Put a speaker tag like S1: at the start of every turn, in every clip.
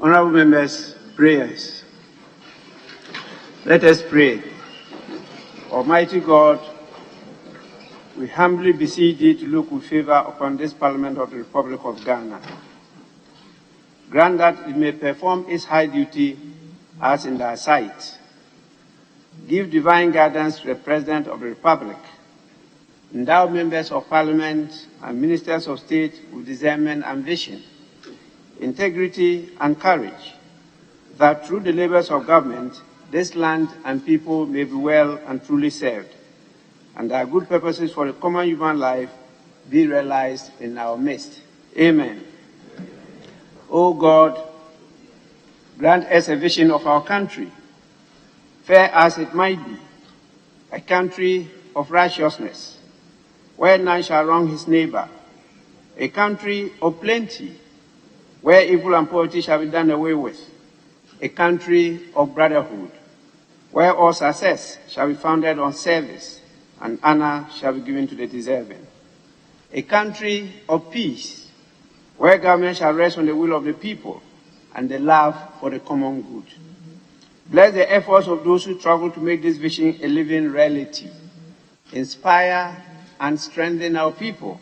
S1: Honorable members, prayers. Let us pray. Almighty God, we humbly beseech thee to look with favor upon this Parliament of the Republic of Ghana. Grant that it may perform its high duty as in thy sight. Give divine guidance to the President of the Republic. Endow members of Parliament and ministers of state with discernment and vision, integrity and courage, that through the labors of government, this land and people may be well and truly served, and our good purposes for the common human life be realized in our midst. Amen. O God, grant us a vision of our country, fair as it might be, a country of righteousness, where none shall wrong his neighbor, a country of plenty, where evil and poverty shall be done away with, a country of brotherhood, where all success shall be founded on service and honor shall be given to the deserving, a country of peace, where government shall rest on the will of the people and the love for the common good. Bless the efforts of those who struggle to make this vision a living reality. Inspire and strengthen our people,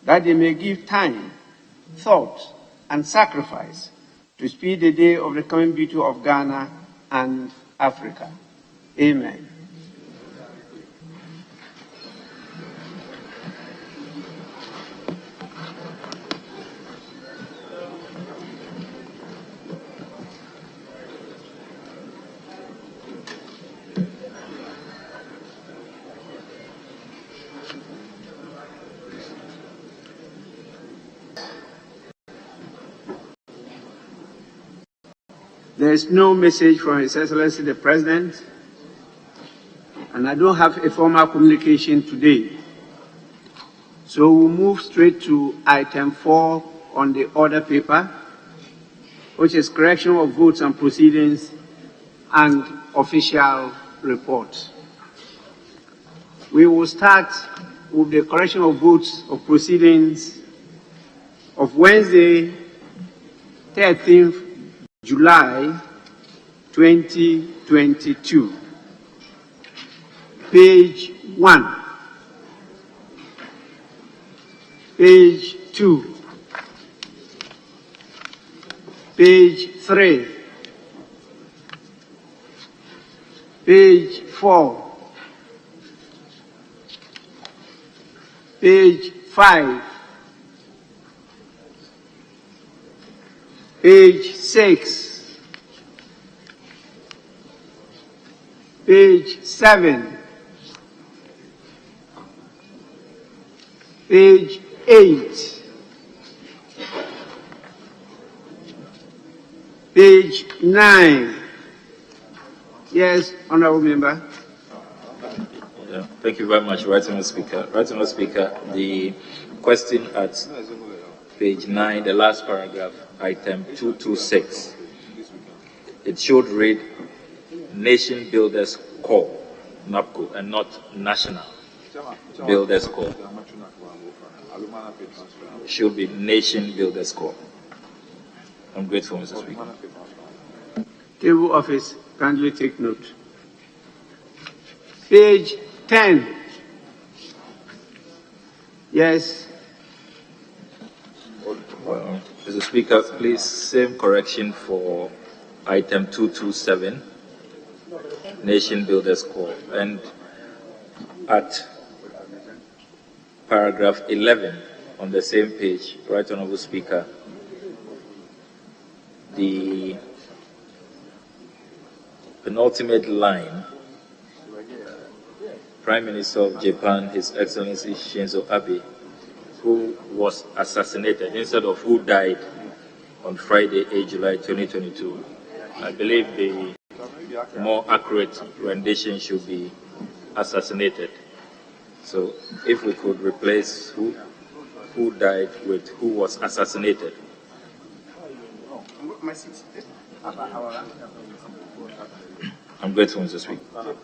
S1: that they may give time, thought, and sacrifice to speed the day of the coming beauty of Ghana and Africa. Amen. There is no message from His Excellency the President, and I don't have a formal communication today. So we'll move straight to item 4 on the order paper, which is correction of votes and proceedings and official reports. We will start with the correction of votes of proceedings of Wednesday, 13th July 2022. Page 1, page 2, page 3, page 4, page 5, page 6, page 7, page 8, page 9. Yes, Honourable Member.
S2: Yeah, thank you very much, Right Honourable Speaker. Right Honourable Speaker, the question at page 9, the last paragraph, item 226, it should read Nation Builders Corps, NAPCO, and not National Builders Corps. It should be Nation Builders Corps. I'm grateful, Mr. Speaker.
S1: Table office, kindly take note. Page 10. Yes.
S2: Mr. Speaker, please, same correction for item 227, Nation Builders Corps. And at paragraph 11 on the same page, Right Honourable Speaker, the penultimate line, Prime Minister of Japan, His Excellency Shinzo Abe, who was assassinated instead of who died on Friday, 8 July 2022. I believe the more accurate rendition should be assassinated. So if we could replace who died with who was assassinated. I'm grateful, Mr. Speaker.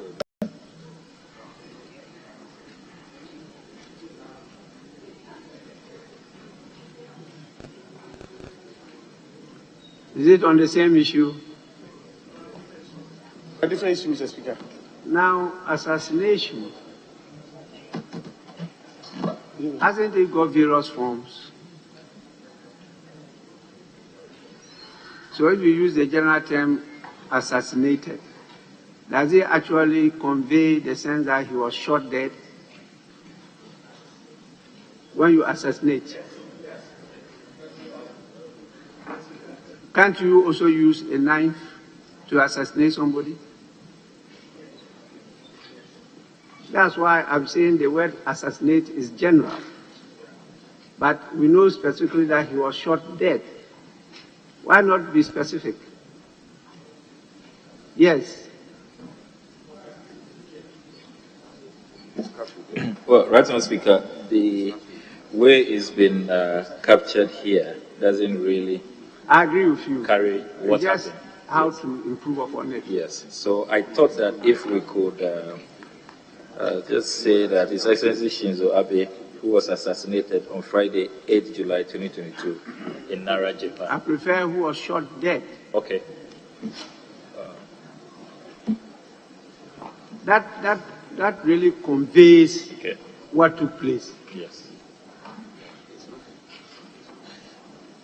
S1: Is it on the same issue?
S3: A different issue, Mr. Speaker.
S1: Now, assassination, hasn't it got various forms? So if you use the general term assassinated, does it actually convey the sense that he was shot dead when you assassinate? Can't you also use a knife to assassinate somebody? That's why I'm saying the word assassinate is general. But we know specifically that he was shot dead. Why not be specific? Yes.
S2: Well, right now, Speaker, the way it's been captured here doesn't really
S1: I agree with you.
S2: carry what
S1: Just
S2: happened.
S1: how to improve upon it.
S2: Yes. So I thought that if we could just say that His Excellency Shinzo Abe, who was assassinated on Friday, 8th July 2022 in Nara,
S1: I
S2: Japan.
S1: prefer who was shot dead.
S2: Okay.
S1: That really conveys
S2: Okay.
S1: what took place.
S2: Yes.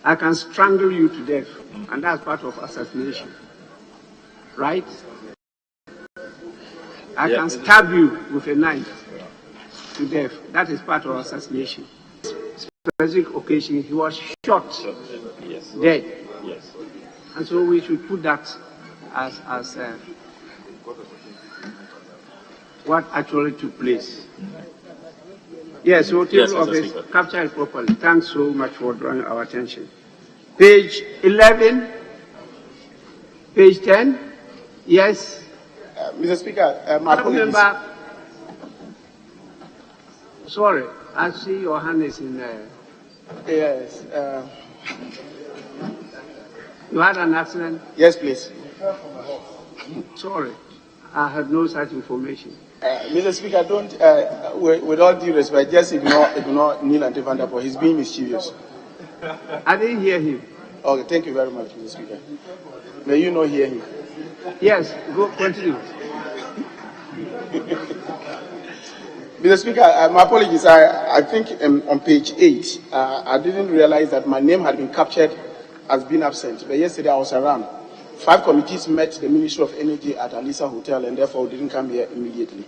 S1: I can strangle you to death, and that's part of assassination. Right? I
S2: Yeah.
S1: can stab you with a knife to death. That is part of assassination. Specific occasion, he was shot
S2: So, yes.
S1: dead.
S2: Yes.
S1: And so we should put that as what actually took place. Yes, so
S2: Yes,
S1: table of
S2: Mr.
S1: this,
S2: Speaker.
S1: capture it properly. Thanks so much for drawing our attention. Page 11, page 10. Yes.
S3: Mr. Speaker, my apologies.
S1: Member, sorry, I see your hand is in there.
S3: Yes.
S1: You had an accident?
S3: Yes, please.
S1: Sorry, I had no such information.
S3: Mr. Speaker, don't, with all due respect, just ignore Neil Antivandapo. He's being mischievous.
S1: I didn't hear him.
S3: Okay, thank you very much, Mr. Speaker. May you not hear him.
S1: Yes, go continue.
S3: Mr. Speaker, my apologies. I think on page 8, I didn't realize that my name had been captured as being absent. But yesterday I was around. 5 committees met the Ministry of Energy at Alisa Hotel and therefore didn't come here immediately.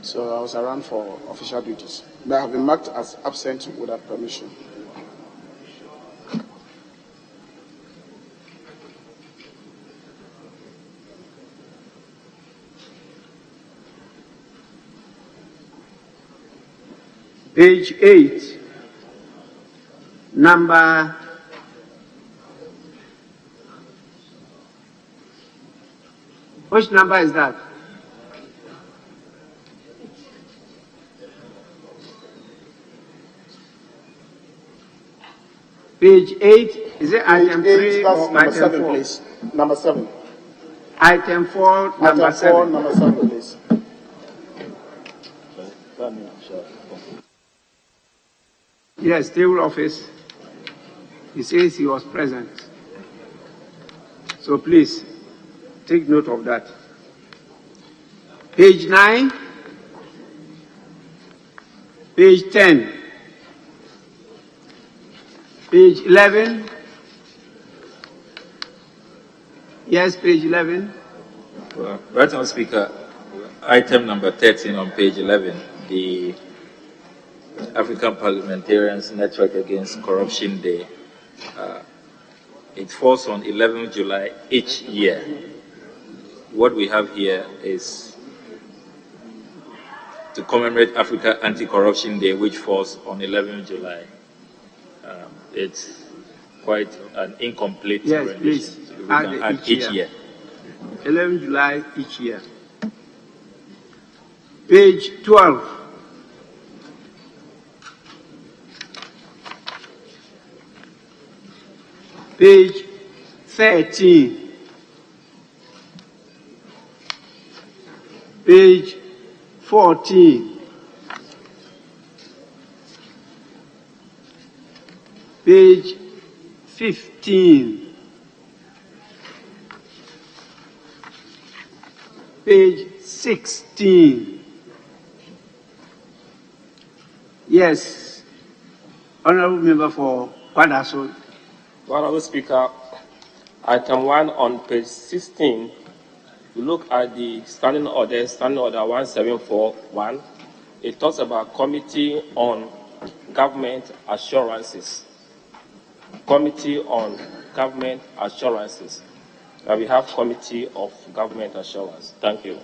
S3: So I was around for official duties. But I have been marked as absent without permission.
S1: Page 8, number which number is that? Page 8, is it item 3
S3: that's
S1: or
S3: number
S1: item
S3: 7,
S1: 4?
S3: please. Number 7.
S1: Item 4, number
S3: Item 4,
S1: 7.
S3: number 7, please.
S1: Yes, table office. He says he was present. So please, take note of that. Page 9, page 10, page 11. Yes, page 11.
S2: Well, right now, Speaker, item number 13 on page 11, the African Parliamentarians Network Against Corruption Day. It falls on 11th July each year. What we have here is to commemorate Africa Anti-Corruption Day, which falls on 11th July. It's quite an incomplete
S1: Yes,
S2: rendition.
S1: please.
S2: We can add each year.
S1: 11 July each year. Page 12. Page 13. Page 14. Page 15. page 16. Yes, Honorable Member for Kwadaso.
S4: Honorable Speaker, item 1 on page 16, you look at the standing order 1741. It talks about Committee on Government Assurances. Committee on Government Assurances. We have Committee of Government Assurance. Thank you.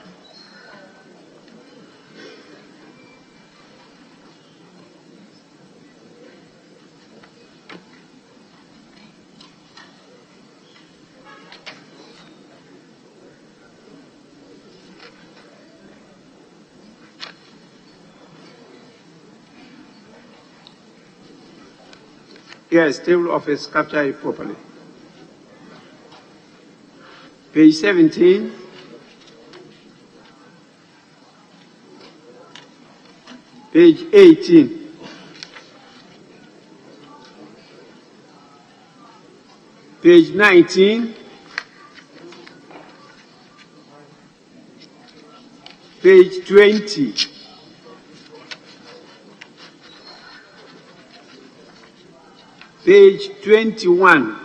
S1: Yes, table of office, capture it properly. Page 17. Page 18. Page 19. Page 20. Page 21.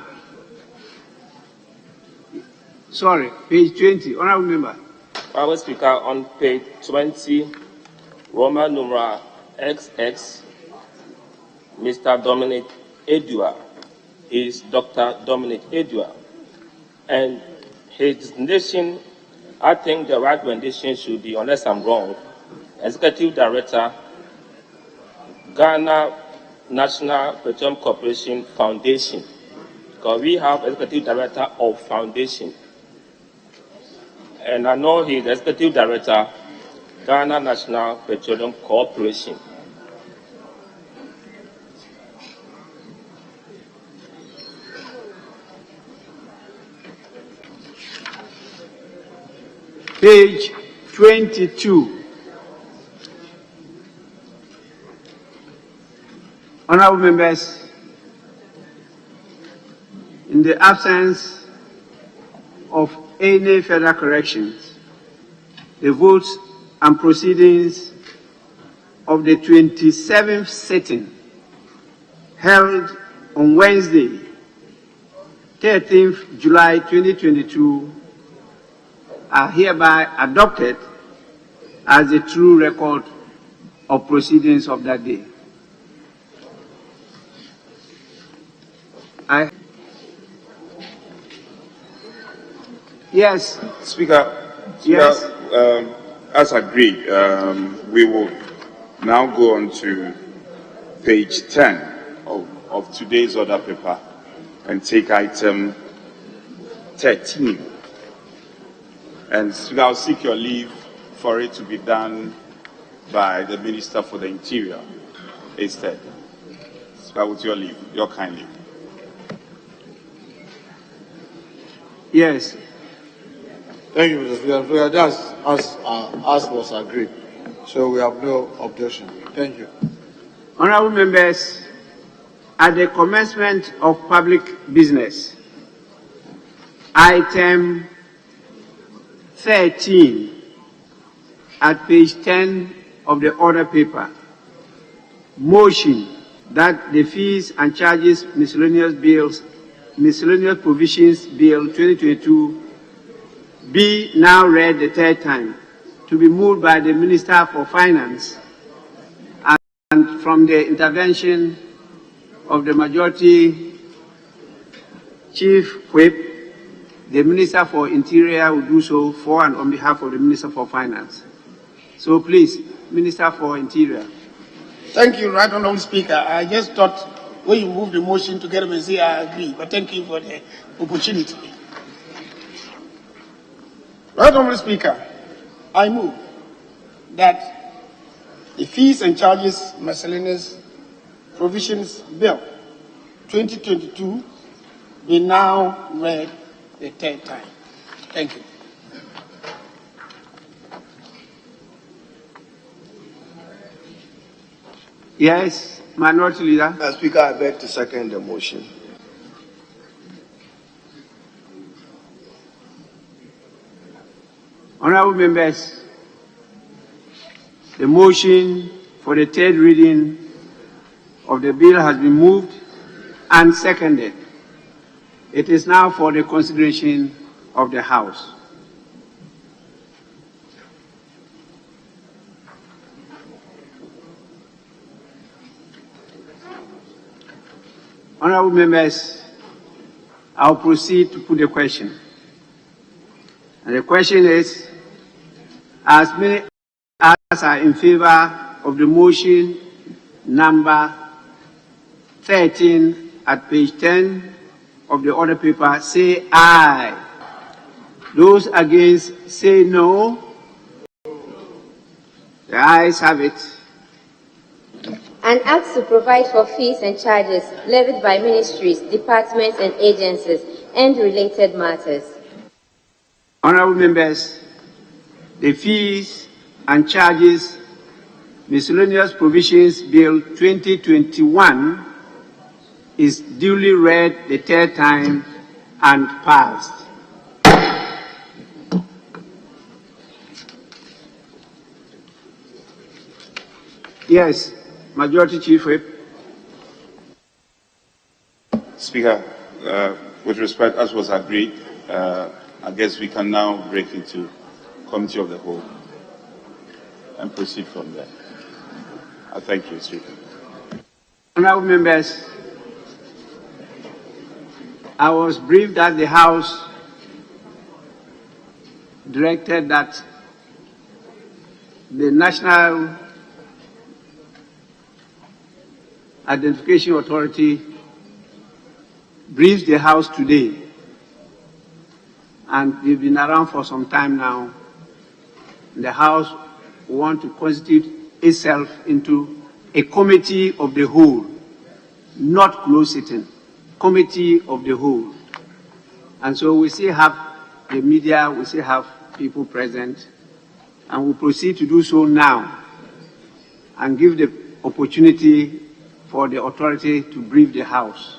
S1: Sorry, page 20. Honorable Member.
S4: Honorable Speaker, on page 20, Roman numeral XX, Mr. Dominic Edua is Dr. Dominic Edua. And his designation, I think the right rendition should be, unless I'm wrong, Executive Director, Ghana National Petroleum Corporation Foundation, because we have Executive Director of Foundation. And I know he's Executive Director, Ghana National Petroleum Corporation.
S1: Page 22. Honorable members, in the absence of any further corrections, the votes and proceedings of the 27th sitting held on Wednesday, 13th July 2022 are hereby adopted as the true record of proceedings of that day. Yes.
S5: Speaker,
S1: Yes.
S5: as agreed, we will now go on to page 10 of today's order paper and take item 13. And Speaker, I'll seek your leave for it to be done by the Minister for the Interior instead. Speaker, with your leave, your kind leave.
S1: Yes.
S6: Thank you, Mr. Speaker. That's as was agreed. So we have no objection. Thank you.
S1: Honorable members, at the commencement of public business, item 13 at page 10 of the order paper, motion that the fees and charges miscellaneous provisions bill 2022 be now read the third time, to be moved by the Minister for Finance, and from the intervention of the majority Chief Whip, the Minister for Interior will do so for and on behalf of the Minister for Finance. So please, Minister for Interior.
S7: Thank you, Right Honourable Speaker. I just thought when you move the motion together and say I agree, but thank you for the opportunity. Right Honourable Speaker, I move that the fees and charges miscellaneous provisions bill 2022 be now read the third time. Thank you.
S1: Yes, Minority Leader.
S6: Mr. Speaker, I beg to second the motion.
S1: Honorable members, the motion for the third reading of the bill has been moved and seconded. It is now for the consideration of the House. Honorable members, I'll proceed to put the question. And the question is, as many as are in favor of the motion number 13 at page 10 of the order paper, say aye. Those against, say no. The ayes have it.
S8: An act to provide for fees and charges levied by ministries, departments and agencies and related matters.
S1: Honorable members, the Fees and Charges Miscellaneous Provisions Bill 2021 is duly read the third time and passed. Yes, Majority Chief Whip.
S5: Speaker, with respect, as was agreed, I guess we can now break into Committee of the Whole and proceed from there. I thank you, Speaker.
S1: Honorable members, I was briefed that the House directed that the National Identification Authority briefs the House today, and they've been around for some time now. The House wants to constitute itself into a committee of the whole, not closed sitting, committee of the whole. And so we still have the media, we still have people present, and we'll proceed to do so now and give the opportunity for the authority to brief the House.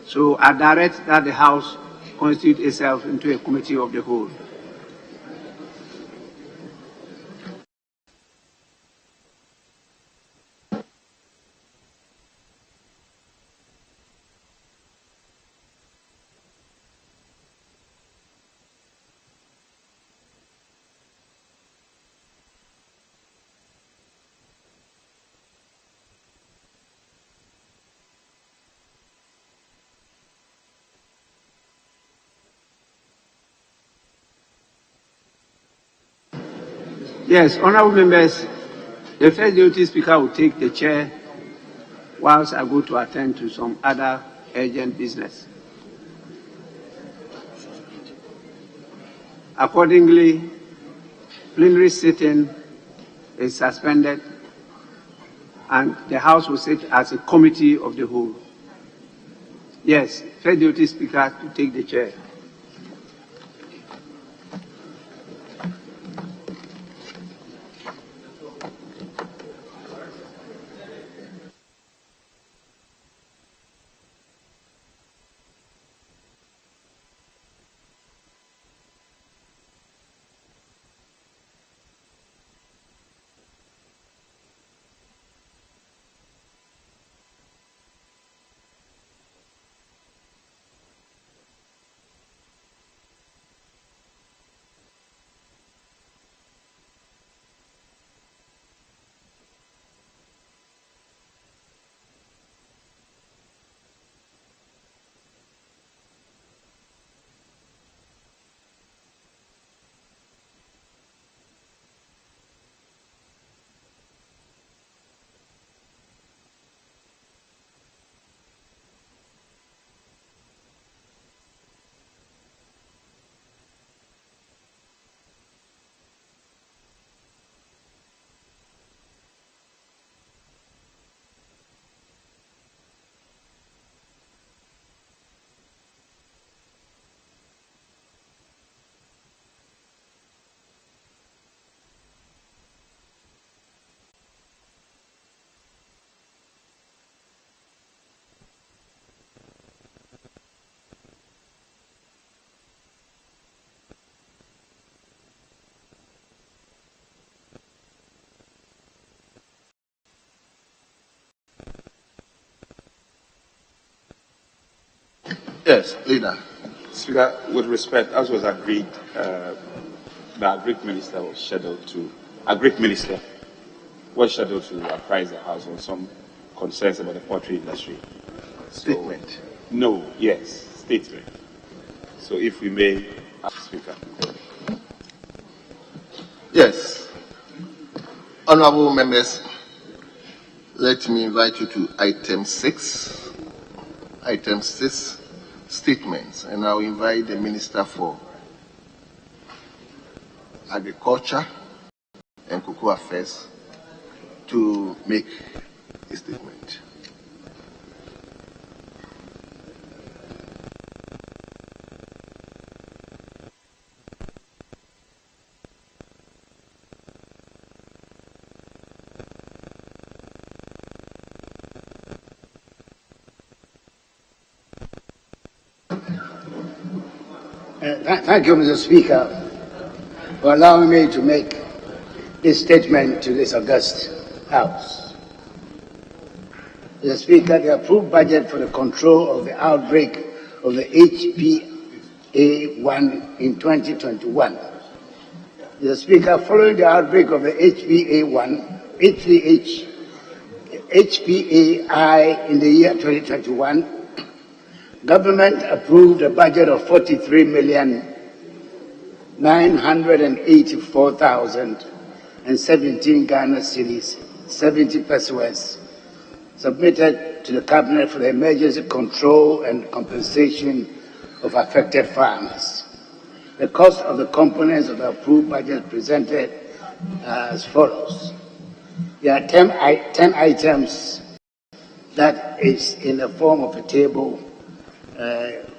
S1: So I direct that the House constitute itself into a committee of the whole. Yes, honorable members, the first deputy speaker will take the chair whilst I go to attend to some other urgent business. Accordingly, plenary sitting is suspended and the House will sit as a committee of the whole. Yes, first deputy speaker to take the chair.
S6: Yes, leader.
S5: Speaker, with respect, as was agreed, the Agric Minister was scheduled to apprise the House on some concerns about the poultry industry.
S6: Statement.
S5: No, yes, statement. So if we may, Speaker.
S6: Yes. Honorable members, let me invite you to item 6. Item 6, statements. And I'll invite the Minister for Agriculture and Cocoa Affairs to make a statement.
S9: Thank you, Mr. Speaker, for allowing me to make this statement to this august House. Mr. Speaker, the approved budget for the control of the outbreak of the HPA1 in 2021. Mr. Speaker, following the outbreak of the HPAI in the year 2021, Government approved a budget of 43,984,017 Ghana cedis, 70 pesos, submitted to the Cabinet for the emergency control and compensation of affected farmers. The cost of the components of the approved budget presented as follows. There are 10 items that is in the form of a table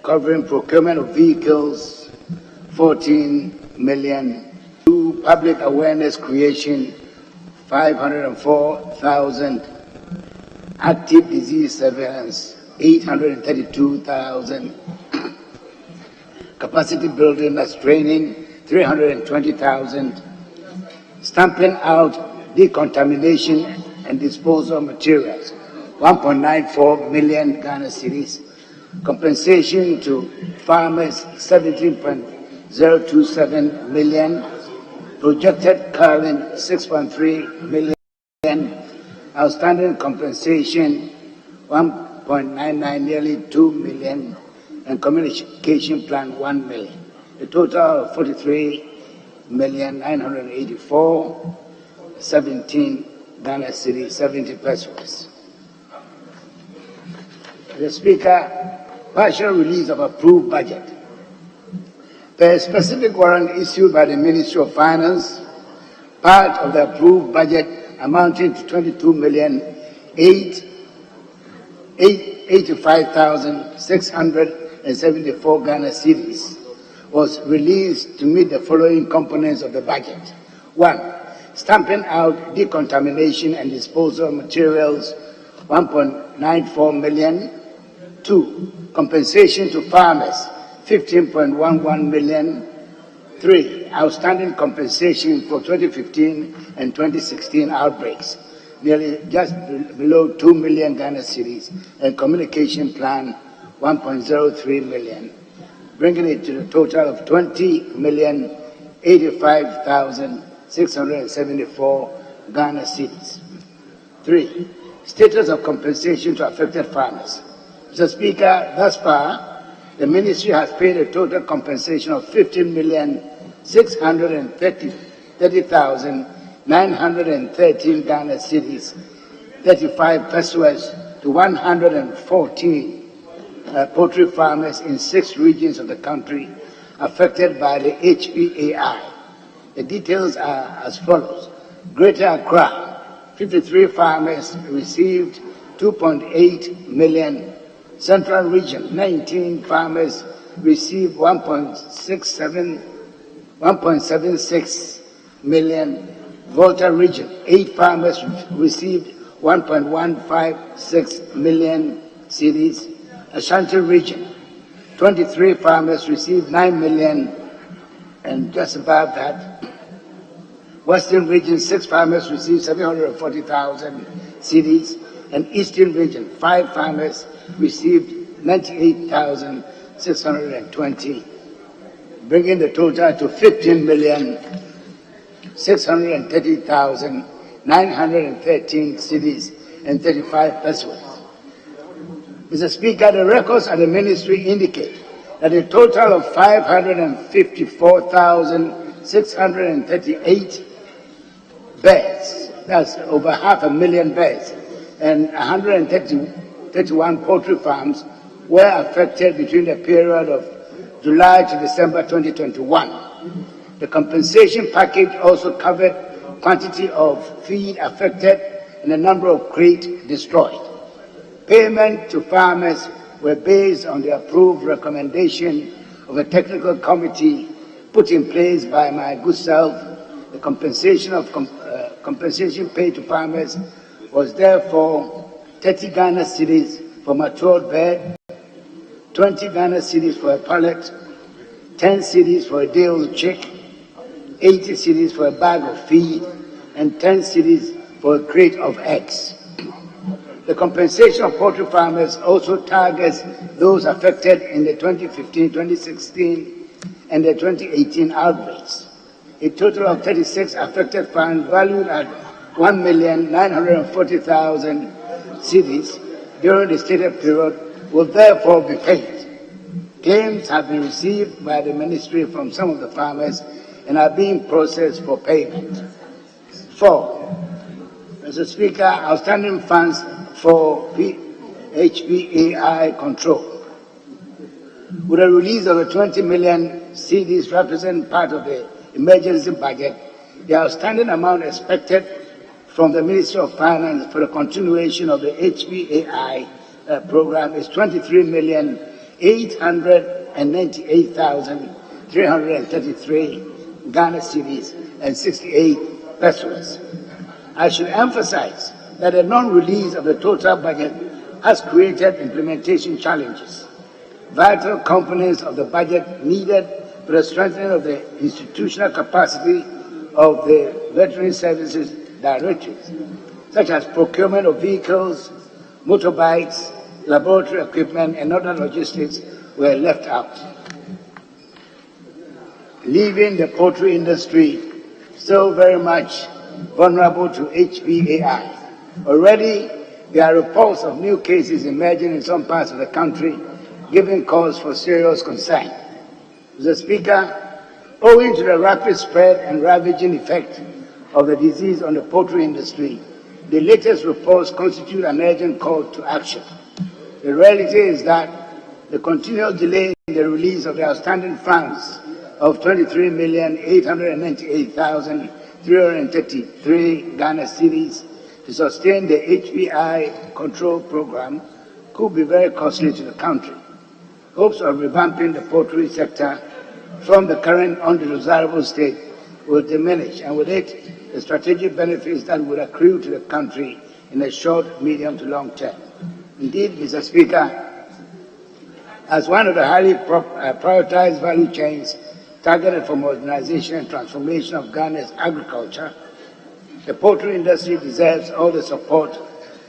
S9: covering procurement of vehicles, 14 million, to public awareness creation, 504,000, active disease surveillance, 832,000, capacity building as training, 320,000, stamping out decontamination and disposal materials, 1.94 million Ghana cedis, compensation to farmers 17.027 million, projected carrying 6.3 million, outstanding compensation 1.99 nearly 2 million, and communication plan 1 million. A total of 43,984,17 Ghana cedis, 70 pesos. The Speaker, partial release of approved budget. The specific warrant issued by the Ministry of Finance, part of the approved budget amounting to 22,885,674 Ghana cedis, was released to meet the following components of the budget. 1. Stamping out decontamination and disposal materials, 1.94 million. 2. Compensation to farmers, 15.11 million. 3. Outstanding compensation for 2015 and 2016 outbreaks, nearly just below 2 million Ghana cedis, and communication plan 1.03 million, bringing it to the total of 20,085,674 Ghana cedis. 3. Status of compensation to affected farmers. Mr. Speaker, thus far, the Ministry has paid a total compensation of 15,630,913 Ghana cedis, 35 pesos, to 114 poultry farmers in 6 regions of the country affected by the HPAI. The details are as follows. Greater Accra, 53 farmers received 2.8 million. Central Region, 19 farmers received 1.76 million. Volta Region, 8 farmers received 1.156 million cedis. Ashanti Region, 23 farmers received 9 million, and just above that, Western Region, 6 farmers received 740,000 cedis, and Eastern Region, 5 farmers received 98,000 620, bringing the total to 15,630,913 cities and 35 pesos. Mr. Speaker, the records at the ministry indicate that a total of 554,638 birds, that's over 500,000 birds, and 131 poultry farms were affected between the period of July to December 2021. The compensation package also covered quantity of feed affected and the number of crates destroyed. Payment to farmers were based on the approved recommendation of a technical committee put in place by my good self. The compensation paid to farmers was therefore 30 Ghana cedis for matured bird, 20 Ghana cedis for a pullet, 10 cedis for a day-old chick, 80 cedis for a bag of feed, and 10 cedis for a crate of eggs. The compensation of poultry farmers also targets those affected in the 2015, 2016, and the 2018 outbreaks. A total of 36 affected farms valued at 1,940,000 cedis during the stated period will therefore be paid. Claims have been received by the ministry from some of the farmers and are being processed for payment. 4. Mr. Speaker, outstanding funds for HPAI control. With the release of the 20 million cedis represent part of the emergency budget, the outstanding amount expected from the Ministry of Finance for the continuation of the HPAI program is 23,898,333 Ghana cedis and 68 pesos. I should emphasize that the non-release of the total budget has created implementation challenges. Vital components of the budget needed for the strengthening of the institutional capacity of the Veterinary Services Directorates, such as procurement of vehicles, motorbikes, laboratory equipment, and other logistics, were left out, leaving the poultry industry still very much vulnerable to HPAI. Already, there are reports of new cases emerging in some parts of the country, giving cause for serious concern. Mr. Speaker, owing to the rapid spread and ravaging effect of the disease on the poultry industry, the latest reports constitute an urgent call to action. The reality is that the continual delay in the release of the outstanding funds of 23,898,333 Ghana cedis to sustain the HPI control program could be very costly to the country. Hopes of revamping the poultry sector from the current undesirable state will diminish, and with it, the strategic benefits that would accrue to the country in the short, medium to long term. Indeed, Mr. Speaker, as one of the highly prioritized value chains targeted for modernization and transformation of Ghana's agriculture, the poultry industry deserves all the support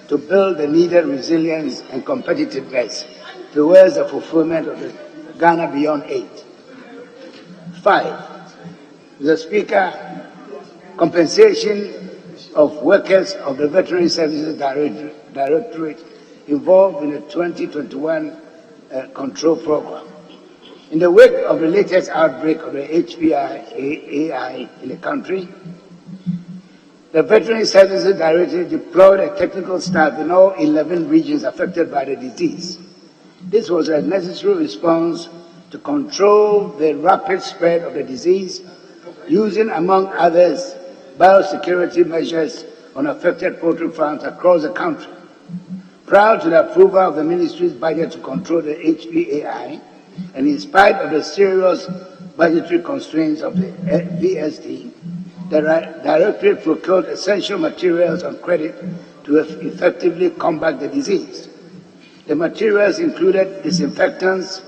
S9: to build the needed resilience and competitiveness towards the fulfillment of the Ghana Beyond 8. 5. Mr. Speaker, compensation of workers of the Veterinary Services Directorate involved in the 2021 control program. In the wake of the latest outbreak of the HPAI in the country, the Veterinary Services Directorate deployed a technical staff in all 11 regions affected by the disease. This was a necessary response to control the rapid spread of the disease, using, among others, biosecurity measures on affected poultry farms across the country. Prior to the approval of the ministry's budget to control the HPAI, and in spite of the serious budgetary constraints of the VSD, the Directorate procured essential materials on credit to effectively combat the disease. The materials included disinfectants,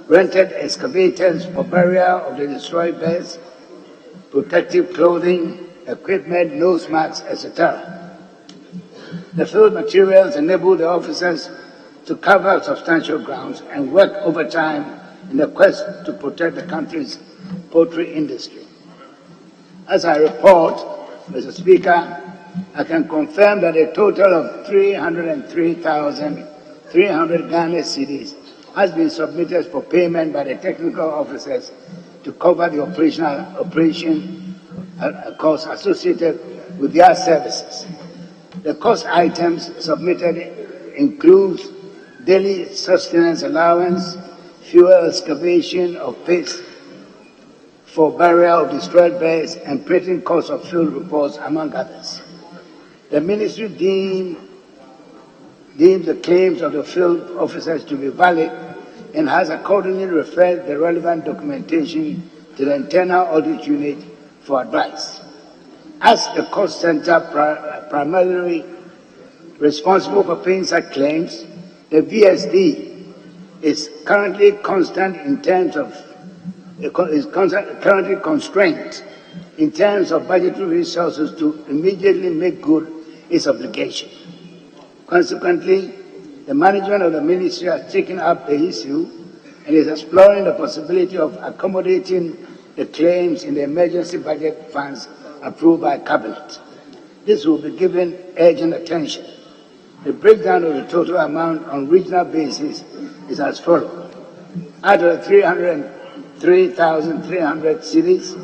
S9: rented excavators for burial of the destroyed birds, protective clothing, equipment, nose masks, etc. The field materials enabled the officers to cover substantial grounds and work overtime in the quest to protect the country's poultry industry. As I report, Mr. Speaker, I can confirm that a total of 303,300 Ghana cedis has been submitted for payment by the technical officers to cover the operation costs associated with their services. The cost items submitted include daily sustenance allowance, fuel excavation of pits for burial of destroyed birds, and printing costs of field reports, among others. The ministry deems the claims of the field officers to be valid and has accordingly referred the relevant documentation to the internal audit unit for advice. As the cost center primarily responsible for paying such claims, the VSD is currently constrained in terms of budgetary resources to immediately make good its obligation. Consequently, the management of the ministry has taken up the issue and is exploring the possibility of accommodating the claims in the emergency budget funds approved by Cabinet. This will be given urgent attention. The breakdown of the total amount on regional basis is as follows. Out of the 303,300 cities,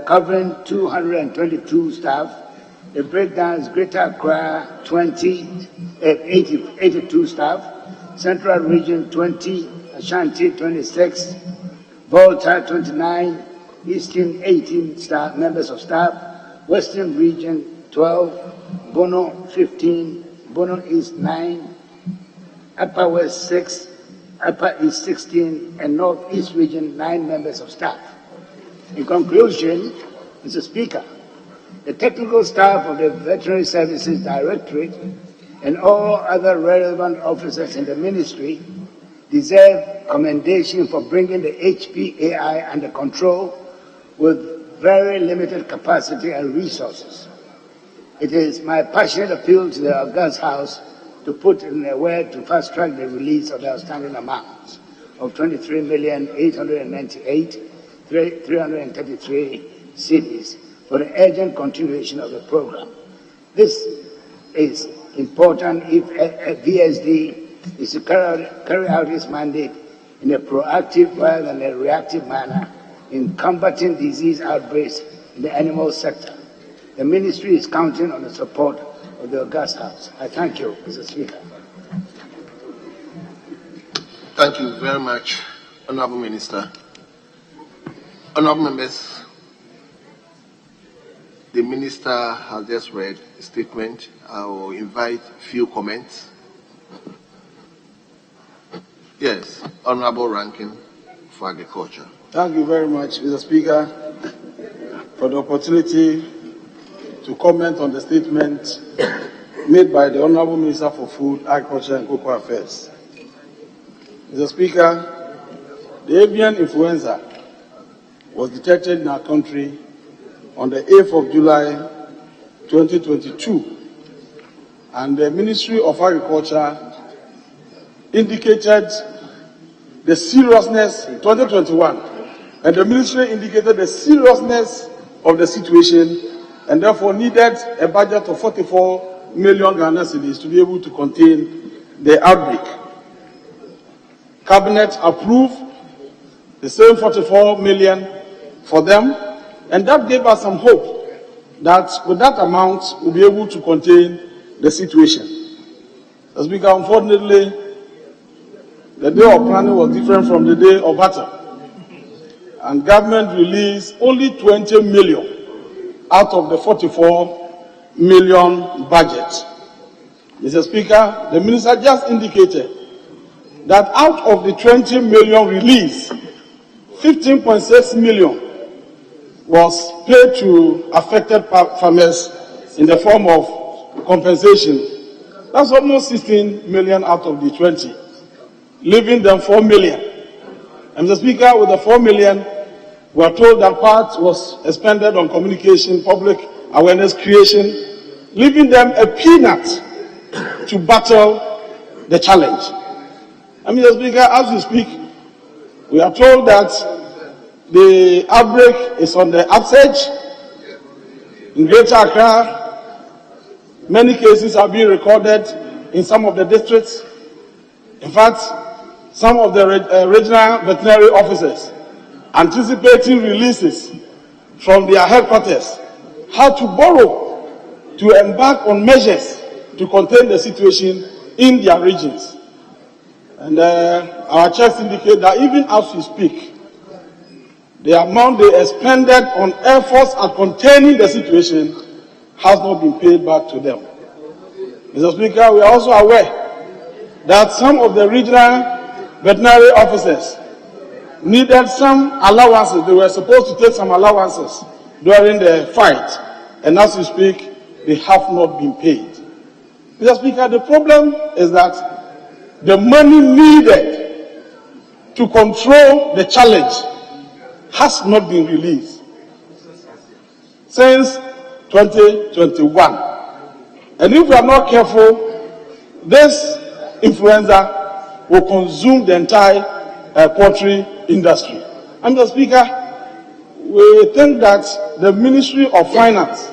S9: covering 222 staff, the breakdown is Greater Accra 82 staff, Central Region 20, Ashanti 26, Volta 29, Eastern 18 staff, members of staff, Western Region 12, Bono 15, Bono East 9, Upper West 6, Upper East 16, and North East Region 9 members of staff. In conclusion, Mr. Speaker, the technical staff of the Veterinary Services Directorate and all other relevant officers in the ministry deserve commendation for bringing the HPAI under control with very limited capacity and resources. It is my passionate appeal to the August House to put in a word to fast-track the release of the outstanding amounts of 23,898,333 cedis for the urgent continuation of the program. This is important if VSD is to carry out its mandate in a proactive rather than a reactive manner in combating disease outbreaks in the animal sector. The ministry is counting on the support of the August House. I thank you, Mr. Speaker.
S6: Thank you very much, Honorable Minister. Honorable members, the Minister has just read a statement. I will invite a few comments. Yes, Honorable Ranking for Agriculture.
S3: Thank you very much, Mr. Speaker, for the opportunity to comment on the statement made by the Honorable Minister for Food, Agriculture and Cocoa Affairs. Mr. Speaker, the avian influenza was detected in our country on the 8th of July 2022, and the Ministry of Agriculture indicated the seriousness in 2021, and the Ministry indicated the seriousness of the situation and therefore needed a budget of 44 million Ghana cedis to be able to contain the outbreak. Cabinet approved the same 44 million for them, and that gave us some hope that with that amount we'll be able to contain the situation. As we can, unfortunately, the day of planning was different from the day of battle, and government released only 20 million out of the 44 million budget. Mr. Speaker, the minister just indicated that out of the 20 million released, 15.6 million was paid to affected farmers in the form of compensation. That's almost 16 million out of the 20, leaving them 4 million. And Mr. Speaker, with the 4 million, we are told that part was expended on communication, public awareness creation, leaving them a peanut to battle the challenge. I mean, Mr. Speaker, as we speak,
S7: We are told that the outbreak is on the upsurge in Greater Accra. Many cases are being recorded in some of the districts. In fact, some of the regional veterinary officers anticipating releases from their headquarters had to borrow to embark on measures to contain the situation in their regions. And our checks indicate that even as we speak, the amount they expended on efforts at containing the situation has not been paid back to them. Mr. Speaker, we are also aware that some of the regional veterinary officers needed some allowances. They were supposed to take some allowances during the fight, and as we speak, they have not been paid. Mr. Speaker, the problem is that the money needed to control the challenge has not been released since 2021. And if we are not careful, this influenza will consume the entire poultry industry. And Mr. Speaker, we think that the Ministry of Finance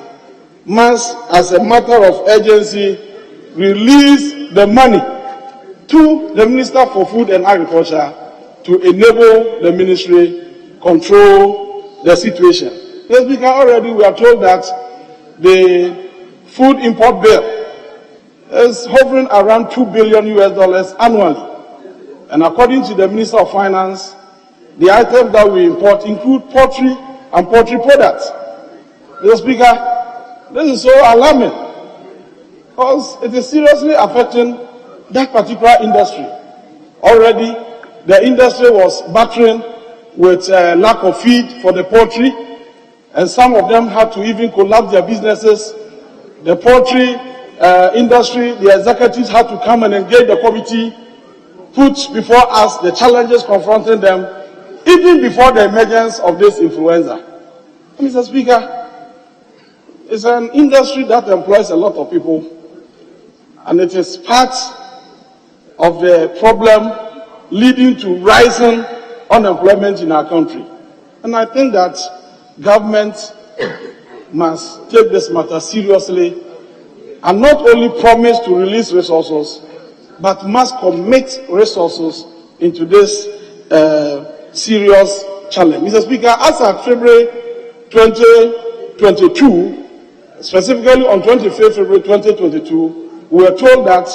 S7: must, as a matter of urgency, release the money to the Minister for Food and Agriculture to enable the ministry control the situation. Mr. Speaker, already we are told that the food import bill is hovering around $2 billion annually. And according to the Minister of Finance, the items that we import include poultry and poultry products. Mr. Speaker, this is so alarming because it is seriously affecting that particular industry. Already, the industry was battling with lack of feed for the poultry, and some of them had to even collapse their businesses. The poultry industry, the executives had to come and engage the committee, put before us the challenges confronting them, even before the emergence of this influenza. Mr. Speaker, it's an industry that employs a lot of people, and it is part of the problem leading to rising unemployment in our country. And I think that government must take this matter seriously and not only promise to release resources, but must commit resources into this serious challenge. Mr. Speaker, as of February 2022, specifically on 25th February 2022, we were told that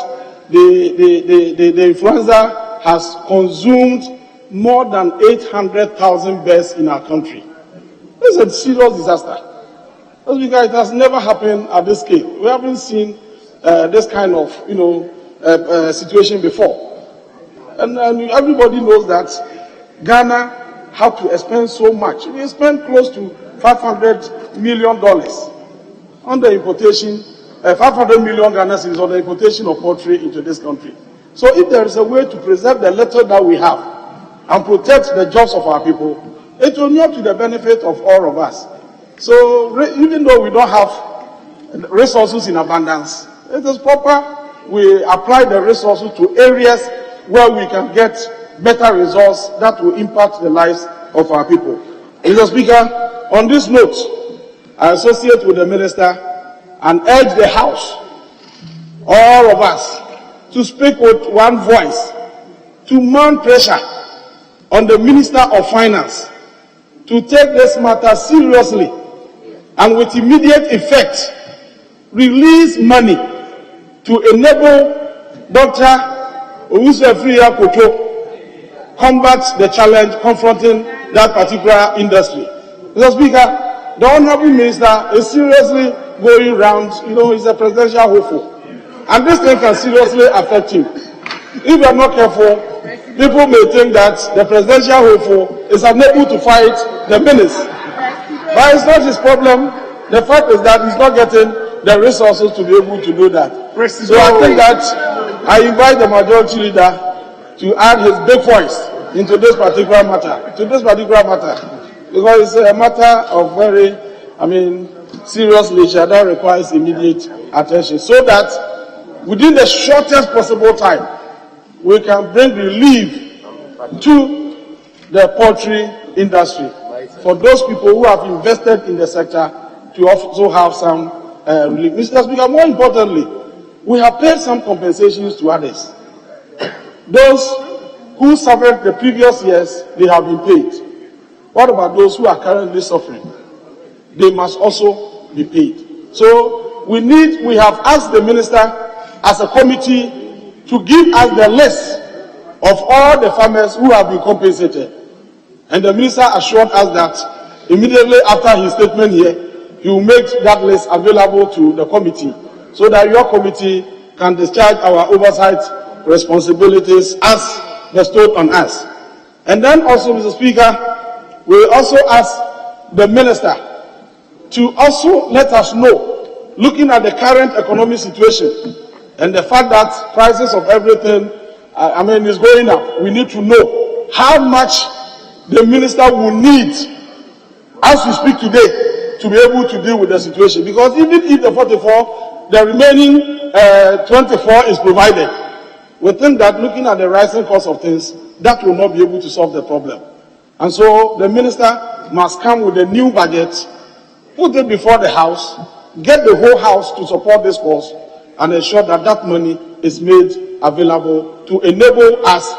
S7: the influenza has consumed more than 800,000 birds in our country. This is a serious disaster. Mr. Speaker, it has never happened at this scale. We haven't seen this kind of, situation before. And everybody knows that Ghana had to expend so much. We spent close to $500 million on the importation, 500 million Ghana cedis on the importation of poultry into this country. So if there is a way to preserve the little that we have and protect the jobs of our people, it will not to the benefit of all of us. So even though we don't have resources in abundance, it is proper we apply the resources to areas where we can get better results that will impact the lives of our people. Mr. Speaker, on this note, I associate with the Minister and urge the House, all of us, to speak with one voice, to mount pressure on the Minister of Finance to take this matter seriously and with immediate effect release money to enable Dr. Owusu-Afriya Koto combat the challenge confronting that particular industry. Mr. Speaker, the Honorable Minister is seriously going around, he's a presidential hopeful. And this thing can seriously affect him. If we are not careful, people may think that the presidential hopeful is unable to fight the menace. But it's not his problem. The fact is that he's not getting the resources to be able to do that. So I think that I invite the majority leader to add his big voice into this particular matter, because it's a matter of very, serious nature that requires immediate attention, so that within the shortest possible time, we can bring relief to the poultry industry, for those people who have invested in the sector to also have some relief. Mr. Speaker, more importantly, we have paid some compensations to others. Those who suffered the previous years, they have been paid. What about those who are currently suffering? They must also be paid. So we have asked the minister as a committee to give us the list of all the farmers who have been compensated. And the minister assured us that immediately after his statement here, he will make that list available to the committee so that your committee can discharge our oversight responsibilities as bestowed on us. And then also, Mr. Speaker, we also ask the minister to also let us know, looking at the current economic situation and the fact that prices of everything, is going up. We need to know how much the minister will need, as we speak today, to be able to deal with the situation. Because even if the 44, the remaining 24 is provided, we think that looking at the rising cost of things, that will not be able to solve the problem. And so the minister must come with a new budget, put it before the House, get the whole House to support this cause, and ensure that that money is made available to enable us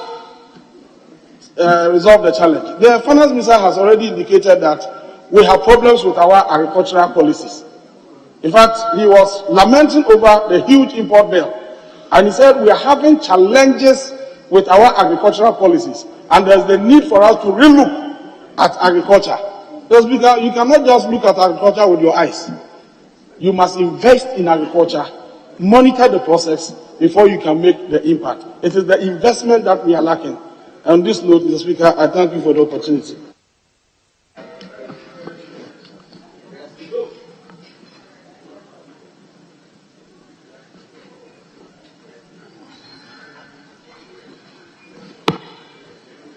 S7: resolve the challenge. The finance minister has already indicated that we have problems with our agricultural policies. In fact, he was lamenting over the huge import bill, and he said we are having challenges with our agricultural policies, and there's the need for us to relook at agriculture. Because you cannot just look at agriculture with your eyes. You must invest in agriculture, monitor the process before you can make the impact. It is the investment that we are lacking. On this note, Mr. Speaker, I thank you for the opportunity.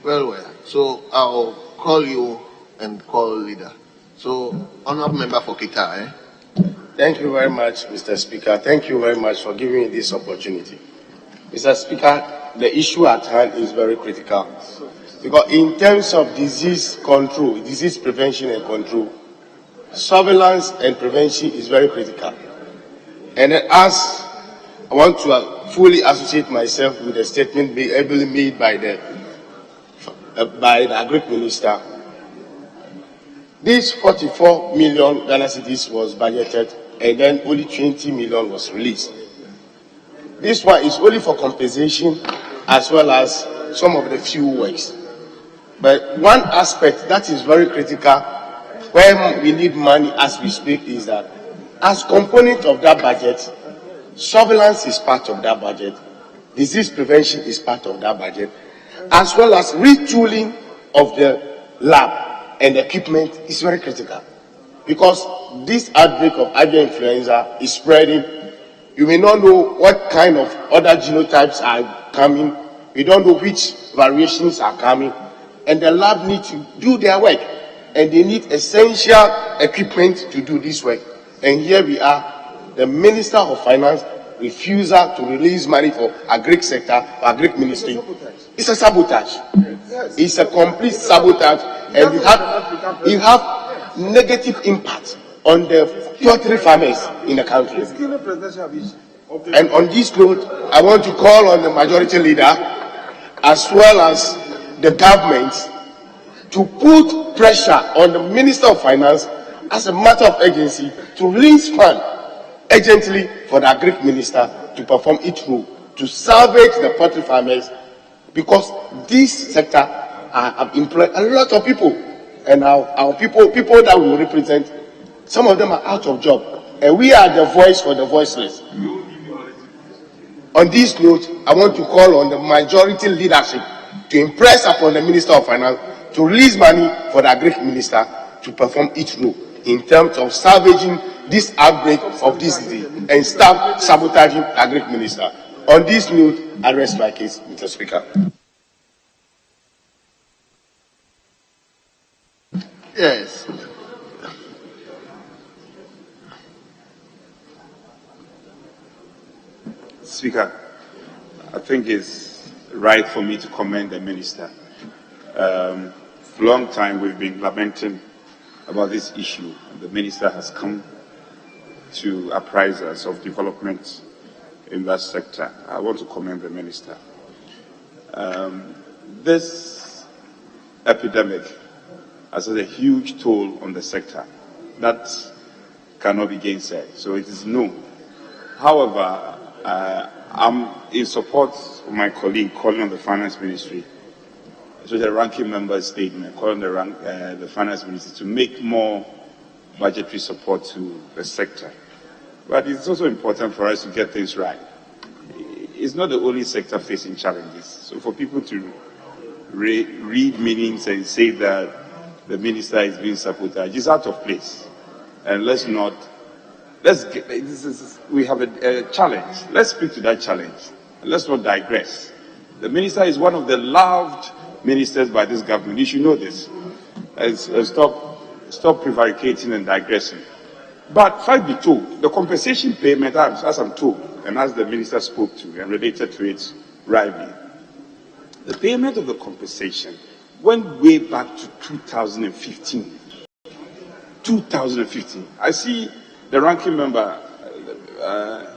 S6: Well. So I'll call you and call leader. So, honorable member for Kita,
S10: Thank you very much, Mr. Speaker. Thank you very much for giving me this opportunity. Mr. Speaker, the issue at hand is very critical. Because in terms of disease control, disease prevention and control, surveillance and prevention is very critical. And as I want to fully associate myself with the statement ably made by the Agri Minister, this 44 million Ghana cedis was budgeted and then only 20 million was released. This one is only for compensation as well as some of the fuel works. But one aspect that is very critical when we need money as we speak is that as component of that budget, surveillance is part of that budget, disease prevention is part of that budget, as well as retooling of the lab and equipment is very critical. Because this outbreak of avian influenza is spreading. You may not know what kind of other genotypes are coming. We don't know which variations are coming. And the lab needs to do their work. And they need essential equipment to do this work. And here we are, the Minister of Finance refusal to release money for agri sector, for agri ministry. It's a sabotage. It's a complete sabotage, and it have negative impact on the poultry farmers in the country. And on this note, I want to call on the majority leader as well as the government to put pressure on the Minister of Finance as a matter of urgency to release funds urgently for the Agri Minister to perform its role, to salvage the poultry farmers, because this sector have employed a lot of people, and our people that we represent, some of them are out of job, and we are the voice for the voiceless. On this note, I want to call on the majority leadership to impress upon the Minister of Finance to release money for the Agri Minister to perform its role in terms of salvaging this outbreak of this disease and stop sabotaging the Agri Minister. On this note, I rest my case, Mr. Speaker.
S6: Yes.
S5: Speaker, I think it's right for me to commend the minister. long time we've been lamenting about this issue, and the minister has come to apprise us of developments in that sector. I want to commend the minister. This epidemic has had a huge toll on the sector. That cannot be gainsaid, so it is known. However, I'm in support of my colleague calling on the Finance Ministry, especially the ranking member's statement, calling the Finance Ministry to make more budgetary support to the sector. But it's also important for us to get things right. It's not the only sector facing challenges. So for people to read meanings and say that the minister is being sabotaged is out of place. And we have a challenge. Let's speak to that challenge. Let's not digress. The minister is one of the loved ministers by this government. You should know this. Stop prevaricating and digressing. But fact be told, the compensation payment, as I'm told, and as the minister spoke to and related to it rightly, the payment of the compensation went way back to 2015. 2015. I see the ranking member,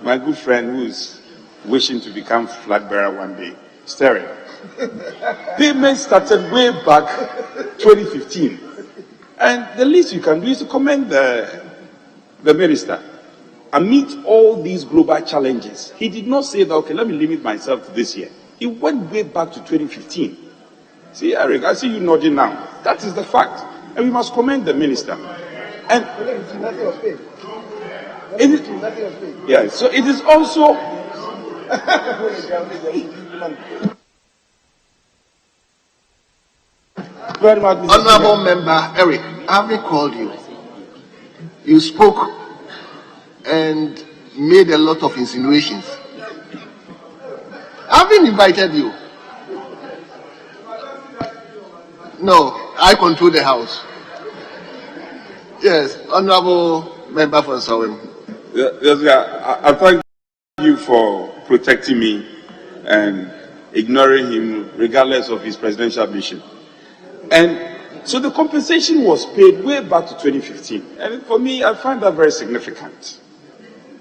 S5: my good friend who's wishing to become flag bearer one day, staring. Payment started way back 2015. And the least you can do is to commend the minister. Amid all these global challenges, he did not say that, okay, let me limit myself to this year. He went way back to 2015. See, Eric, I see you nodding now. That is the fact. And we must commend the minister. And yeah, so it is also
S7: very much, Mr.
S6: Honorable Member Eric, having called you, you spoke and made a lot of insinuations. Having invited you, no, I control the house. Yes, Honorable Member for Sawim.
S5: Yes, I thank you for protecting me and ignoring him regardless of his presidential mission. And so the compensation was paid way back to 2015. And for me, I find that very significant.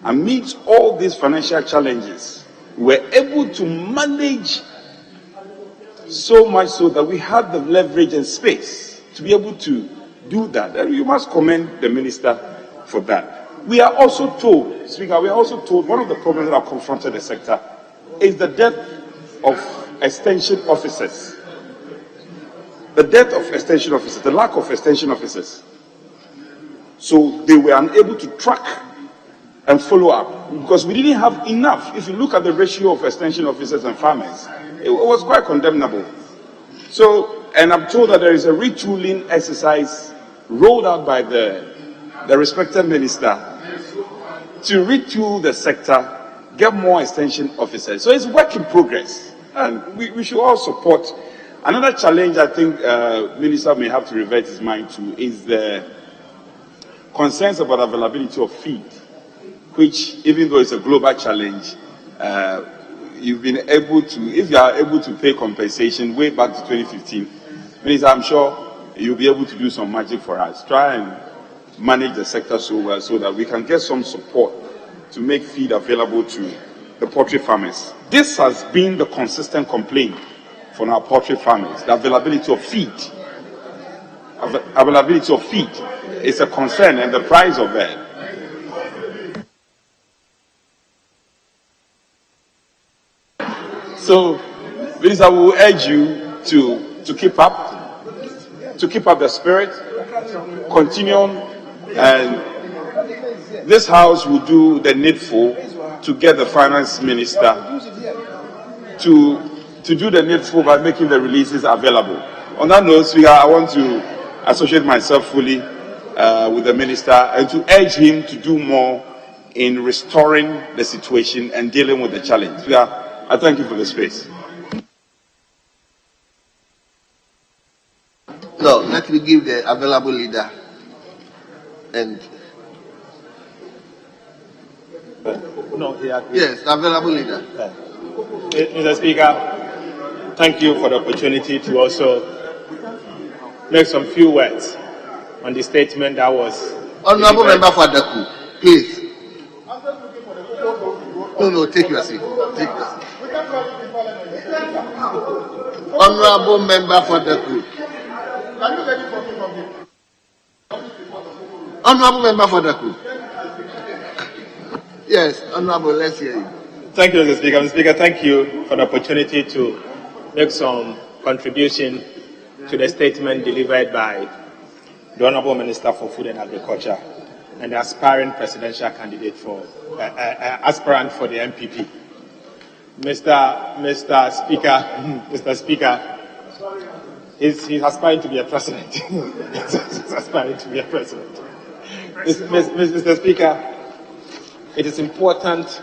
S5: Amidst all these financial challenges, we were able to manage so much so that we had the leverage and space to be able to do that. And you must commend the minister for that. We are also told, Speaker, we are also told one of the problems that have confronted the sector is the death of extension officers. The death of extension officers, the lack of extension officers. So they were unable to track and follow up because we didn't have enough. If you look at the ratio of extension officers and farmers, it was quite condemnable. So, and I'm told that there is a retooling exercise rolled out by the respected minister to retool the sector, get more extension officers. So it's work in progress, and we should all support. Another challenge I think minister may have to revert his mind to is the concerns about availability of feed, which, even though it's a global challenge, you've been able to, if you are able to pay compensation way back to 2015, minister, I'm sure you'll be able to do some magic for us. Try and manage the sector so well so that we can get some support to make feed available to the poultry farmers. This has been the consistent complaint from our poultry farmers, the availability of feed. Availability of feed is a concern, and the price of it. So, Minister, we will urge you to keep up the spirit, continue. And this House will do the needful to get the finance minister to do the needful by making the releases available. On that note, Speaker, I want to associate myself fully with the minister and to urge him to do more in restoring the situation and dealing with the challenge. Speaker, I thank you for the space.
S6: No, let me give the available leader. And yes, available leader.
S11: Mr. Speaker, thank you for the opportunity to also make some few words on the statement that was.
S6: Honorable Member for Daku, please. No, take your seat. Take your seat. Honorable Member for Daku. Honorable Member for Daku. Yes, Honorable, let's hear you.
S11: Thank you, Mr. Speaker. Mr. Speaker, thank you for the opportunity to make some contribution to the statement delivered by the Honorable Minister for Food and Agriculture and the aspiring presidential candidate for aspirant for the MPP. Mr. Speaker, he's aspiring to be a president. He's aspiring to be a president. Mr. Speaker, it is important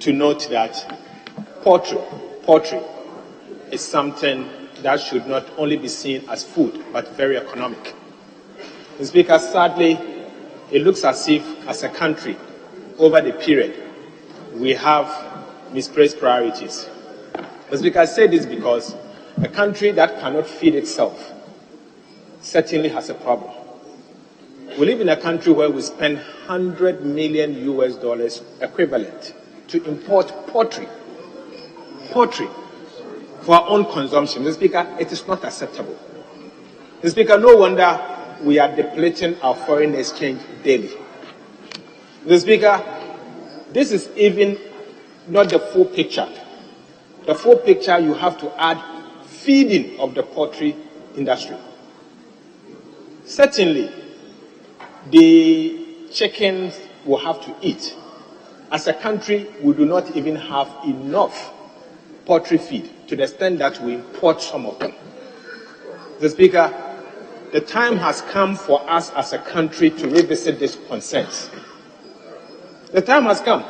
S11: to note that poultry is something that should not only be seen as food, but very economic. Mr. Speaker, sadly, it looks as if, as a country, over the period, we have misplaced priorities. Mr. Speaker, I say this because a country that cannot feed itself certainly has a problem. We live in a country where we spend $100 million equivalent to import poultry for our own consumption. Mr. Speaker, it is not acceptable. Mr. Speaker, no wonder we are depleting our foreign exchange daily. Mr. Speaker, this is even not the full picture. The full picture, you have to add feeding of the poultry industry. Certainly, the chickens will have to eat. As a country, we do not even have enough poultry feed to the extent that we import some of them. Mr. Speaker, the time has come for us as a country to revisit these concerns. The time has come.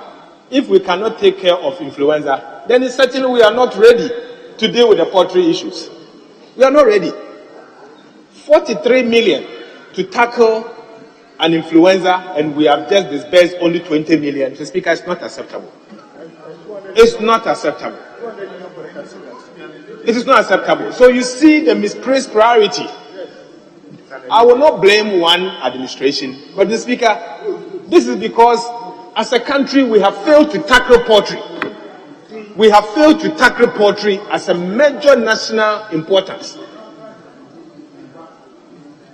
S11: If we cannot take care of influenza, then it's certainly we are not ready to deal with the poultry issues. We are not ready. 43 million to tackle an influenza, and we have just disbursed only 20 million. Mr. Speaker, it's not acceptable. It's not acceptable. It is not acceptable. So you see the misplaced priority. I will not blame one administration, but Mr. Speaker, this is because as a country we have failed to tackle poultry. We have failed to tackle poultry as a major national importance.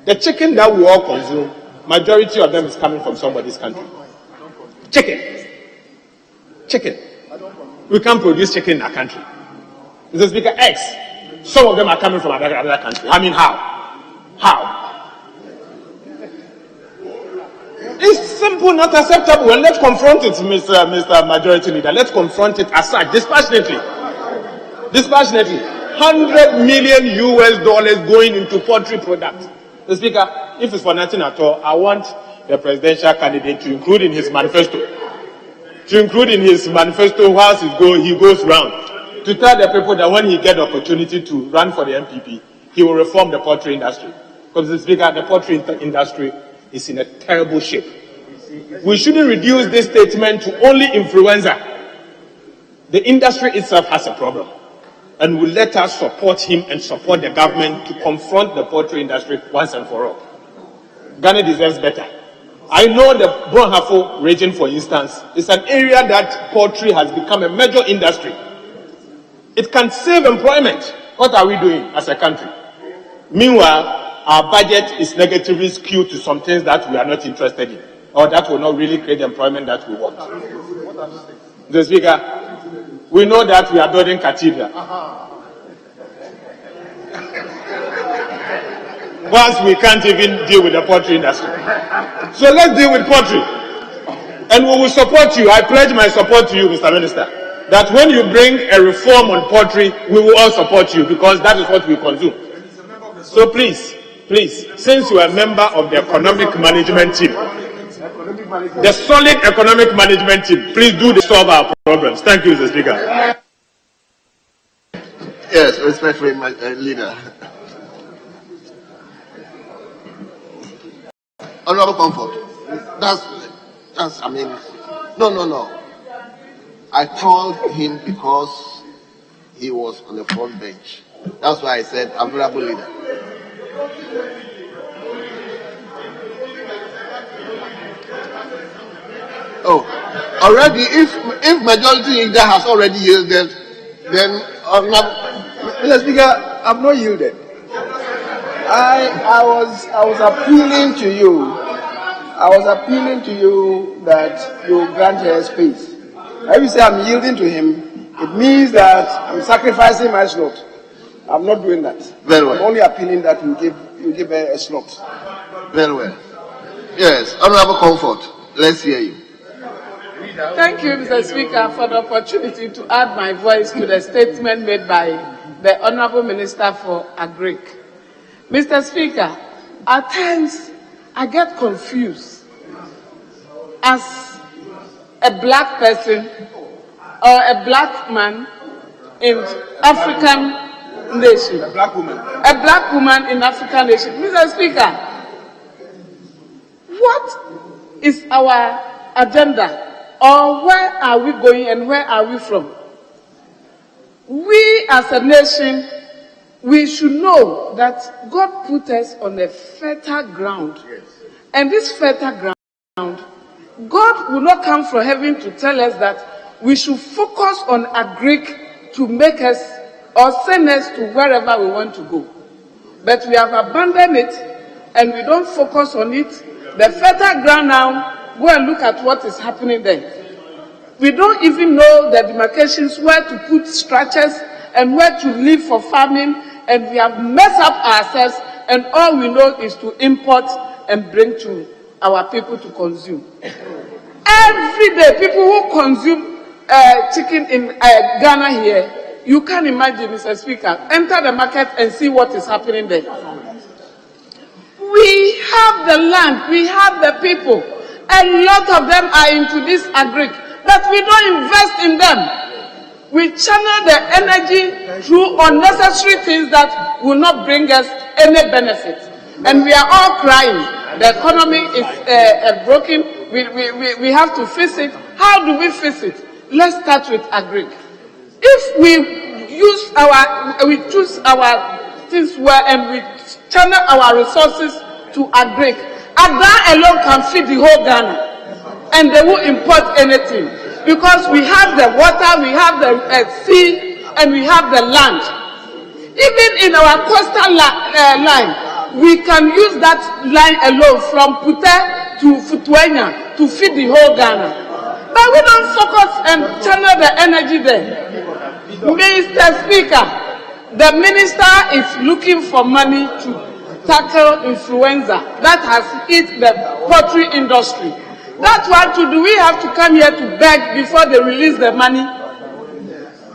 S11: The chicken that we all consume, majority of them is coming from somebody's country. Chicken. We can't produce chicken in our country. Mr. Speaker, eggs, some of them are coming from another country. I mean, how? It's simple, not acceptable. And let's confront it, Mr. Majority Leader. Let's confront it as such, dispassionately. $100 million going into poultry products. Mr. Speaker, if it's for nothing at all, I want the presidential candidate to include in his manifesto. Whilst he goes round, to tell the people that when he gets the opportunity to run for the MPP, he will reform the poultry industry. Because, Mr. Speaker, the poultry industry is in a terrible shape. We shouldn't reduce this statement to only influenza. The industry itself has a problem. And will let us support him and support the government to confront the poultry industry once and for all. Ghana deserves better. I know the Bronhafo region, for instance, is an area that poultry has become a major industry. It can save employment. What are we doing as a country? Meanwhile, our budget is negatively skewed to some things that we are not interested in, or that will not really create the employment that we want. Mr. Speaker, we know that we are building cathedral. Once we can't even deal with the poultry industry. So let's deal with poultry. And we will support you. I pledge my support to you, Mr. Minister, that when you bring a reform on poultry, we will all support you because that is what we consume. So please, since you are a member of the economic management team, the solid economic management team, please do to solve our problems. Thank you, Mr. Speaker.
S6: Yes, respectfully, my leader. Honorable Comfort. That's, I mean, no. I called him because he was on the front bench. That's why I said, honorable leader. Oh, already, if majority leader has already yielded, then
S3: Mr. Speaker, I've not yielded. I was appealing to you. I was appealing to you that you grant her space. If you say I'm yielding to him, it means that I'm sacrificing my slot. I'm not doing that.
S6: Very well.
S3: I'm only appealing that you give her a slot.
S6: Very well. Yes, Honorable Comfort, let's hear you.
S12: Thank you, Mr. Speaker, for the opportunity to add my voice to the statement made by the Honorable Minister for Agric. Mr. Speaker, at times I get confused as a black person or a black man in African nation.
S3: A black woman.
S12: A black woman in African nation. Mr. Speaker, what is our agenda? Or where are we going and where are we from? We as a nation, we should know that God put us on a fertile ground. Yes. And this fertile ground, God will not come from heaven to tell us that we should focus on agric to make us or send us to wherever we want to go. But we have abandoned it and we don't focus on it. The fertile ground now, go and look at what is happening there. We don't even know the demarcations where to put structures and where to live for farming, and we have messed up ourselves, and all we know is to import and bring to our people to consume. Every day, people who consume chicken in Ghana here, you can imagine, Mr. Speaker, enter the market and see what is happening there. We have the land, we have the people. A lot of them are into this agric, but we don't invest in them. We channel the energy through unnecessary things that will not bring us any benefit. And we are all crying. The economy is broken. We have to fix it. How do we fix it? Let's start with agric. If we choose our things well and we channel our resources to agric, Agra alone can feed the whole Ghana, and they will import anything because we have the water, we have the sea, and we have the land. Even in our coastal line, we can use that line alone from Pute to Futuenya to feed the whole Ghana. But we don't focus and channel the energy there. Mr. Speaker, the minister is looking for money to tackle influenza that has hit the poultry industry. That's what to do. We have to come here to beg before they release the money.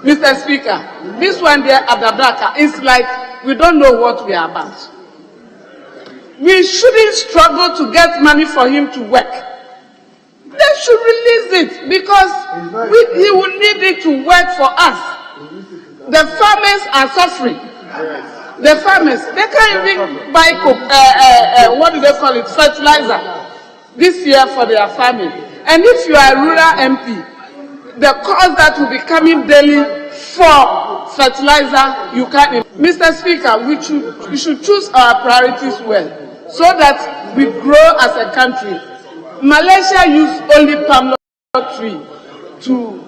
S12: Mr. Speaker, this one there at the back is like we don't know what we are about. We shouldn't struggle to get money for him to work. They should release it because he will need it to work for us. The farmers are suffering. The farmers, they can't even buy what do they call it, fertilizer this year for their farming. And if you are a rural MP, the cost that will be coming daily for fertilizer, you can't. Mr. Speaker, we should choose our priorities well so that we grow as a country. Malaysia used only palm tree to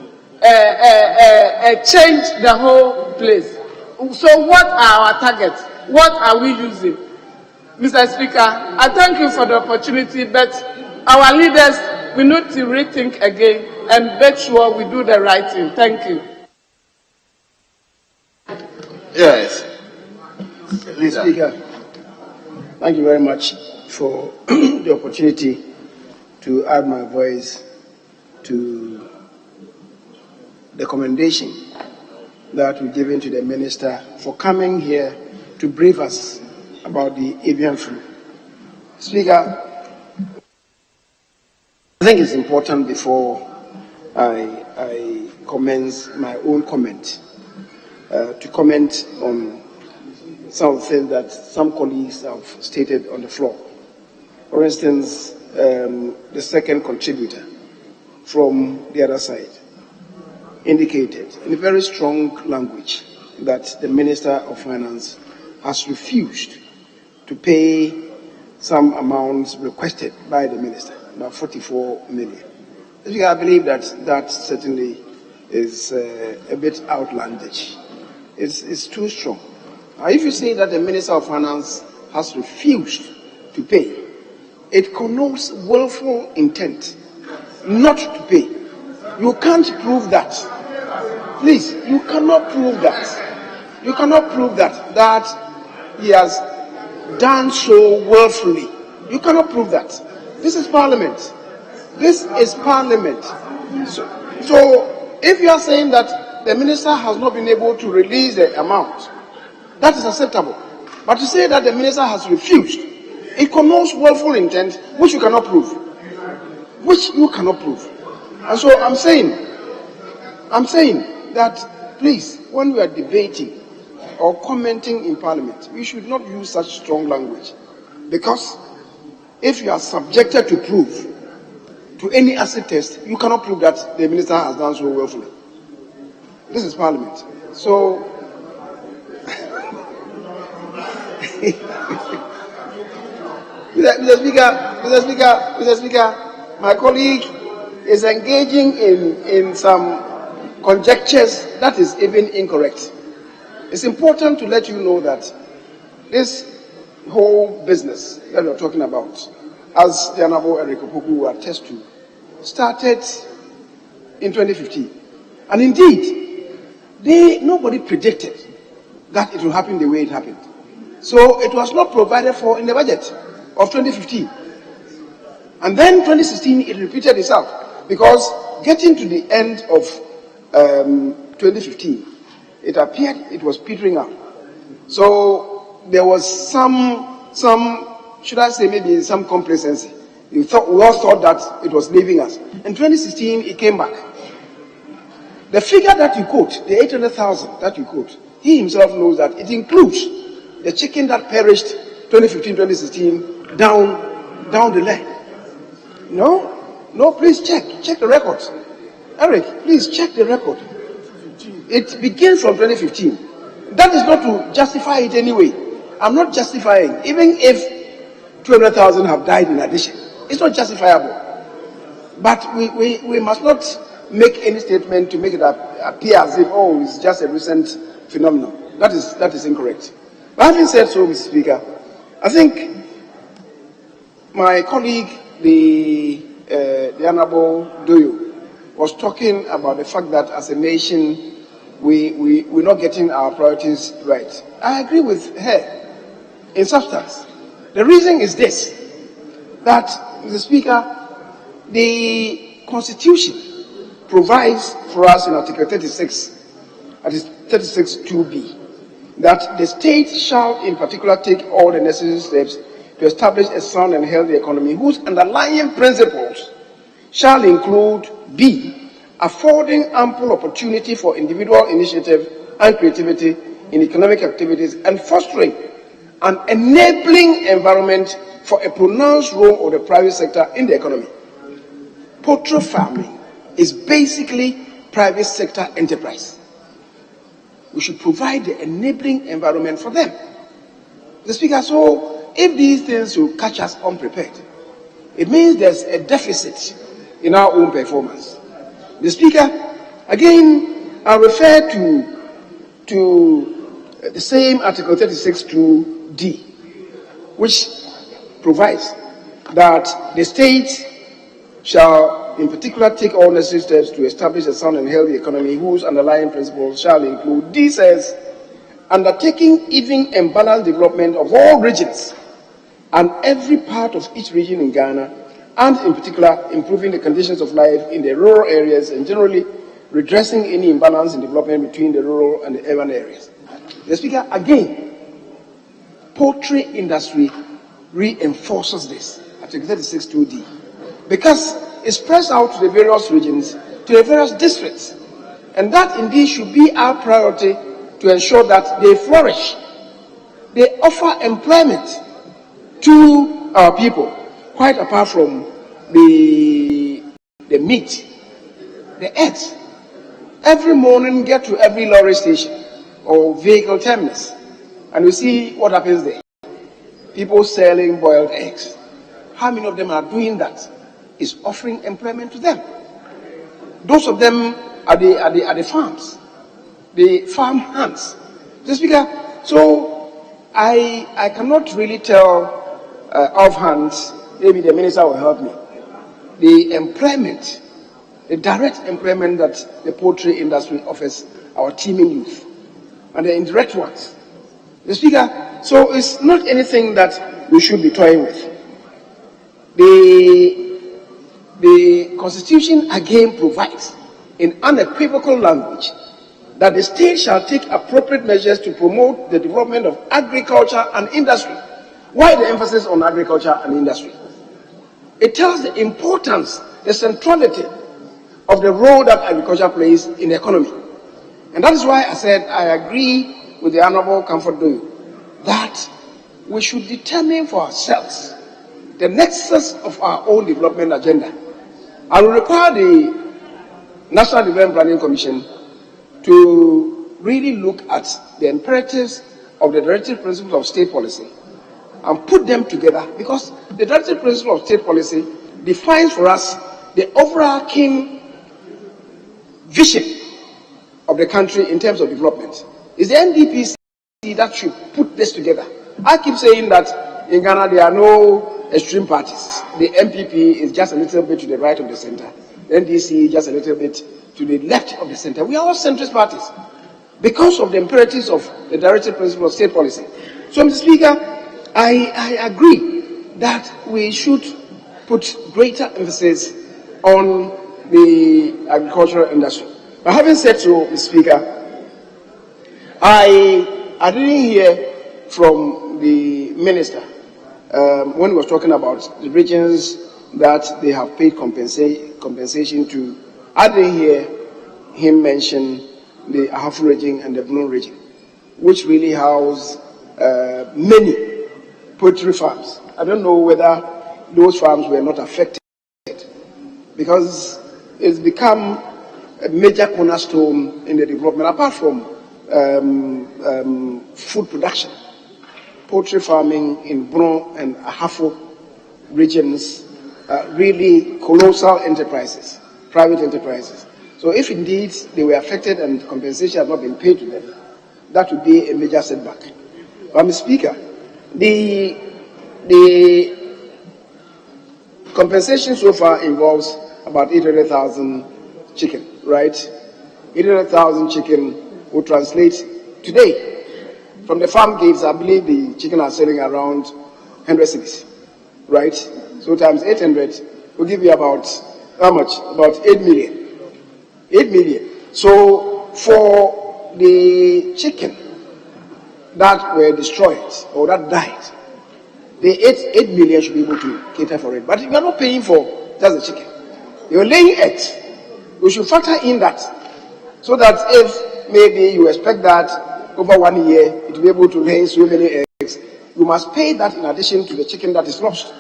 S12: change the whole place. So what are our targets? What are we using? Mr. Speaker, I thank you for the opportunity, but our leaders, we need to rethink again and make sure we do the right thing. Thank you.
S6: Yes.
S3: Mr. Speaker, thank you very much for the opportunity to add my voice to the commendation that we've given to the minister for coming here to brief us about the avian flu. Speaker, I think it's important before I commence my own comment to comment on some of the things that some colleagues have stated on the floor. For instance, the second contributor from the other side indicated in a very strong language that the Minister of Finance has refused to pay some amounts requested by the minister, about 44 million. I believe that certainly is a bit outlandish. It's too strong. Now, if you say that the Minister of Finance has refused to pay, it connotes willful intent not to pay. You can't prove that. Please, you cannot prove that. You cannot prove that he has done so willfully. You cannot prove that. This is Parliament. This is Parliament. So if you are saying that the minister has not been able to release the amount, that is acceptable. But to say that the minister has refused, it connotes willful intent, which you cannot prove. Which you cannot prove. And so I'm saying that, please, when we are debating or commenting in Parliament, we should not use such strong language. Because if you are subjected to prove to any acid test, you cannot prove that the minister has done so willfully. This is Parliament. So, Mr. Speaker, my colleague is engaging in some conjectures that is even incorrect. It's important to let you know that this whole business that we're talking about, as the Honorable Eric Opoku will attest to, started in 2015. And indeed, nobody predicted that it will happen the way it happened. So it was not provided for in the budget of 2015. And then 2016, it repeated itself, because getting to the end of 2015, it appeared it was petering out. So there was some, should I say, maybe some complacency. We all thought that it was leaving us. In 2016, it came back. The figure that you quote, the 800,000 that you quote, he himself knows that it includes the chicken that perished 2015-2016 down the line. No, please check the records. Eric, please check the record. It begins from 2015. That is not to justify it anyway. I'm not justifying, even if 200,000 have died in addition. It's not justifiable. But we must not make any statement to make it appear as if, it's just a recent phenomenon. That is incorrect. But having said so, Mr. Speaker, I think my colleague, the Honorable Doyo, was talking about the fact that as a nation, we're not getting our priorities right. I agree with her in substance. The reason is this, that, Mr. Speaker, the Constitution provides for us in Article 36, that is 36(2)b, that the state shall in particular take all the necessary steps to establish a sound and healthy economy whose underlying principles shall include B, affording ample opportunity for individual initiative and creativity in economic activities and fostering an enabling environment for a pronounced role of the private sector in the economy. Poultry farming is basically private sector enterprise. We should provide the enabling environment for them. Mr. Speaker, so if these things will catch us unprepared, it means there's a deficit in our own performance. Mr. Speaker, again, I refer to the same Article 36(2)d, which provides that the state shall in particular take all necessary steps to establish a sound and healthy economy whose underlying principles shall include, D says, undertaking even and balanced development of all regions and every part of each region in Ghana, and in particular improving the conditions of life in the rural areas and generally redressing any imbalance in development between the rural and the urban areas. The Speaker, again, poultry industry reinforces this, Article 36(2)d, because it spreads out to the various regions, to the various districts, and that indeed should be our priority to ensure that they flourish. They offer employment to our people, quite apart from the meat, the eggs. Every morning, get to every lorry station or vehicle terminus, and we see what happens there. people selling boiled eggs. How many of them are doing that? Is offering employment to them. Those of them are the farms, the farm hands. Mr. Speaker, so I cannot really tell offhand, maybe the minister will help me, the employment, the direct employment that the poultry industry offers our teeming youth, and the indirect ones. Mr. Speaker, so it's not anything that we should be toying with. The Constitution again provides in unequivocal language that the state shall take appropriate measures to promote the development of agriculture and industry. Why the emphasis on agriculture and industry? It tells the importance, the centrality of the role that agriculture plays in the economy. And that is why I said I agree with the Honorable Comfort Doyle that we should determine for ourselves the nexus of our own development agenda. I will require the National Development Planning Commission to really look at the imperatives of the directive principles of state policy and put them together, because the directive principle of state policy defines for us the overarching vision of the country in terms of development. It's the NDPC that should put this together. I keep saying that in Ghana there are no extreme parties. The MPP is just a little bit to the right of the center. The NDC just a little bit to the left of the center. We are all centrist parties because of the imperatives of the directive principle of state policy. So, Mr. Speaker, I agree that we should put greater emphasis on the agricultural industry. But having said so, Mr. Speaker, I didn't hear from the minister when he was talking about the regions that they have paid compensation to. I didn't hear him mention the Ahafo region and the Blue region, which really house many poultry farms. I don't know whether those farms were not affected, because it's become a major cornerstone in the development, apart from food production. Poultry farming in Bron and Ahafo regions are really colossal enterprises, private enterprises. So if indeed they were affected and compensation has not been paid to them, that would be a major setback. But Mr. Speaker, the compensation so far involves about 800,000 chicken, right? 800,000 chicken will translate today. From the farm gates, I believe the chicken are selling around 100 cedis, right? So times 800 will give you about, how much? About 8 million. 8 million. So for the chicken that were destroyed or that died, the 8 million should be able to cater for it. But you are not paying for just the chicken. You're laying eggs. We should factor in that, so that if maybe you expect that over 1 year it will be able to lay so many eggs, you must pay that in addition to the chicken that is lost.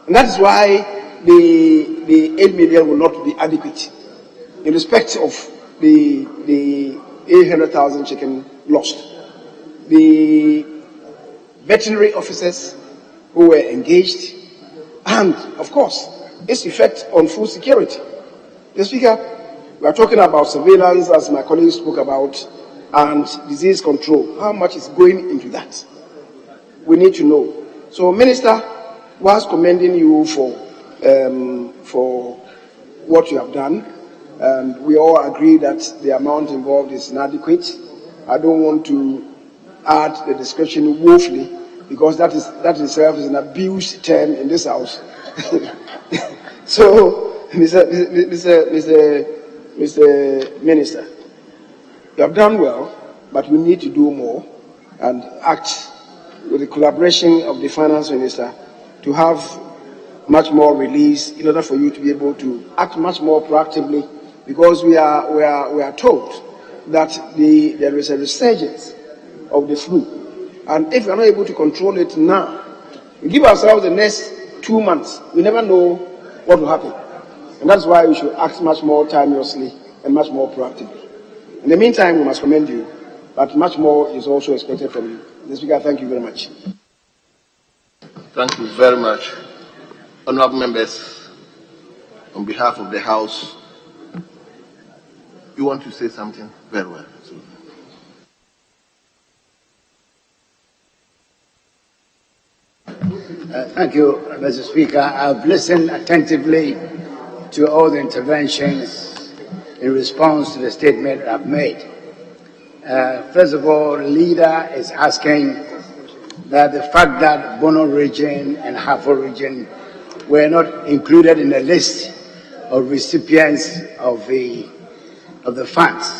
S3: And that is why the 8 million will not be adequate in respect of the 800,000 chicken lost. The veterinary officers who were engaged, and of course its effect on food security. Mr. Speaker, we are talking about surveillance, as my colleagues spoke about, and disease control. How much is going into that? We need to know. So, Minister, whilst commending you for what you have done, and we all agree that the amount involved is inadequate. I don't want to add the description woefully, because that itself is an abused term in this house. So, Mr. Minister, you have done well, but we need to do more and act with the collaboration of the Finance Minister to have much more release in order for you to be able to act much more proactively, because we are told that there is a resurgence of the flu, and if we are not able to control it now, we give ourselves the next 2 months, we never know what will happen. And that's why we should act much more timeously and much more proactively. In the meantime, we must commend you, but much more is also expected from you. Mr. Speaker, thank you very much.
S6: Thank you very much. Honorable members, on behalf of the House, you want to say something? Very well.
S9: Thank you, Mr. Speaker. I've listened attentively to all the interventions in response to the statement I've made. First of all, the leader is asking that the fact that Bono region and Hafo region were not included in the list of recipients of the funds.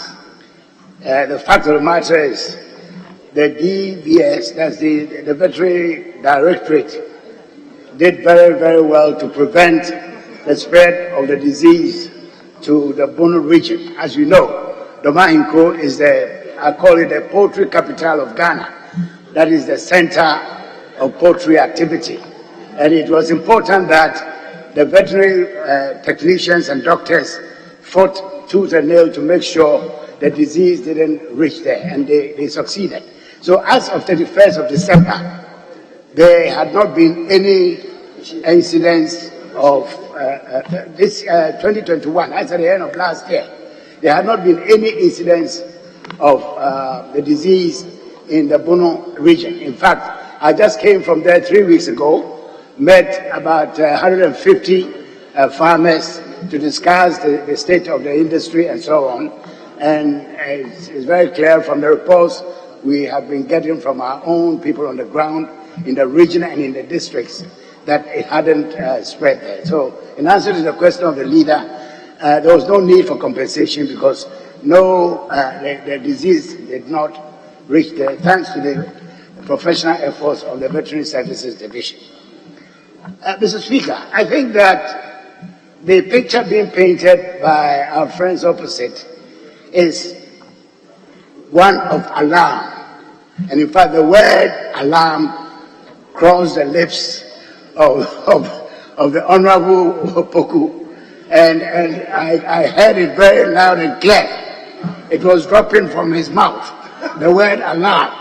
S9: The fact of the matter is the DVS, that's the Veterinary Directorate, did very, very well to prevent the spread of the disease to the Bono region. As you know, Domahinko is I call it the poultry capital of Ghana. That is the center of poultry activity. And it was important that the veterinary technicians and doctors fought tooth and nail to make sure the disease didn't reach there, and they succeeded. So as of 31st of December, there had not been any incidents of this 2021, as at the end of last year. There had not been any incidents of the disease in the Bono region. In fact, I just came from there 3 weeks ago, met about 150 farmers to discuss the state of the industry and so on. And it's very clear from the reports we have been getting from our own people on the ground in the region and in the districts that it hadn't spread there. So in answer to the question of the leader, there was no need for compensation because the disease did not reach there, thanks to the professional efforts of the Veterinary Services Division. Mr. Speaker, I think that the picture being painted by our friends opposite is one of alarm. And in fact, the word alarm crossed the lips of the Honorable Poku, and I heard it very loud and clear. It was dropping from his mouth, the word alarm.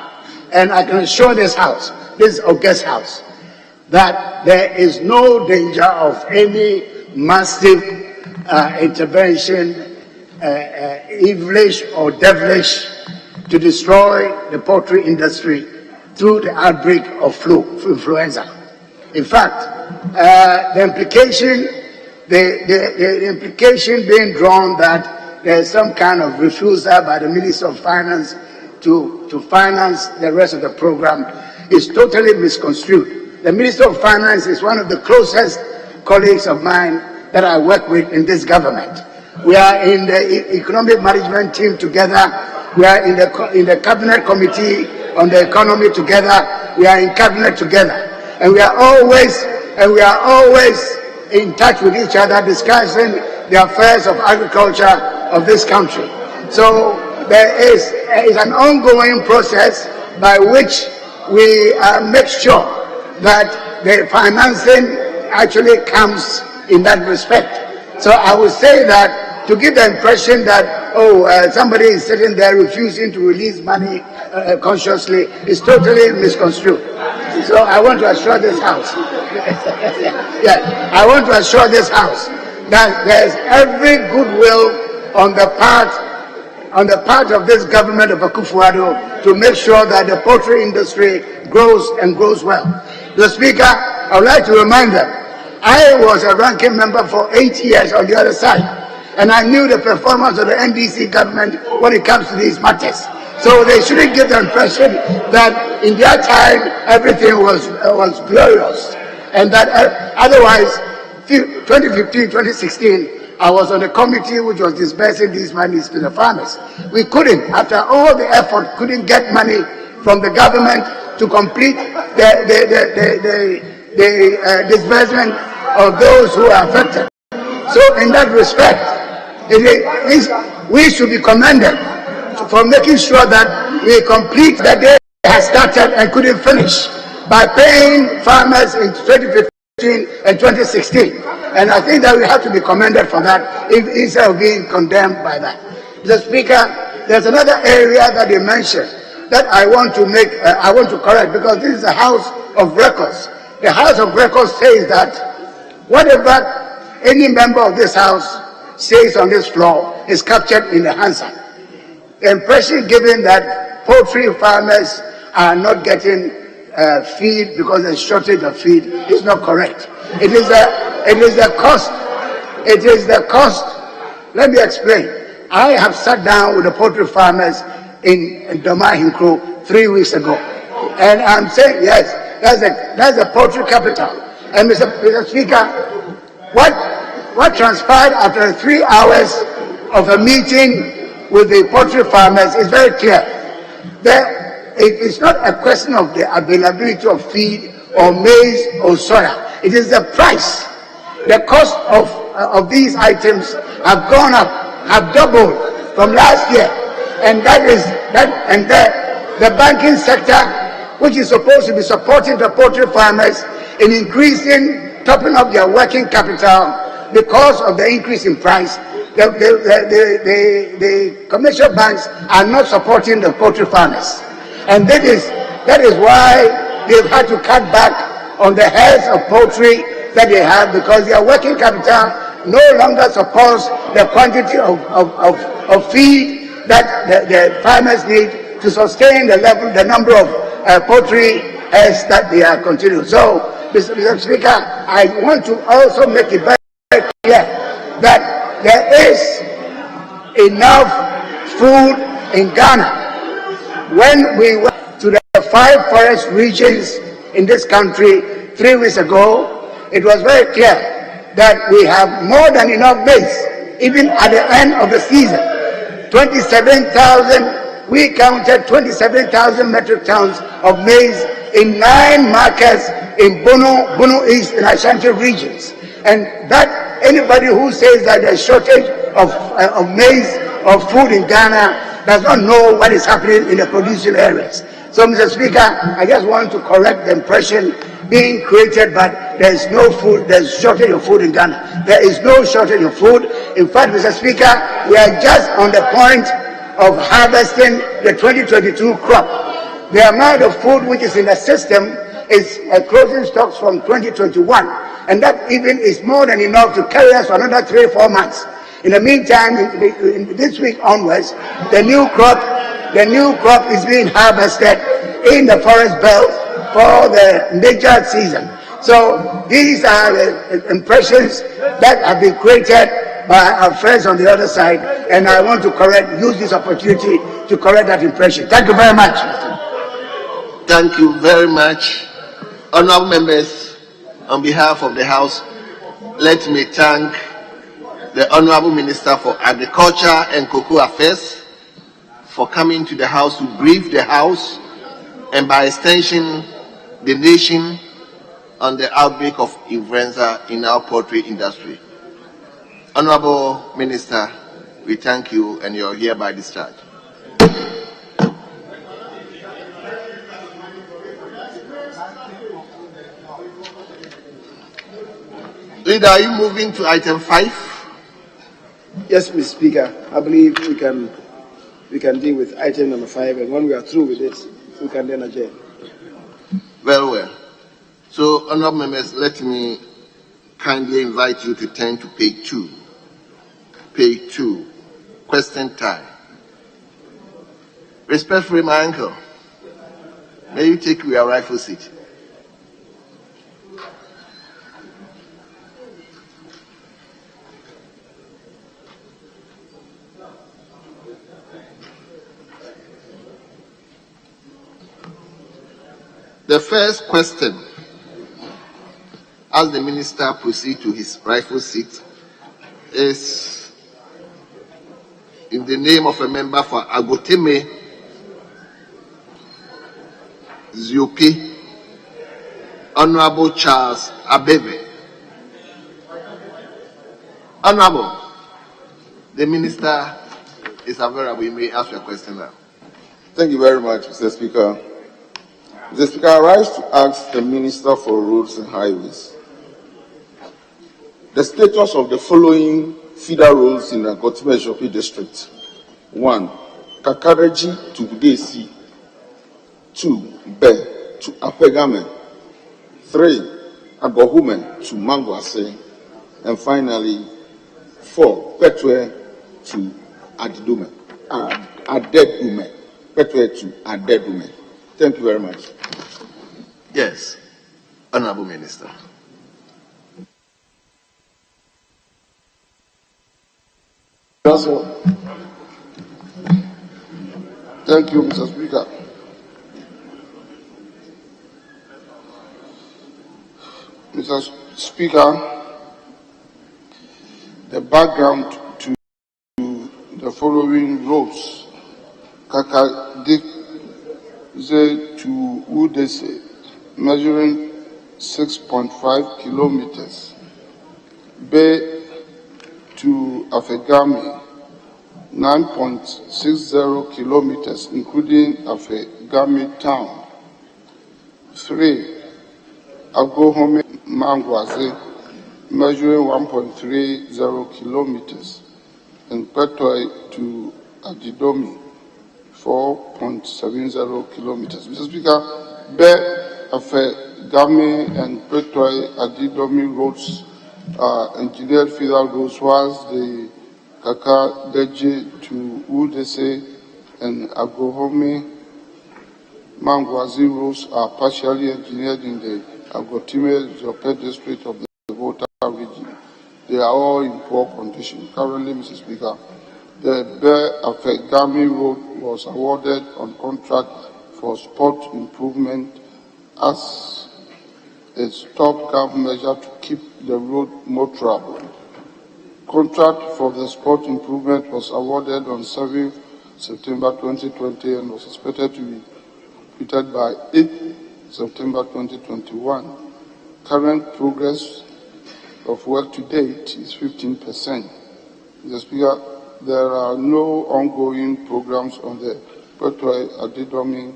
S9: And I can assure this House, this august House, that there is no danger of any massive intervention, evilish or devilish, to destroy the poultry industry through the outbreak of influenza. In fact, the implication being drawn that there is some kind of refusal by the Minister of Finance to finance the rest of the program is totally misconstrued. The Minister of Finance is one of the closest colleagues of mine that I work with in this government. We are in the economic management team together. We are in the cabinet committee on the economy together. We are in cabinet together, and we are always in touch with each other, discussing the affairs of agriculture of this country. So there is an ongoing process by which we make sure that the financing actually comes in that respect. So I would say that to give the impression that somebody is sitting there refusing to release money consciously is totally misconstrued. So I want to assure this House, I want to assure this House that there is every goodwill on the part of this government of Akufo-Addo to make sure that the poultry industry grows and grows well. The Speaker, I would like to remind them, I was a ranking member for 8 years on the other side, and I knew the performance of the NDC government when it comes to these matters. So they shouldn't give the impression that in their time everything was glorious, and that otherwise, 2015, 2016, I was on the committee which was disbursing these monies to the farmers. We couldn't, after all the effort, couldn't get money from the government to complete the disbursement of those who are affected. So in that respect, we should be commended for making sure that we complete the day has started and couldn't finish by paying farmers in 2015 and 2016. And I think that we have to be commended for that instead of being condemned by that. Mr. Speaker, there's another area that you mentioned that I want to correct, because this is a house of records. the House of Records says that whatever any member of this House says on this floor is captured in the Hansard. The impression given that poultry farmers are not getting feed because there's shortage of feed is not correct. It is the cost. It is the cost. Let me explain. I have sat down with the poultry farmers in Domahinkro 3 weeks ago, and I'm saying yes, that's a poultry capital. And Mr. Speaker, what transpired after 3 hours of a meeting with the poultry farmers is very clear. It is not a question of the availability of feed or maize or soya. It is the price. The cost of these items have gone up, have doubled from last year, and the banking sector, which is supposed to be supporting the poultry farmers in increasing, topping up their working capital because of the increase in price, the commercial banks are not supporting the poultry farmers, and that is why they've had to cut back on the heads of poultry that they have, because their working capital no longer supports the quantity of feed that the farmers need to sustain the number of poultry heads that they are continuing. So, Mr. Speaker, I want to also make it very clear that there is enough food in Ghana. When we went to the 5 forest regions in this country 3 weeks ago, it was very clear that we have more than enough maize, even at the end of the season. 27,000, we counted 27,000 metric tons of maize in 9 markets in Bono East and Ashanti regions. And that anybody who says that there's shortage of maize or food in Ghana does not know what is happening in the producing areas. So, Mr. Speaker, I just want to correct the impression being created, but there's no food, there's shortage of food in Ghana. There is no shortage of food. In fact, Mr. Speaker, we are just on the point of harvesting the 2022 crop. The amount of food which is in the system is closing stocks from 2021, and that even is more than enough to carry us for another 3 or 4 months. In the meantime, in this week onwards, the new crop is being harvested in the forest belt for the major season. So these are the impressions that have been created by our friends on the other side, and I want to use this opportunity to correct that impression. Thank you very much.
S6: Thank you very much. Honorable members, on behalf of the House, let me thank the Honorable Minister for Agriculture and Cocoa Affairs for coming to the House to brief the House and by extension the nation on the outbreak of influenza in our poultry industry. Honorable Minister, we thank you and you are hereby discharged. Leader, are you moving to item 5?
S3: Yes, Mr. Speaker. I believe we can deal with item number 5, and when we are through with it, we can then adjourn.
S6: Very well. So, honorable members, let me kindly invite you to turn to page 2. Page 2. Question time. Respectfully, my uncle, may you take your rightful seat. The first question, as the minister proceeds to his rightful seat, is in the name of a member for Agoteme Ziopi, Honorable Charles Abebe. Honorable, the minister is available. You may ask your question now.
S13: Thank you very much, Mr. Speaker. Mr. Speaker, I rise to ask the Minister for Roads and Highways the status of the following feeder roads in the Agoteme Ziopi district. 1. Kakareji to Budesi. 2. Be to Apegame. 3, Agohumen to Mangwase, and finally 4, Petwe to Adedume. Petwe to Adedume. Thank you very much.
S6: Yes, Honorable Minister.
S10: That's all. Thank you, Mr. Speaker. Mr. Speaker, the background to the following roads: Kakadikze to Udese, measuring 6.5 kilometers. Bay to Afegami, 9.60 kilometers, including Afegami town. 3, Agohome Mangwaze, measuring 1.30 kilometers, and Petoi to Adidomi, 4.70 kilometers. Mr. Speaker, Be Afegami and Petoi Adidomi roads are engineered federal roads, whilst the Kaka Deji to Udese and Agohome Mangwazi roads are partially engineered in the Agotime Jope district of the Volta region. They are all in poor condition. Currently, Mr. Speaker, the Be Afegami road was awarded on contract for spot improvement as a stopgap measure to keep the road motorable. Contract for the spot improvement was awarded on 7 September 2020 and was expected to be completed by 8 September 2021. Current progress of work to date is 15%. Mr. Speaker, there are no ongoing programs on the Petoi Adidomi,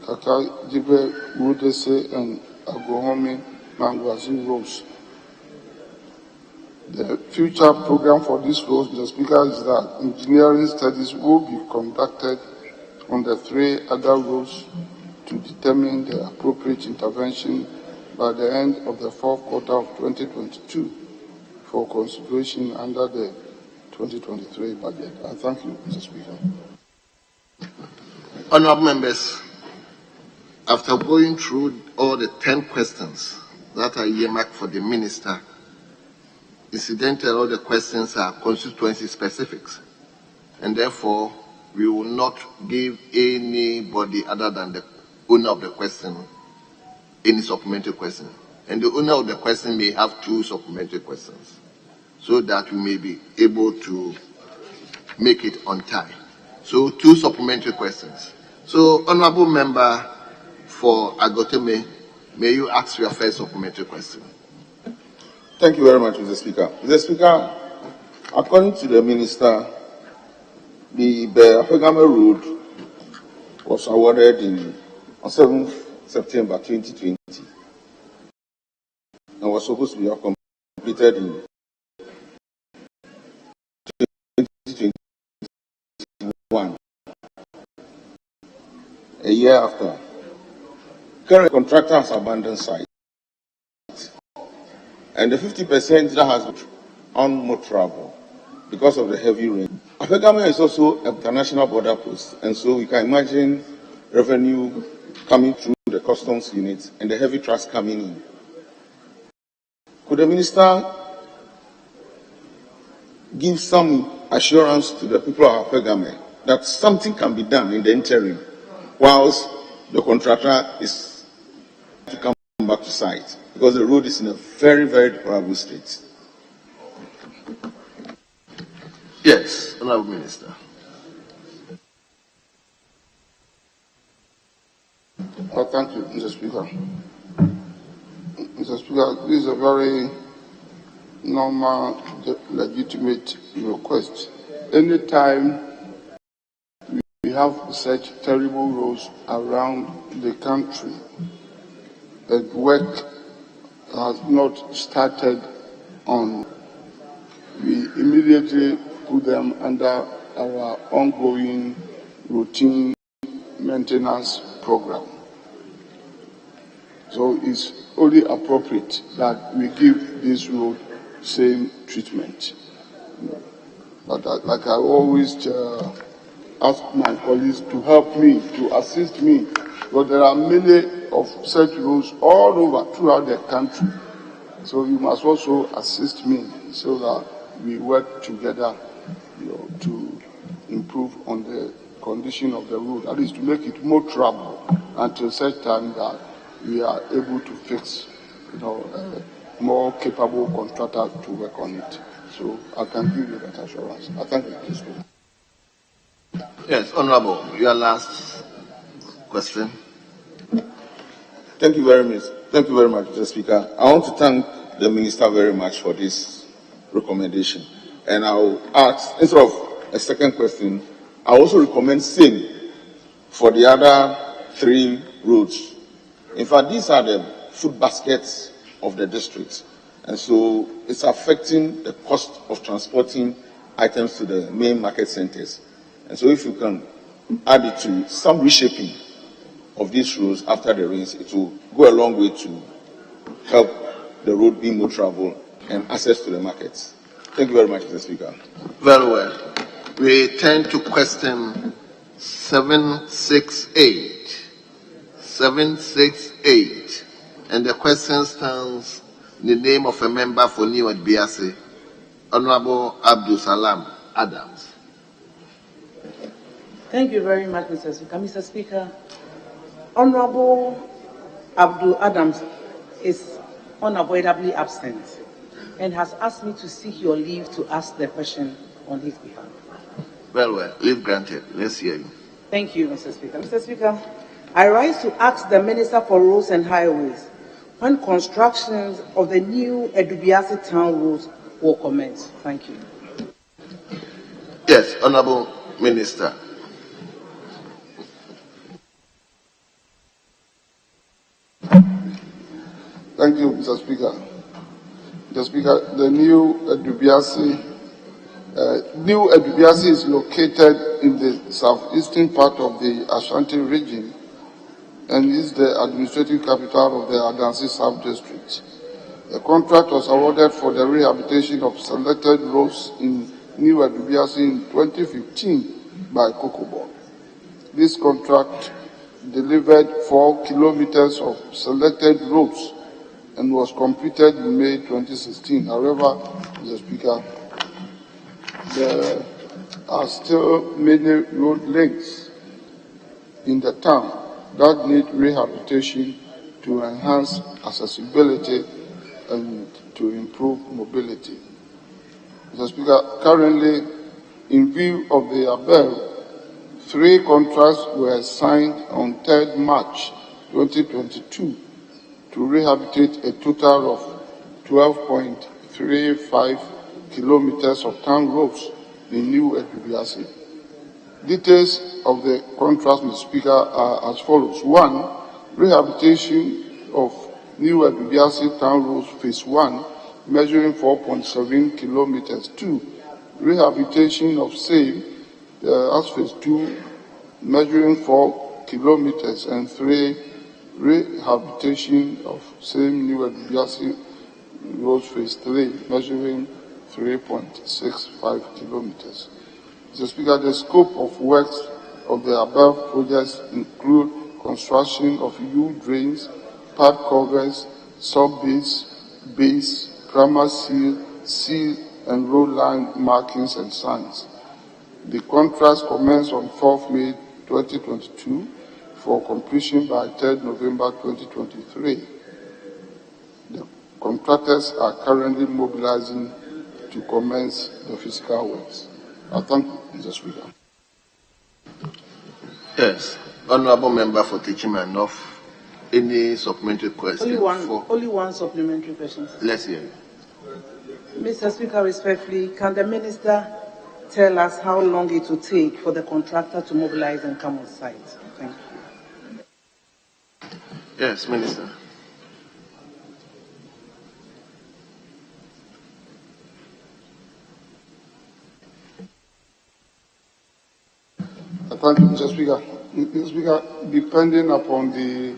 S10: Kaka Jibe Udese, and Agohome Mangwazi roads. The future program for these roads, Mr. Speaker, is that engineering studies will be conducted on the 3 other roads to determine the appropriate intervention by the end of the 4th quarter of 2022 for consideration under the 2023 budget. I thank you, Mr. Speaker.
S6: Honorable members, after going through all the 10 questions that are earmarked for the minister, incidentally, all the questions are constituency specifics, and therefore we will not give anybody other than the owner of the question any supplementary question. And the owner of the question may have 2 supplementary questions, so that we may be able to make it on time. So 2 supplementary questions. So, Honorable Member for Agoteme, may you ask your first supplementary question.
S13: Thank you very much, Mr. Speaker. Mr. Speaker, according to the Minister, the Afegame Road was awarded on 7th September 2020 and was supposed to be completed in 2021, a year after. Current contractor has abandoned site, and the 50% that has been unmotorable because of the heavy rain. Afegame is also an international border post, and so we can imagine revenue coming through the customs units and the heavy trucks coming in. Could the minister give some assurance to the people of Afegame that something can be done in the interim whilst the contractor is to come back to site, because the road is in a very, very deplorable state?
S6: Yes, Honorable Minister.
S10: Thank you, Mr. Speaker. Mr. Speaker, this is a very normal, legitimate request. Anytime we have such terrible roads around the country, and work has not started on, we immediately put them under our ongoing routine maintenance program.
S13: So it's only appropriate that we give this road same treatment. But like I always ask my colleagues to help me, to assist me, but there are many of such roads all over throughout the country. So you must also assist me so that we work together, to improve on the condition of the road, at least to make it more travel until such time that we are able to fix, more capable contractor to work on it. So I can give you that assurance. I thank you.
S6: Yes, Honorable, your last question.
S13: Thank you very much. Thank you very much, Mr. Speaker. I want to thank the Minister very much for this recommendation. And I'll ask, instead of a second question, I also recommend same for the other 3 roads. In fact, these are the food baskets of the district. And so it's affecting the cost of transporting items to the main market centers. And so if you can add it to some reshaping of these roads after the rains, it will go a long way to help the road be more travel and access to the markets. Thank you very much, Mr. Speaker.
S6: Very well. We turn to question 768. 768. And the question stands in the name of a member for New Adbiase, Honorable Abdul Salam Adams.
S12: Thank you very much, Mr. Speaker. Mr. Speaker, Honorable Abdul Adams is unavoidably absent and has asked me to seek your leave to ask the question on his behalf.
S6: Well, leave granted. Let's hear you.
S12: Thank you, Mr. Speaker. Mr. Speaker, I rise to ask the Minister for Roads and Highways when constructions of the new Edubiasi town roads will commence. Thank you.
S6: Yes, Honorable Minister.
S13: Thank you, Mr. Speaker. Mr. Speaker, the new Edubiasi is located in the southeastern part of the Ashanti region and is the administrative capital of the Adansi Sub-District. The contract was awarded for the rehabilitation of selected roads in New Edubiasi in 2015 by Kokobo. This contract delivered 4 kilometers of selected roads and was completed in May 2016. However, Mr. Speaker, there are still many road links in the town that need rehabilitation to enhance accessibility and to improve mobility. Mr. Speaker, currently, in view of the above, 3 contracts were signed on 3rd March 2022 to rehabilitate a total of 12.35 kilometers of town roads in New Edubiasi. Details of the contract, Mr. Speaker, are as follows. 1. Rehabilitation of New Edubiasi town roads phase 1, measuring 4.7 kilometers. 2. Rehabilitation of same as phase 2, measuring 4 kilometers. And 3. Rehabilitation of same New Edubiasi roads phase 3, measuring 3.65 kilometers. Mr. Speaker, the scope of works of the above projects include construction of U-drains, pad covers, sub-base, base, primer seal, and road line markings and signs. The contracts commenced on 4th May 2022 for completion by 3rd November 2023. The contractors are currently mobilizing to commence the physical works. I thank you, Mr. Speaker.
S6: Yes, Honorable Member for Teaching North. Any supplementary question?
S12: Only one supplementary question.
S6: Let's hear you.
S12: Mr. Speaker, respectfully, can the Minister tell us how long it will take for the contractor to mobilize and come on site? Thank you.
S6: Yes, Minister.
S13: Thank you, Mr. Speaker. Mr. Speaker, depending upon the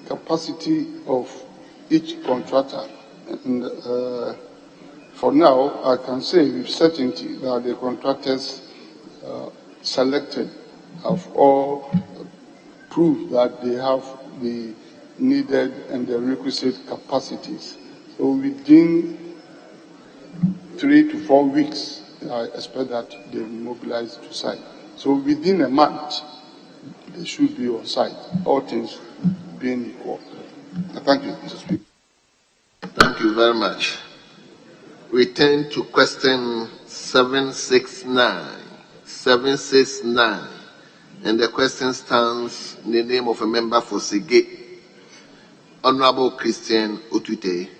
S7: capacity of each contractor. And for now, I can say with certainty that the contractors selected have all proved that they have the needed and the requisite capacities. So within 3 to 4 weeks, I expect that they will mobilize to site. So within a month, they should be on site, all things being equal. Thank you, Mr. Speaker.
S6: Thank you very much. We turn to question 769. 769. And the question stands in the name of a member for Sege, Honorable Christian Otute.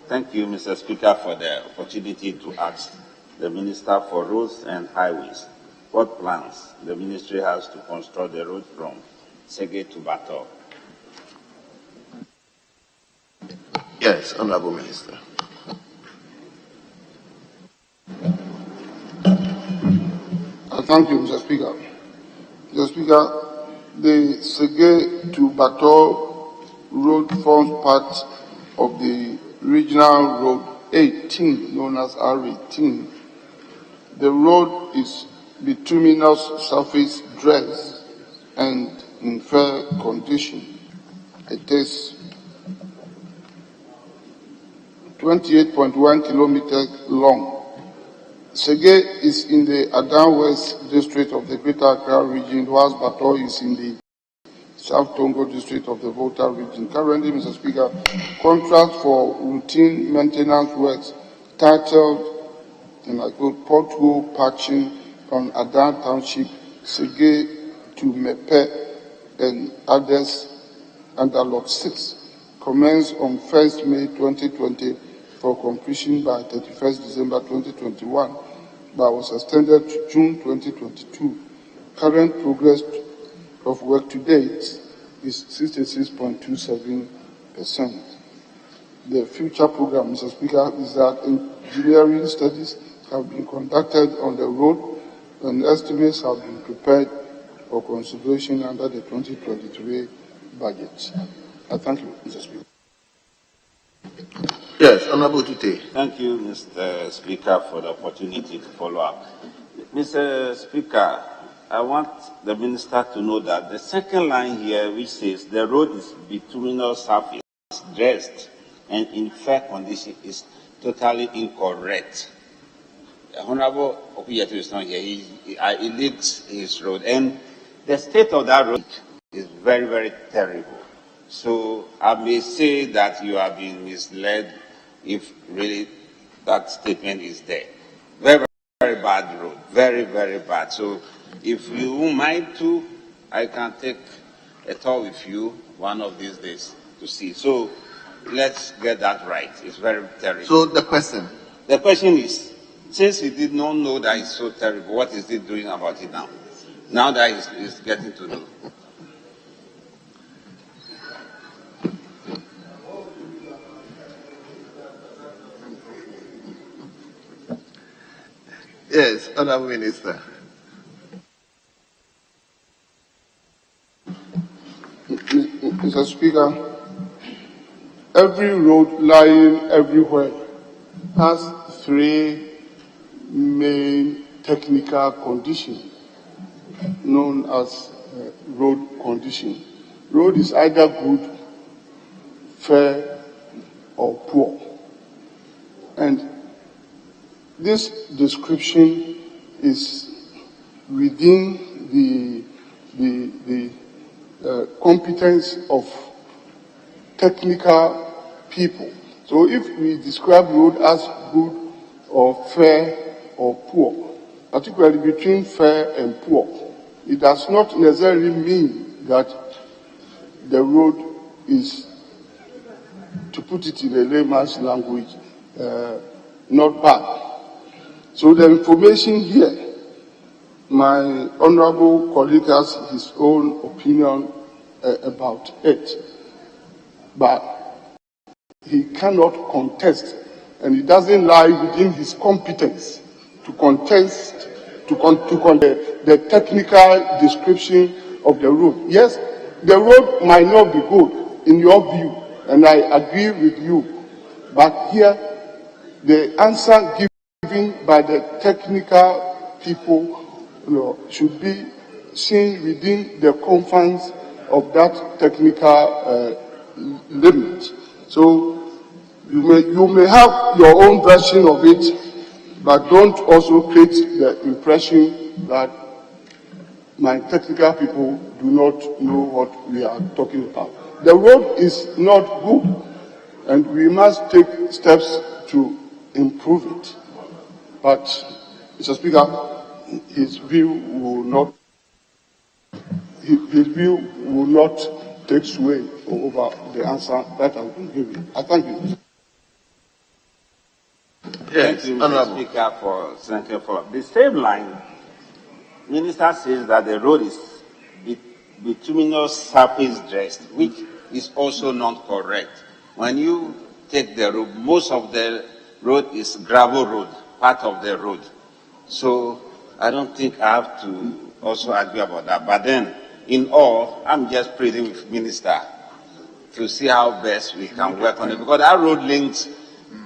S14: Thank you, Mr. Speaker, for the opportunity to ask the Minister for Roads and Highways what plans the ministry has to construct the road from Sege to Bato.
S6: Yes, Honorable Minister.
S7: Thank you, Mr. Speaker. Mr. Speaker, the Sege to Bato road forms part of the Regional Road 18, known as R18. The road is bituminous surface dressed and in fair condition. It is 28.1 kilometers long. Sege is in the Adan West district of the Greater Accra region, whilst Bato is in the South Tongo district of the Volta region. Currently, Mr. Speaker, contracts for routine maintenance works titled, and I quote, pothole patching on Adan Township, Sege to Mepe, and others under Lot 6 commenced on 1st May 2020 for completion by 31st December 2021, but was extended to June 2022. Current progress of work to date is 66.27%. The future program, Mr. Speaker, is that engineering studies have been conducted on the road and estimates have been prepared for consideration under the 2023 budget. I thank you, Mr. Speaker.
S6: Yes, Honorable Tute.
S14: Thank you, Mr. Speaker, for the opportunity to follow up. Mr. Speaker, I want the Minister to know that the second line here, which says the road is bituminous surface, dressed and in fair condition, is totally incorrect. The Honorable Okuyetu is not here. He leads his road, and the state of that road is very, very terrible. So I may say that you have been misled if really that statement is there. Very, very bad road. Very, very bad. So if you mind to, I can take a tour with you one of these days to see. So let's get that right. It's very terrible.
S6: So the question?
S14: The question is, since he did not know that it's so terrible, what is he doing about it now? Now that he's getting to know.
S6: Yes, Honorable Minister.
S7: Mr. Speaker, every road lying everywhere has three main technical conditions known as road condition. Road is either good, fair, or poor. And this description is within the competence of technical people. So if we describe road as good or fair or poor, particularly between fair and poor, it does not necessarily mean that the road is, to put it in a layman's language, not bad. So the information here, my honorable colleague has his own opinion about it, but he cannot contest, and it doesn't lie within his competence to contest the technical description of the road. Yes, the road might not be good in your view, and I agree with you, but here the answer given by the technical people, should be seen within the confines of that technical limit. So you may have your own version of it, but don't also create the impression that my technical people do not know what we are talking about. The road is not good, and we must take steps to improve it. But, Mr. Speaker, his view will not take sway over the answer that I've been giving. I thank you.
S14: Thank you, Mr. Speaker, for thanking for the same line. Minister says that the road is bituminous surface dressed, which is also not correct. When you take the road, most of the road is gravel road, part of the road. So I don't think I have to also agree about that. But then, in all, I'm just pleading with Minister to see how best we can work on it. Because that road links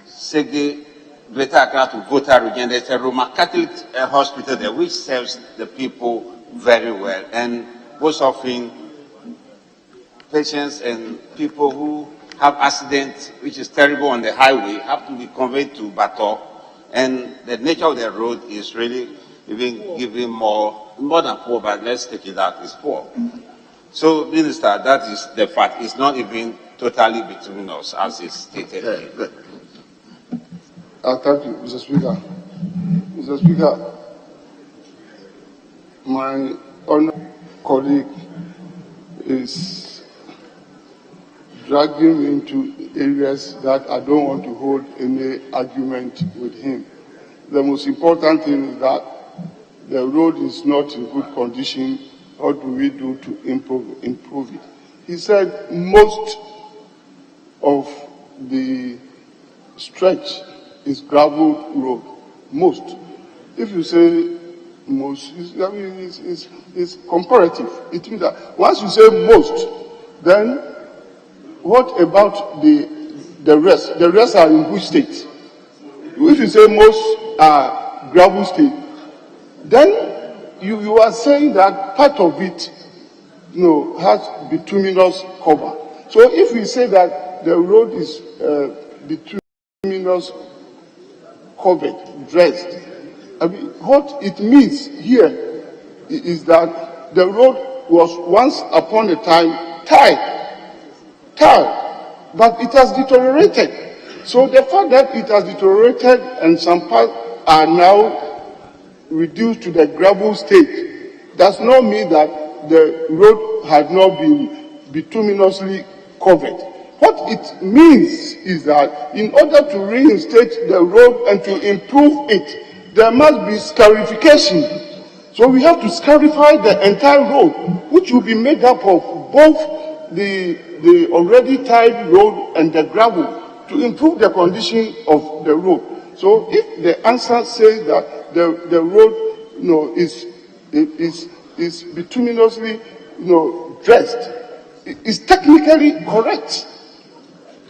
S14: Sege, Greater Accra to Volta region. There's a Roman Catholic hospital there which serves the people very well. And most often, patients and people who have accidents, which is terrible on the highway, have to be conveyed to Bato. And the nature of the road is really even giving more than poor, but let's take it out, it's poor. So, Minister, that is the fact. It's not even totally between us, as it's stated.
S7: Thank you, Mr. Speaker. Mr. Speaker, my honourable colleague is dragging me into areas that I don't want to hold any argument with him. The most important thing is that the road is not in good condition. What do we do to improve it? He said most of the stretch is gravel road. Most. If you say most, it's comparative. It means that once you say most, then what about the rest? The rest are in which state? If you say most are gravel state, then you are saying that part of it, has bituminous cover. So if we say that the road is bituminous covered, dressed, what it means here is that the road was once upon a time tiled, but it has deteriorated. So the fact that it has deteriorated and some parts are now reduced to the gravel state does not mean that the road had not been bituminously covered. What it means is that in order to reinstate the road and to improve it, there must be scarification. So we have to scarify the entire road, which will be made up of both the already tiled road and the gravel to improve the condition of the road. So if the answer says that the road, is bituminously, dressed, is technically correct.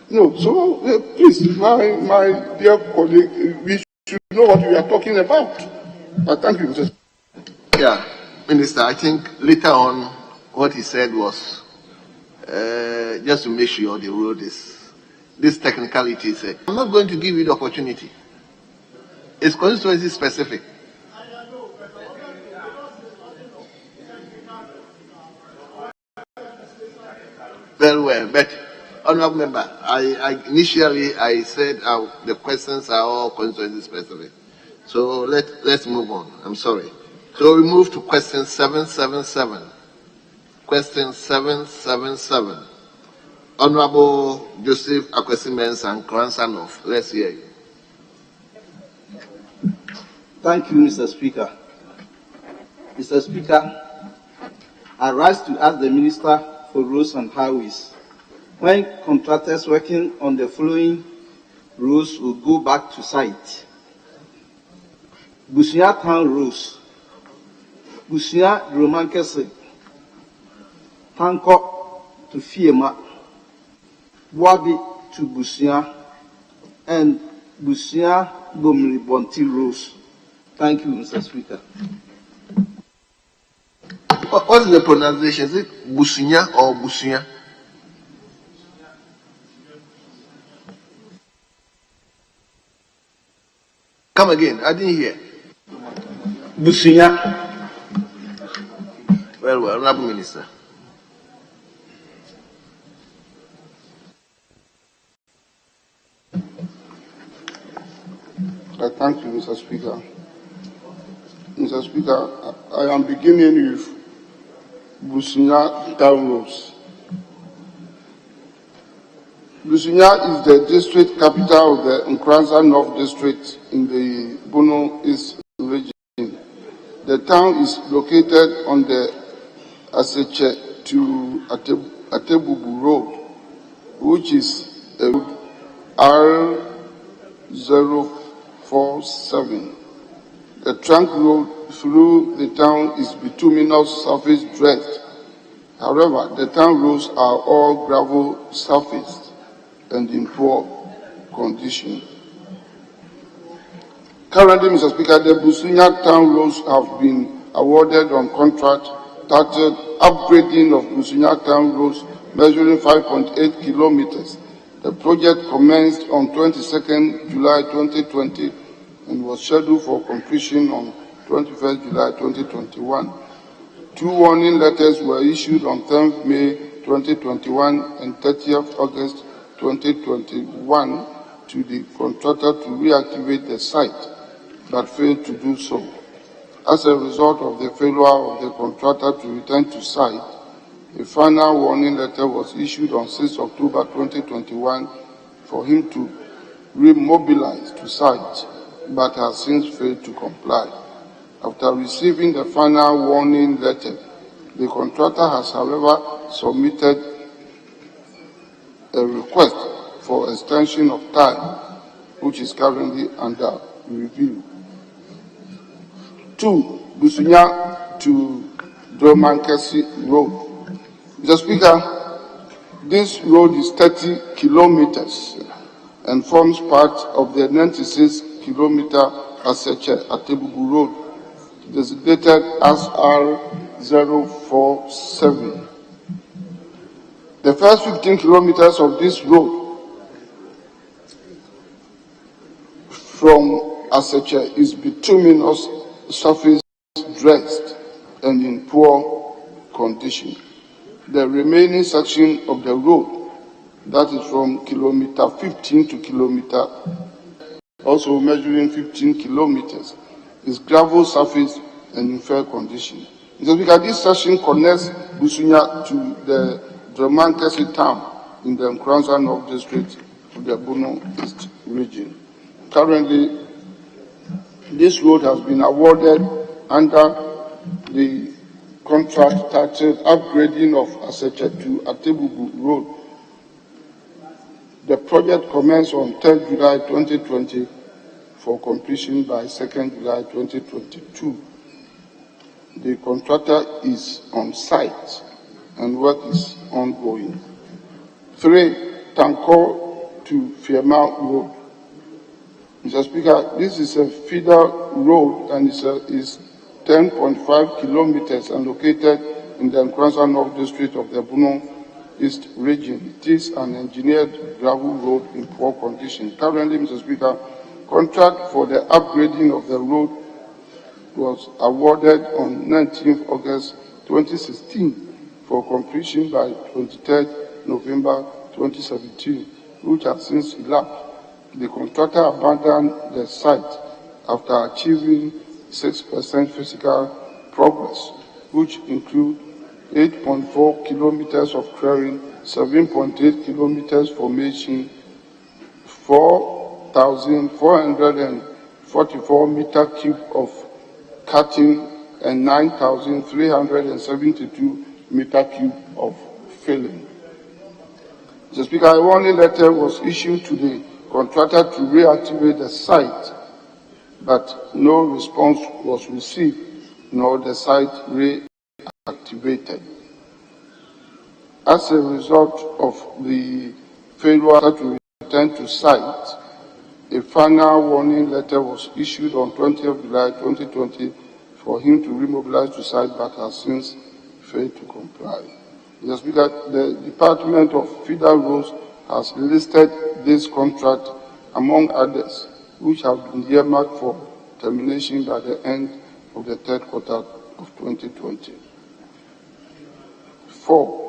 S7: So please, my dear colleague, we should know what we are talking about. Thank you, Mr.
S6: Yeah, Minister, I think later on what he said was just to make sure the road is, this technicality is, I'm not going to give you the opportunity. It's constituency specific. Very well, but honourable member, initially I said the questions are all constituency specific. So let's move on. I'm sorry. So we move to question 777. Question 777. Honourable Joseph Akwesi and Kransanov. Let's hear you.
S15: Thank you, Mr. Speaker. Mr. Speaker, I rise to ask the Minister for Roads and Highways when contractors working on the following roads will go back to site. Busia Town Roads, Busia Romankese, Tanko to Fiema, Wabi to Busia, and Busia Gomri Bonti Rose. Thank you, Mr. Speaker.
S6: What is the pronunciation? Is it Businya or Busia? Come again, I didn't hear.
S9: Businya.
S6: Well, Honorable Minister.
S13: Thank you, Mr. Speaker. Mr. Speaker, I am beginning with Businya Town Roads. Businya is the district capital of the Nkranza North District in the Bono East region. The town is located on the Aseche to Atebubu Road, which is a R047. The trunk road through the town is bituminous surface dressed. However, the town roads are all gravel surfaced and in poor condition. Currently, Mr. Speaker, the Businya town roads have been awarded on contract titled Upgrading of Businya town roads measuring 5.8 kilometers. The project commenced on 22nd July 2020 and was scheduled for completion on 21st July 2021. 2 warning letters were issued on 10th May 2021 and 30th August 2021 to the contractor to reactivate the site, but failed to do so. As a result of the failure of the contractor to return to site, a final warning letter was issued on 6 October 2021 for him to remobilize to site, but has since failed to comply. After receiving the final warning letter, the contractor has, however, submitted a request for extension of time, which is currently under review. 2. Businya to Dromankesi Road. Mr. Speaker, this road is 30 kilometers and forms part of the 96-kilometer Aseche Atebubu Road, designated as R047. The first 15 kilometers of this road from Aseche is bituminous surface dressed and in poor condition. The remaining section of the road, that is from kilometer 15 to kilometer, also measuring 15 kilometers, is gravel surface and in fair condition. Mr. Speaker, this section connects Businya to the Dromankesi town in the Nkranza North District of the Bono East region. Currently, this road has been awarded under the contract titled Upgrading of Aseche to Atebubu Road. The project commenced on 10 July 2020 for completion by 2nd July 2022. The contractor is on site and work is ongoing. 3. Tanko to Fiema Road. Mr. Speaker, this is a feeder road and is 10.5 kilometers and located in the Nkranza North District of the Bono East region. It is an engineered gravel road in poor condition. Currently, Mr. Speaker, contract for the upgrading of the road was awarded on 19th August 2016 for completion by 23rd November 2017, which has since elapsed. The contractor abandoned the site after achieving 6% physical progress, which include 8.4 kilometers of clearing, 7.8 kilometers formation, 4,444 meter cube of cutting, and 9,372 meter cube of filling. Mr. Speaker, a warning letter was issued to the contractor to reactivate the site, but no response was received, nor the site reactivated.
S16: As a result of the failure to return to site, a final warning letter was issued on 20th July 2020 for him to remobilize to site, but has since failed to comply. Mr. Speaker, the Department of Federal Roads has listed this contract among others which have been earmarked for termination by the end of the third quarter of 2020. 4.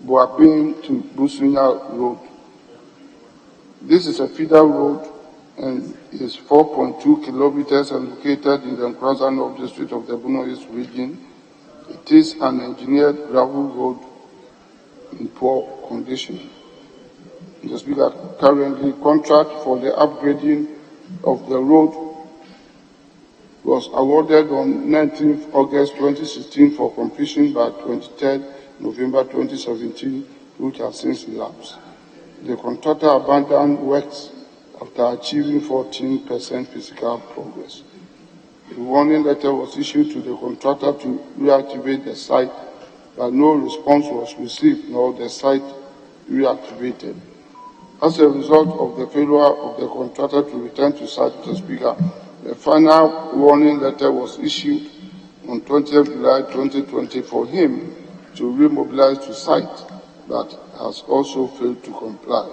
S16: Boabin to Busunya Road. This is a feeder road and is 4.2 kilometers and located in the Nkranza North District of the Bono East region. It is an engineered gravel road in poor condition. Mr. Speaker, currently contract for the upgrading of the road was awarded on 19th August 2016 for completion by 23rd November 2017, which has since elapsed. The contractor abandoned works after achieving 14% physical progress. A warning letter was issued to the contractor to reactivate the site, but no response was received nor the site reactivated. As a result of the failure of the contractor to return to site, Mr. Speaker, the final warning letter was issued on 20th July 2020 for him to remobilize to site, but has also failed to comply.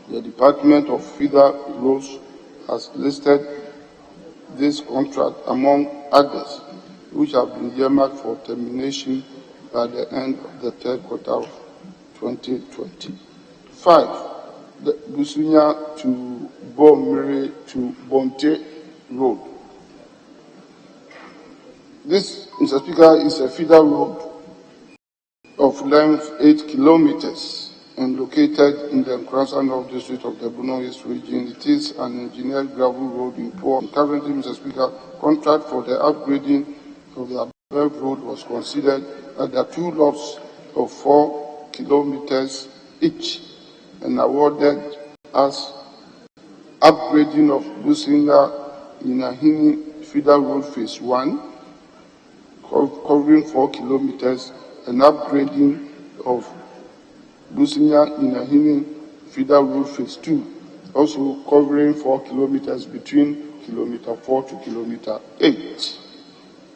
S16: The Department of Federal Roads has listed this contract among others which have been earmarked for termination by the end of the third quarter of 2020. 5. The Busunya to Bomere to Bonte Road. This, Mr. Speaker, is a feeder road of length 8 kilometers and located in the Nkranza North District of the Bono East region. It is an engineered gravel road in poor. Currently, Mr. Speaker, contract for the upgrading of the above road was considered at the 2 lots of 4 kilometers each and awarded as upgrading of Businga Inahini Feeder Road Phase 1, covering 4 kilometers, and upgrading of Businga Inahini Feeder Road Phase 2, also covering 4 kilometers between kilometer 4 to kilometer 8.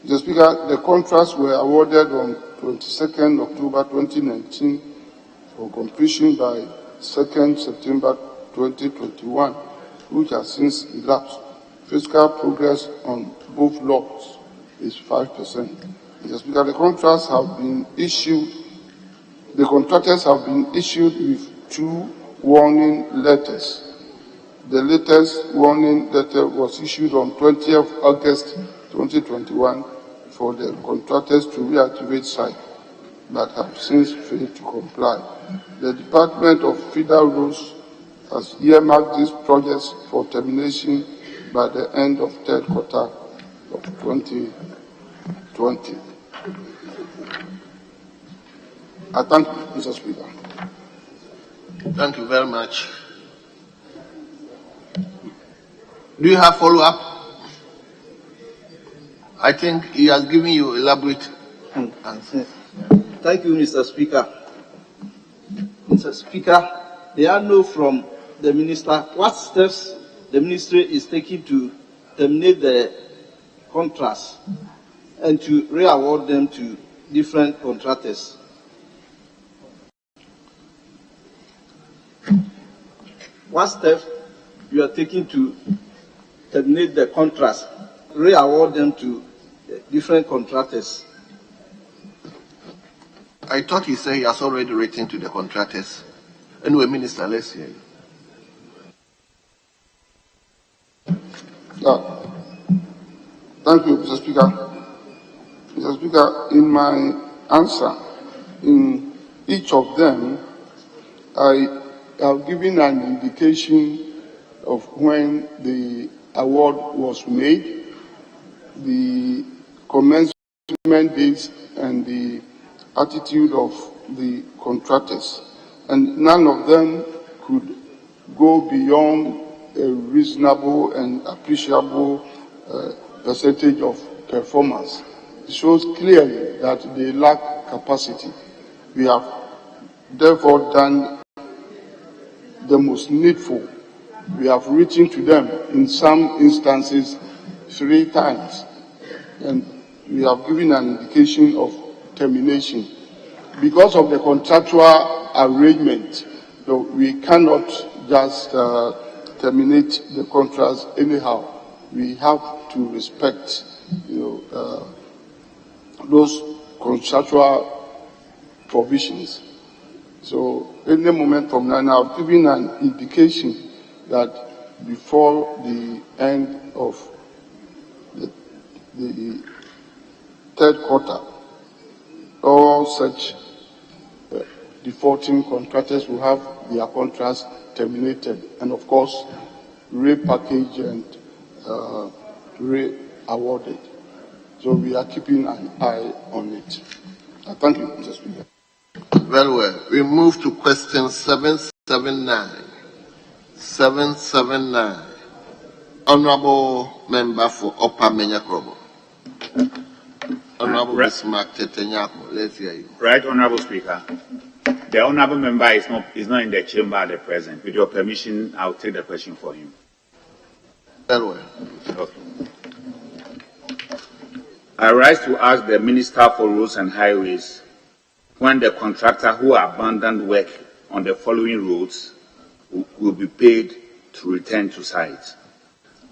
S16: Mr. Speaker, the contracts were awarded on 22nd October 2019 for completion by 2nd September 2021, which has since elapsed. Fiscal progress on both lots is 5%. Mr. Speaker, the contractors have been issued with 2 warning letters. The latest warning letter was issued on 20th August 2021 for the contractors to reactivate site, but have since failed to comply. The Department of Federal Roads has earmarked these projects for termination by the end of third quarter of 2020. I thank you, Mr. Speaker.
S6: Thank you very much. Do you have follow-up? I think he has given you elaborate answer.
S15: Thank you, Mr. Speaker. Mr. Speaker, may I know from the Minister what steps the Ministry is taking to terminate the contracts and to re-award them to different contractors? What steps you are taking to terminate the contracts, re-award them to different contractors?
S6: I thought he said he has already written to the contractors. Anyway, Minister, let's hear you.
S16: Thank you, Mr. Speaker. Mr. Speaker, in my answer, in each of them, I have given an indication of when the award was made, the commencement dates, and the attitude of the contractors. And none of them could go beyond a reasonable and appreciable percentage of performance. It shows clearly that they lack capacity. We have therefore done the most needful. We have written to them in some instances 3 times, and we have given an indication of termination. Because of the contractual arrangement, we cannot just terminate the contracts anyhow. We have to respect, those contractual provisions. So, any moment from now, I've given an indication that before the end of the 3rd quarter, all such defaulting contractors will have their contracts terminated, and of course, repackaged and re-awarded. So we are keeping an eye on it. Thank you, Mr. Speaker.
S6: Very well. We move to question 779. 779. Honorable Member for Upper Menyakrobo. Honorable Bismarck Tetenyako, let's hear you.
S17: Right, Honorable Speaker. The Honorable Member is not in the chamber at the present. With your permission, I'll take the question for him.
S6: Very well.
S17: Okay. I rise to ask the Minister for Roads and Highways when the contractor who abandoned work on the following roads will be paid to return to site: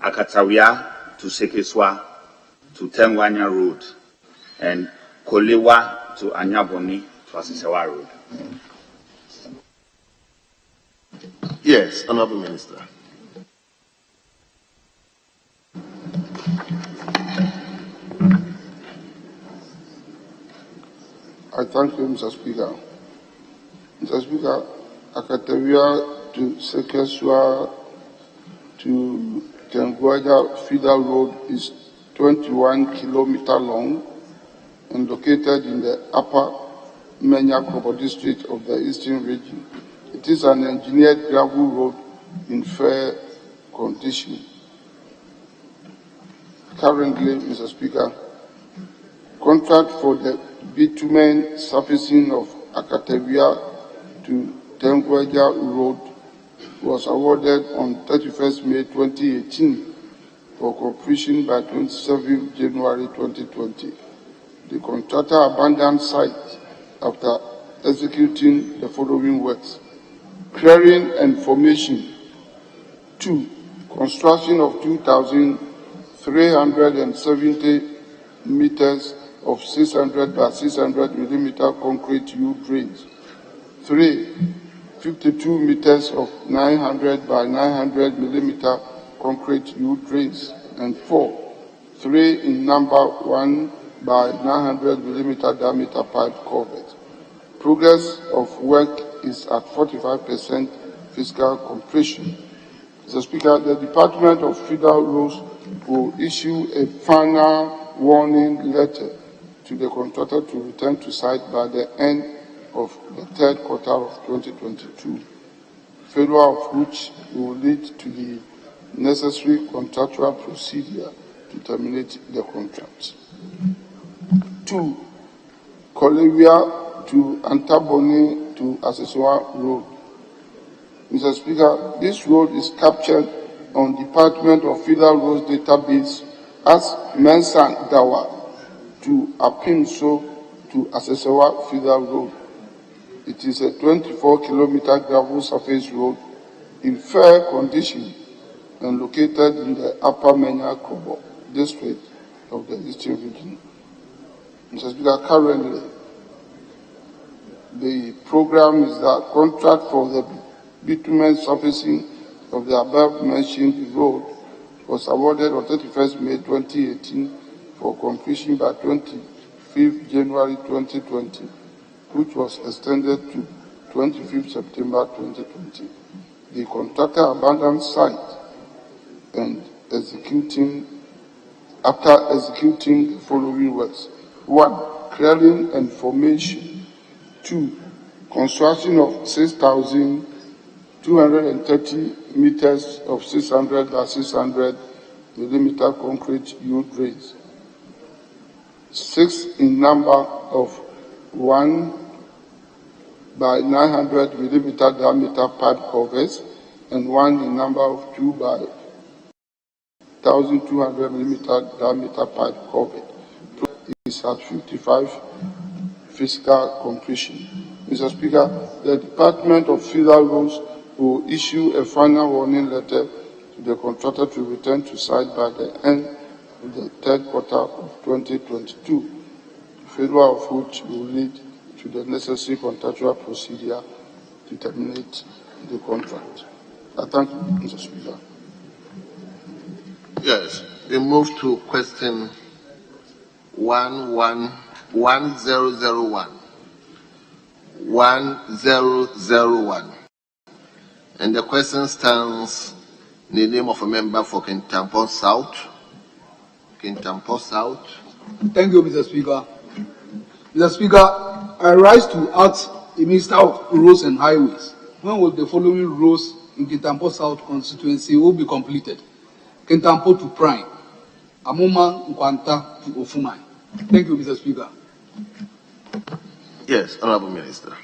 S17: Akatawia to Sekeswa to Tengwanya Road, and Kolewa to Anyaboni to Asisewa Road.
S6: Yes, Honorable Minister.
S16: I thank you, Mr. Speaker. Mr. Speaker, Akatawia to Sekeswa to Tengwaja Feeder Road is 21 kilometers long and located in the Upper Menyakrobo district of the Eastern Region. It is an engineered gravel road in fair condition. Currently, Mr. Speaker, contract for the bitumen surfacing of Akatawia to Tengwaja Road was awarded on 31st May 2018 for completion by 27 January 2020. The contractor abandoned site after executing the following works: clearing and formation. 2. Construction of 2,370 meters of 600 by 600 millimeter concrete U-drains. 3. 52 meters of 900 by 900 millimeter concrete U-drains. And 4. 3 in number 1 by 900 millimeter diameter pipe culvert. Progress of work is at 45% fiscal completion. Mr. Speaker, the Department of Federal Roads will issue a final warning letter to the contractor to return to site by the end of the 3rd quarter of 2022, failure of which will lead to the necessary contractual procedure to terminate the contract. 2. Kolewia to Antaboni to Asisewa Road. Mr. Speaker, this road is captured on Department of Federal Roads database as Mensan Dawa to Apimso to Asisewa Federal Road. It is a 24-kilometer gravel surface road in fair condition and located in the Upper Menyakrobo district of the Eastern Region. Mr. Speaker, currently, the program is that contract for the bitumen surfacing of the above-mentioned road was awarded on 31st May 2018 for completion by 25th January 2020, which was extended to 25th September 2020. The contractor abandoned site and after executing the following works: 1. Clearing and formation. 2. Construction of 6,230 meters of 600 by 600 millimeter concrete U-drains. 6 in number of 1 by 900 millimeter diameter pipe covers and one in number of 2 by 1,200 millimeter diameter pipe cover. Is at 55 fiscal completion. Mr. Speaker, the Department of Federal Roads will issue a final warning letter to the contractor to return to site by the end of the third quarter of 2022, failure of which will lead to the necessary contractual procedure to terminate the contract. I thank you, Mr. Speaker.
S6: Yes, we move to question 1001. 1001. And the question stands in the name of a member for Kintampo South. Kintampo South.
S18: Thank you, Mr. Speaker. Mr. Speaker, I rise to ask the Minister of Roads and Highways, when will the following roads in Kintampo South constituency will be completed? Kintampo to Prime, Amuma Nkwanta to Ofumai. Thank you, Mr. Speaker.
S6: Yes, Honorable Minister.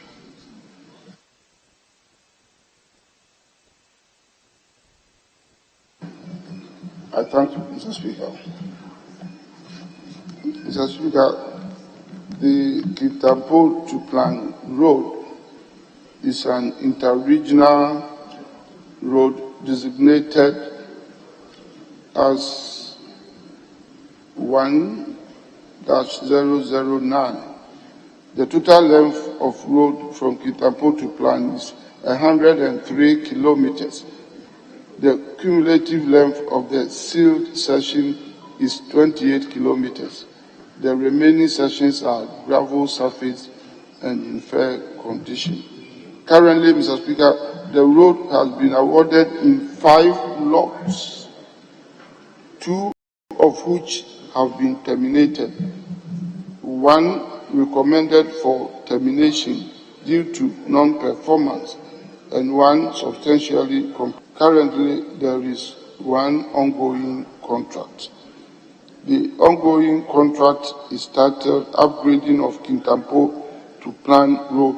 S16: I thank you, Mr. Speaker. Mr. Speaker, the Kintampo to Plan Road is an interregional road designated as 1-009. The total length of road from Kintampo to Plan is 103 kilometers. The cumulative length of the sealed section is 28 kilometers. The remaining sections are gravel surface and in fair condition. Currently, Mr. Speaker, the road has been awarded in 5 lots, 2 of which have been terminated, 1 recommended for termination due to non-performance, and 1 substantially completed. Currently, there is 1 ongoing contract. The ongoing contract is titled Upgrading of Kintampo to Plan Road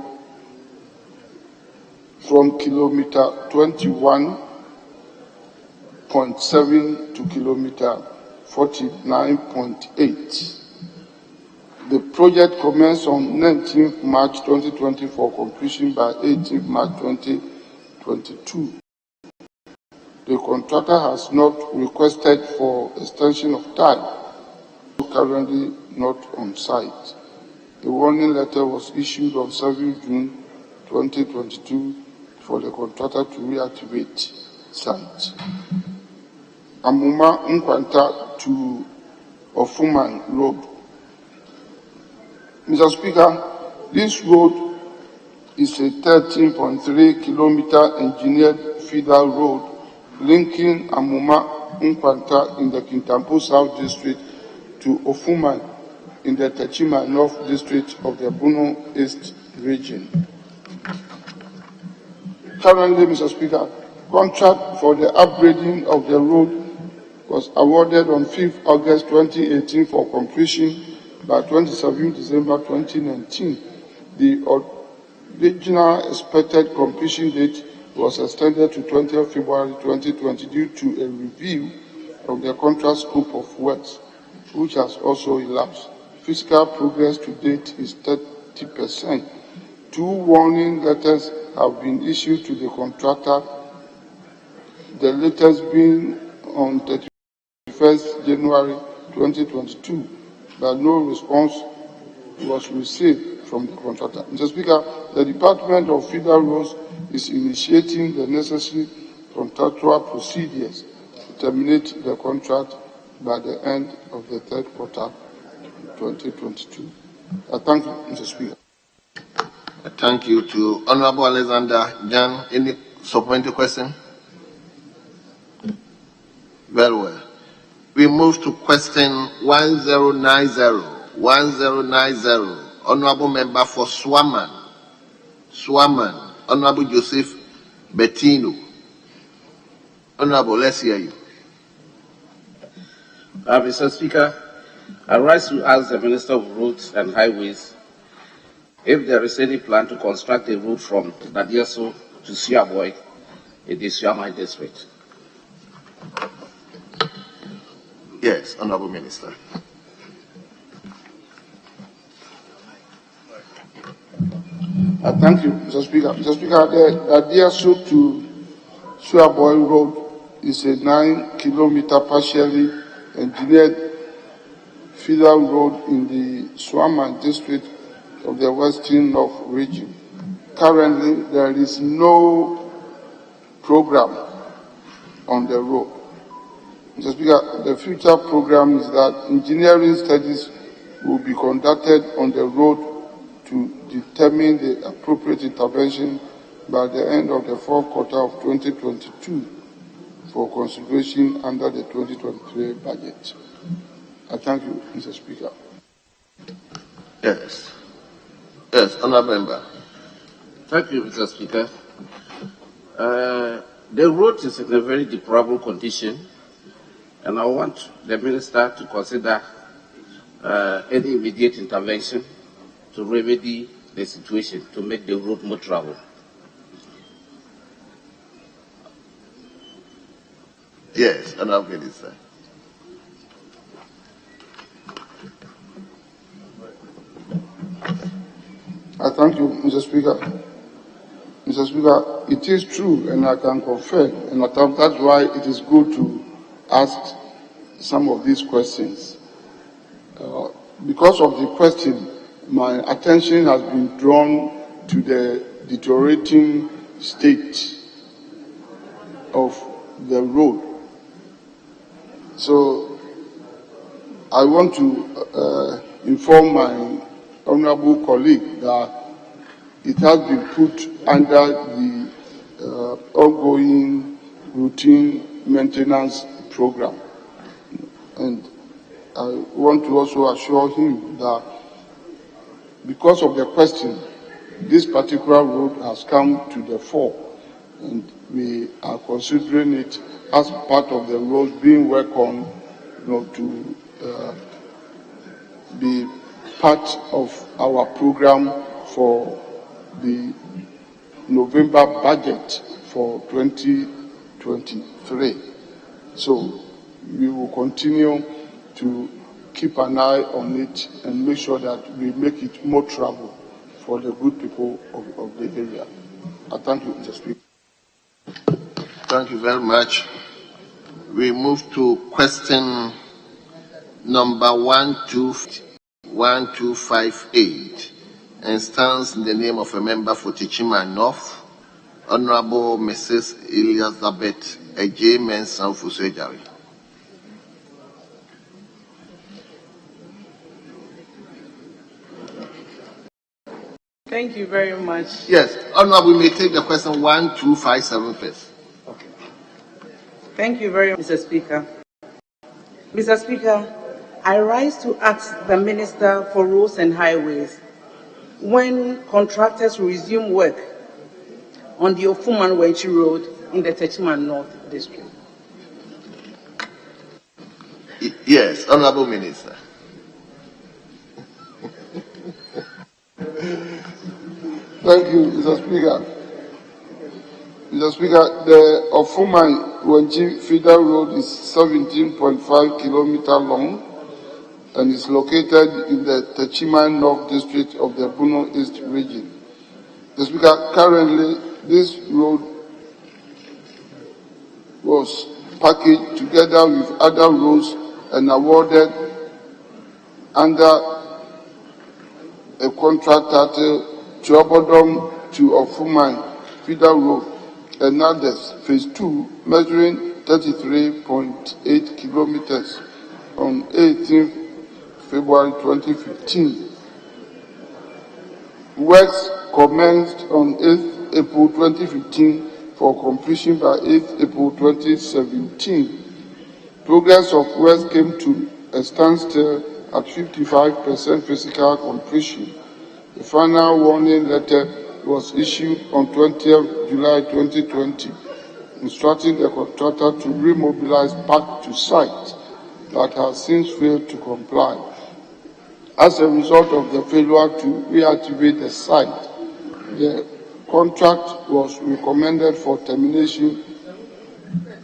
S16: from kilometer 21.7 to kilometer 49.8. The project commenced on 19th March 2020 for completion by 18th March 2022. The contractor has not requested for extension of time, currently not on site. A warning letter was issued on 7 June 2022 for the contractor to reactivate site. Amuma Nkwanta to Ofuman Road. Mr. Speaker, this road is a 13.3 kilometer engineered feeder road linking Amuma Nkwanta in the Kintampo South District to Ofuman in the Techima North District of the Bono East Region. Currently, Mr. Speaker, contract for the upgrading of the road was awarded on 5th August 2018 for completion by 27 December 2019. The original expected completion date was extended to 20th February 2020 due to a review of the contract scope of works, which has also elapsed. Physical progress to date is 30%. 2 warning letters have been issued to the contractor, the latest being on 31st January 2022, but no response was received from the contractor. Mr. Speaker, the Department of Federal Roads is initiating the necessary contractual procedures to terminate the contract by the end of the third quarter 2022. I thank you, Mr. Speaker.
S6: Thank you to Honorable Alexander Jan. Any supplementary question? Very well. We move to question 1090. 1090. Honorable Member for Swaman. Honorable Joseph Bettino. Honorable, let's hear you.
S19: Mr. Speaker, I rise to ask the Minister of Roads and Highways if there is any plan to construct a route from Dadieso to Siaboy in the Siamai district.
S6: Yes, Honorable Minister.
S16: Thank you, Mr. Speaker. Mr. Speaker, the Dadieso to Siaboy Road is a 9-kilometer partially engineered feeder road in the Swaman district of the Western North region. Currently, there is no program on the road. Mr. Speaker, the future program is that engineering studies will be conducted on the road to determine the appropriate intervention by the end of the fourth quarter of 2022 for consideration under the 2023 budget. I thank you, Mr. Speaker.
S6: Yes. Yes, Honorable Member.
S19: Thank you, Mr. Speaker. The road is in a very deplorable condition, and I want the Minister to consider any immediate intervention to remedy the situation, to make the road more travel.
S6: Yes, Honorable Minister.
S16: I thank you, Mr. Speaker. Mr. Speaker, it is true, and I can confirm, and that's why it is good to ask some of these questions. Because of the question, my attention has been drawn to the deteriorating state of the road. So I want to inform my honorable colleague that it has been put under the ongoing routine maintenance program. And I want to also assure him that because of the question, this particular road has come to the fore, and we are considering it as part of the road being worked on, to be part of our program for the November budget for 2023. So we will continue to keep an eye on it and make sure that we make it more travel for the good people of the area. I thank you, Mr. Speaker.
S6: Thank you very much. We move to question number 1258 and stands in the name of a member for Tichima North, Honorable Mrs. Elizabeth A.J. Mensah Fusejari.
S12: Thank you very much.
S6: Yes, Honorable, we may take the question 1257 first.
S12: Okay. Thank you very much, Mr. Speaker. Mr. Speaker, I rise to ask the Minister for Roads and Highways when contractors resume work on the Ofuman-Wenchi Road in the Techiman North District.
S6: Yes, Honorable Minister.
S16: Thank you, Mr. Speaker. Mr. Speaker, the Ofuman-Wenchi feeder road is 17.5 kilometers long and is located in the Techiman North District of the Bono East region. Mr. Speaker, currently this road was packaged together with other roads and awarded under a contract title Chobodom to Ofuman feeder road, and others, phase 2, measuring 33.8 kilometers on 18th February 2015. Works commenced on 8th April 2015 for completion by 8th April 2017. Progress of works came to a standstill at 55% physical completion. The final warning letter was issued on 20th July 2020, instructing the contractor to remobilize back to site, but has since failed to comply. As a result of the failure to reactivate the site, the contract was recommended for termination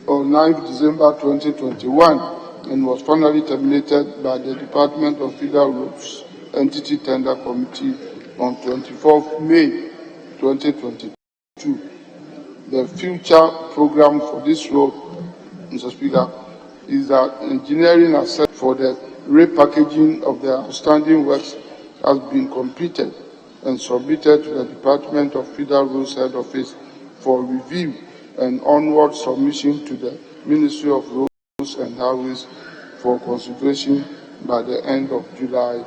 S16: on 9 December 2021 and was finally terminated by the Department of Federal Roads Entity Tender Committee on 24th May 2022. The future program for this road, Mr. Speaker, is that engineering assessment for the repackaging of the outstanding works has been completed and submitted to the Department of Federal Roads Head Office for review and onward submission to the Ministry of Roads and Highways for consideration by the end of July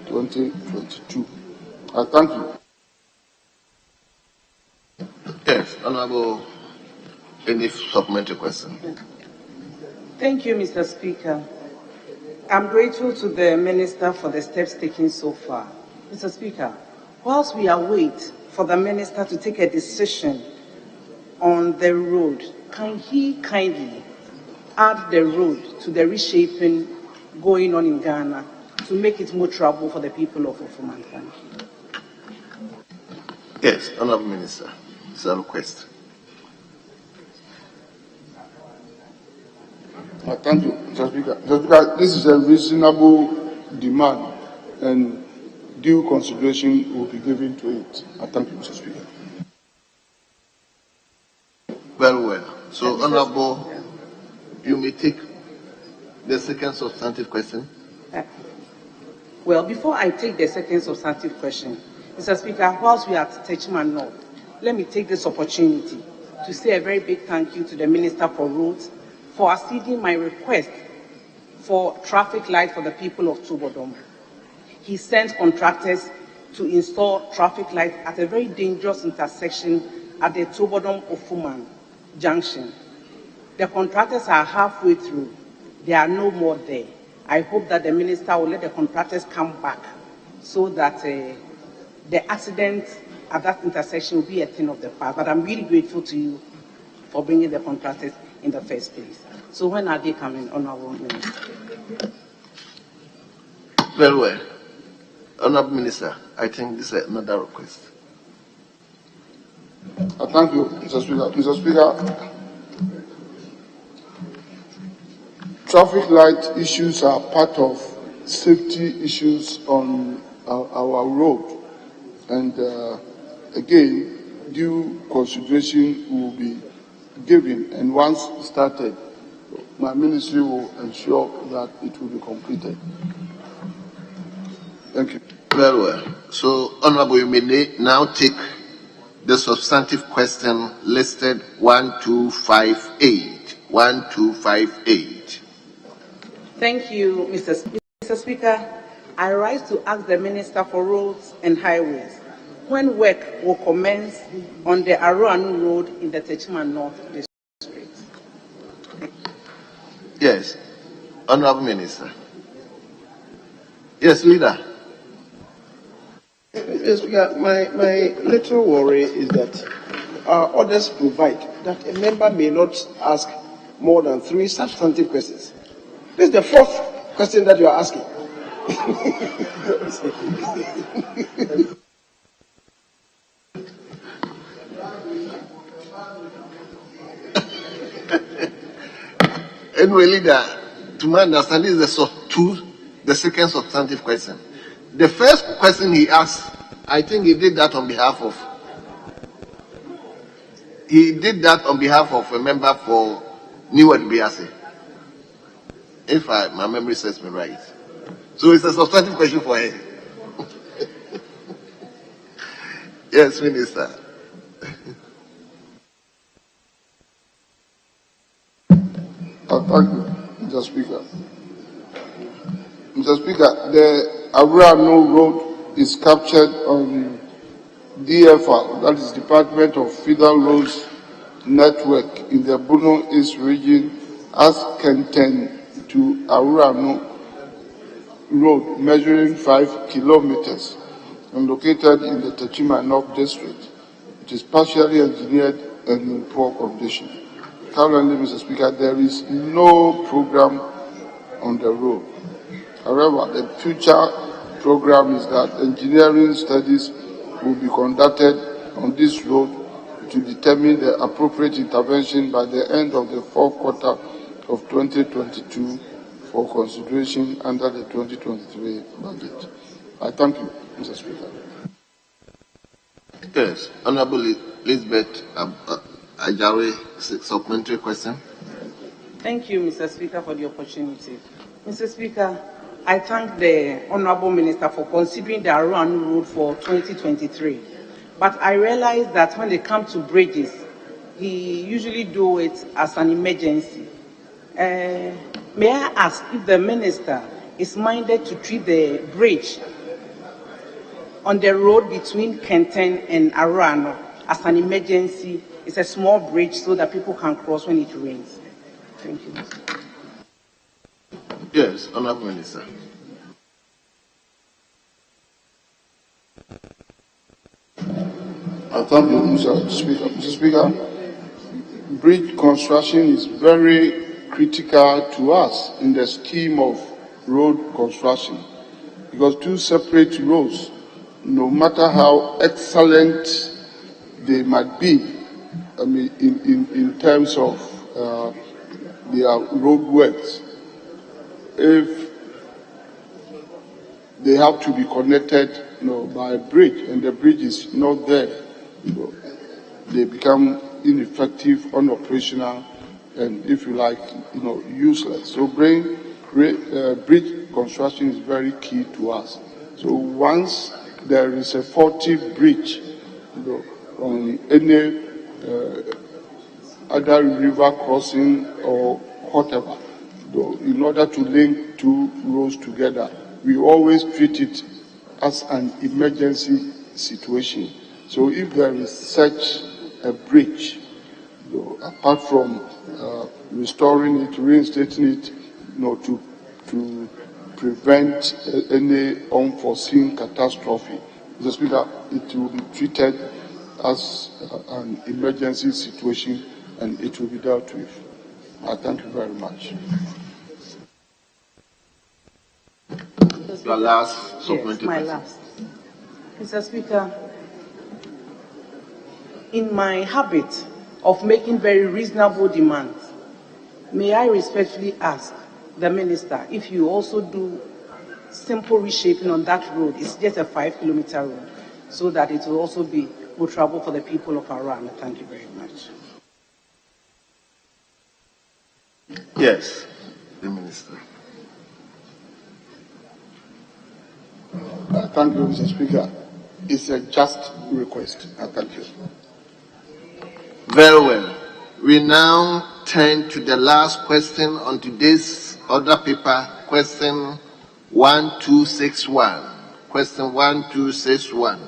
S16: 2022. I thank you.
S6: Yes, Honorable, any supplementary question?
S12: Thank you, Mr. Speaker. I'm grateful to the Minister for the steps taken so far. Mr. Speaker, whilst we await for the Minister to take a decision on the road, can he kindly add the road to the reshaping going on in Ghana to make it more trouble for the people of Ofuman?
S6: Yes, Honorable Minister, it's a request.
S16: Thank you, Mr. Speaker. Mr. Speaker, this is a reasonable demand and due consideration will be given to it. I thank you, Mr. Speaker.
S6: Very well. So, Honorable, you may take the second substantive question.
S12: Well, before I take the second substantive question, Mr. Speaker, whilst we are at Techiman North, let me take this opportunity to say a very big thank you to the Minister for Roads for acceding my request for traffic light for the people of Tubodom. He sent contractors to install traffic light at a very dangerous intersection at the Tubodom-Ofuman junction. The contractors are halfway through. There are no more there. I hope that the Minister will let the contractors come back so that the accident at that intersection will be a thing of the past. But I'm really grateful to you for bringing the contractors in the first place. So when are they coming, Honorable Minister?
S6: Very well. Honorable Minister, I think this is another request.
S16: Thank you, Mr. Speaker. Mr. Speaker, traffic light issues are part of safety issues on our road. And again, due consideration will be given, and once started, my ministry will ensure that it will be completed. Thank you.
S6: Very well. So, Honorable, you may now take the substantive question listed 1258. 1258.
S12: Thank you, Mr. Speaker. I rise to ask the Minister for Roads and Highways when work will commence on the Aroanu Road in the Techiman North District.
S6: Yes, Honorable Minister. Yes, Leader.
S3: Yes, my little worry is that our orders provide that a member may not ask more than 3 substantive questions. This is the 4th question that you are asking.
S6: Anyway, Leader, to my understanding, is the second substantive question. The first question he asked, I think he did that on behalf of a member for Neward Biase, if my memory serves me right. So it's a substantive question for him. Yes, Minister.
S16: Thank you, Mr. Speaker. Mr. Speaker, the Aroanu Road is captured on DFR, that is Department of Federal Roads Network, in the Bono East region as Kenten to Aroanu Road, measuring 5 kilometers and located in the Techiman North District. It is partially engineered and in poor condition. Currently, Mr. Speaker, there is no program on the road. However, the future program is that engineering studies will be conducted on this road to determine the appropriate intervention by the end of the fourth quarter of 2022 for consideration under the 2023 budget. I thank you, Mr. Speaker.
S6: Yes, Honorable Elizabeth Ajare, supplementary question.
S12: Thank you, Mr. Speaker, for the opportunity. Mr. Speaker, I thank the Honorable Minister for considering the Aruan Road for 2023. But I realize that when they come to bridges, he usually do it as an emergency. May I ask if the Minister is minded to treat the bridge on the road between Kenten and Aruan as an emergency? It's a small bridge so that people can cross when it rains. Thank you.
S6: Yes, Honorable Minister.
S16: Thank you, Mr. Speaker. Mr. Speaker, bridge construction is very critical to us in the scheme of road construction because two separate roads, no matter how excellent they might be, I mean, in terms of their road works, if they have to be connected, by a bridge, and the bridge is not there, they become ineffective, unoperational, and if you like, useless. So bridge construction is very key to us. So once there is a faulty bridge, on any other river crossing or whatever, in order to link two roads together, we always treat it as an emergency situation. So if there is such a bridge, apart from restoring it, reinstating it, to prevent any unforeseen catastrophe, Mr. Speaker, it will be treated as an emergency situation and it will be dealt with. I thank you very much.
S6: Your last supplementary
S12: my last. Mr. Speaker, in my habit of making very reasonable demands, may I respectfully ask the Minister if you also do simple reshaping on that road? It's just a 5-kilometer road, so that it will also be good travel for the people of Aruan. Thank you very much.
S6: Yes, the Minister.
S16: Thank you, Mr. Speaker. It's a just request. Thank you.
S6: Very well. We now turn to the last question on today's order paper, question 1261. Question 1261.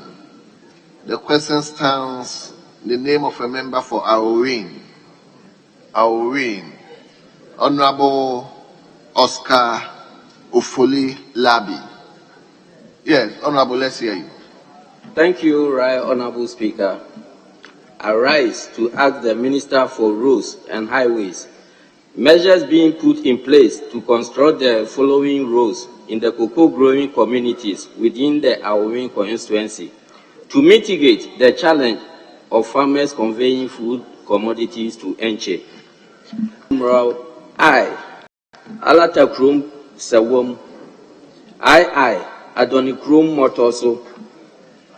S6: The question stands in the name of a member for Aureen. Honorable Oscar Ofoli Labi. Yes, Honorable, let's hear you.
S20: Thank you, Right Honorable Speaker. I rise to ask the Minister for Roads and Highways measures being put in place to construct the following roads in the cocoa growing communities within the Aureen constituency to mitigate the challenge of farmers conveying food commodities to Enche. I, Alatakrum Sawom, I, Adonikrum Motoso,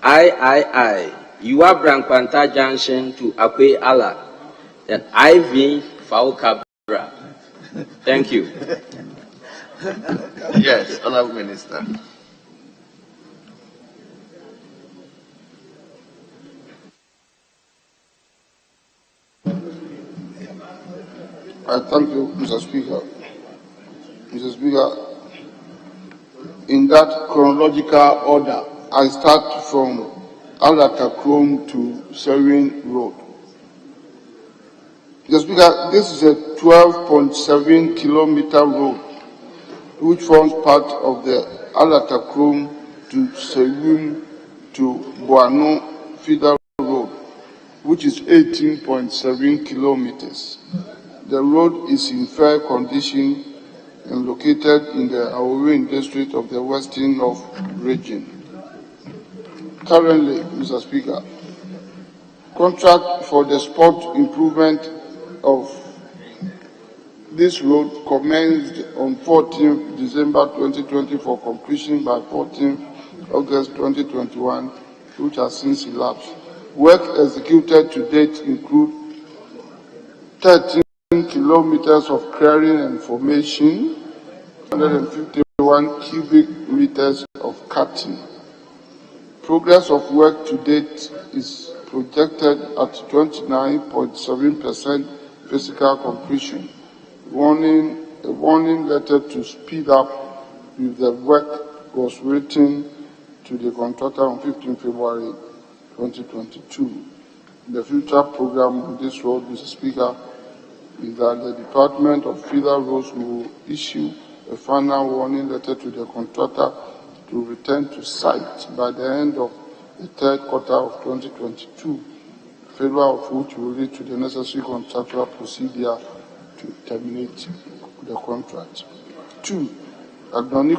S20: I, Yuabrankwanta Junction to Akwe Ala, and IV Faukabra. Thank you.
S6: Yes, Honorable Minister.
S16: I thank you, Mr. Speaker. Mr. Speaker, in that chronological order, I start from Alatakrom to Serin Road. Mr. Speaker, this is a 12.7 kilometer road which forms part of the Alatakrom to Serin to Boano feeder road, which is 18.7 kilometers. The road is in fair condition and located in the Awowin district of the Western North region. Currently, Mr. Speaker, contract for the spot improvement of this road commenced on 14th December 2020 for completion by 14th August 2021, which has since elapsed. Work executed to date include 13 kilometers of clearing and formation, 151 cubic meters of cutting. Progress of work to date is projected at 29.7% physical completion. A warning letter to speed up with the work was written to the contractor on 15 February 2022. The future program on this road, Mr. Speaker, is that the Department of Federal Roads will issue a final warning letter to the contractor to return to site by the end of the third quarter of 2022, failure of which will lead to the necessary contractual procedure to terminate the contract. 2. Adoni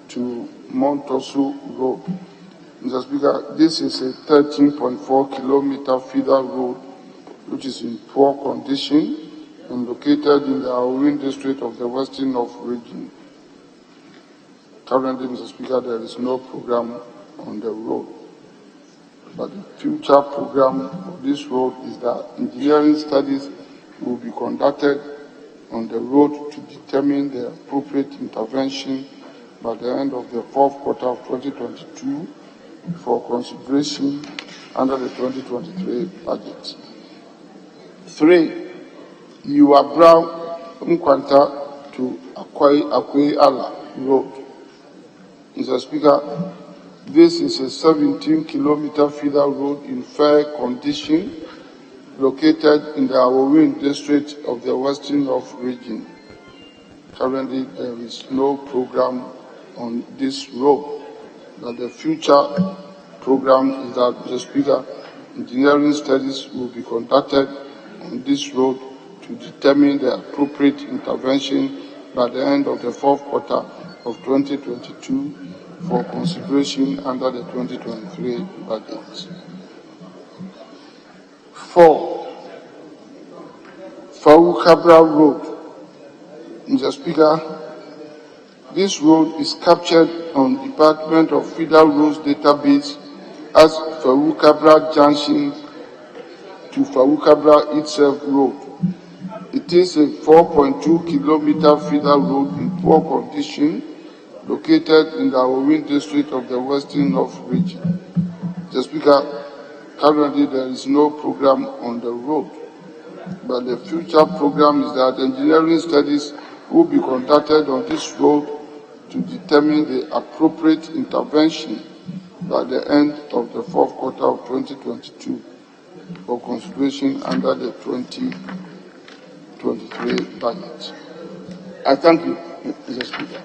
S16: to Montosu Road. Mr. Speaker, this is a 13.4 kilometer feeder road which is in poor condition and located in the Awowin district of the Western North region. Currently, Mr. Speaker, there is no program on the road. But the future program of this road is that engineering studies will be conducted on the road to determine the appropriate intervention by the end of the fourth quarter of 2022 for consideration under the 2023 budget. 3. Brown Mkwanta to Akwe Ala Road. Mr. Speaker, this is a 17-kilometer feeder road in fair condition located in the Awowin district of the Western North region. Currently, there is no program on this road. But the future program is that, Mr. Speaker, engineering studies will be conducted on this road to determine the appropriate intervention by the end of the fourth quarter of 2022 for consideration under the 2023 budget. 4. Fawu-Cabra Road. Mr. Speaker, this road is captured on Department of Federal Roads database as Fawu-Cabra Junction to Fawu-Cabra itself road. It is a 4.2 kilometer feeder road in poor condition located in the Awowin district of the Western North region. Mr. Speaker, currently there is no program on the road, but the future program is that engineering studies will be conducted on this road to determine the appropriate intervention by the end of the fourth quarter of 2022 for consideration under the 2023 budget. I thank you, Mr. Speaker.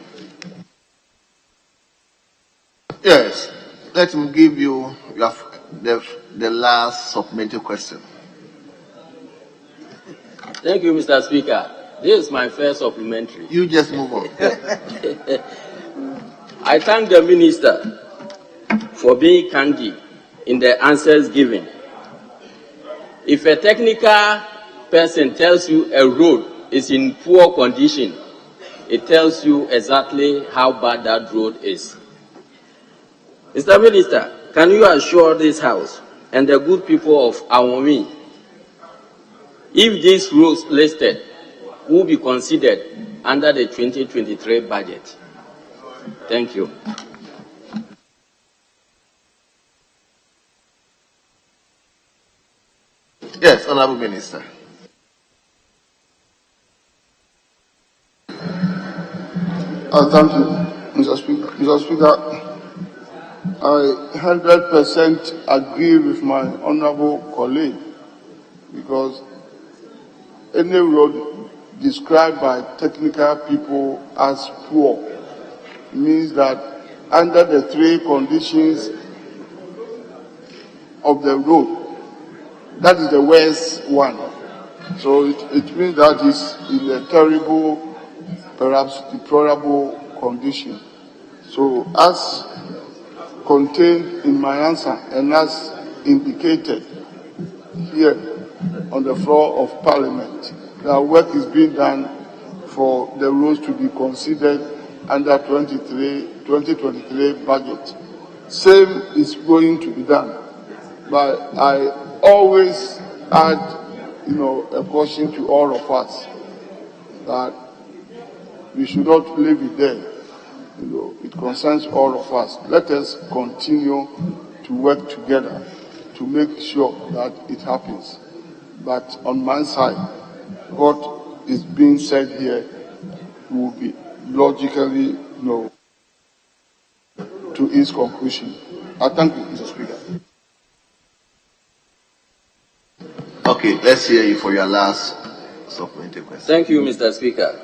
S6: Yes, let me give you the last supplementary question.
S20: Thank you, Mr. Speaker. This is my first supplementary.
S6: You just move on.
S20: I thank the Minister for being candid in the answers given. If a technical person tells you a road is in poor condition, it tells you exactly how bad that road is. Mr. Minister, can you assure this House and the good people of Awowin if these roads listed will be considered under the 2023 budget? Thank you.
S6: Yes, Honorable Minister.
S16: Thank you, Mr. Speaker. Mr. Speaker, I 100% agree with my honorable colleague because any road described by technical people as poor means that under the three conditions of the road, that is the worst one. So it means that it's in a terrible perhaps deplorable condition. So, as contained in my answer and as indicated here on the floor of Parliament, that work is being done for the roads to be considered under 2023 budget. Same is going to be done, but I always add, a caution to all of us that we should not leave it there. It concerns all of us. Let us continue to work together to make sure that it happens. But on my side, what is being said here will be logically to its conclusion. I thank you, Mr. Speaker.
S6: Okay, let's hear you for your last supplementary question.
S20: Thank you, Mr. Speaker.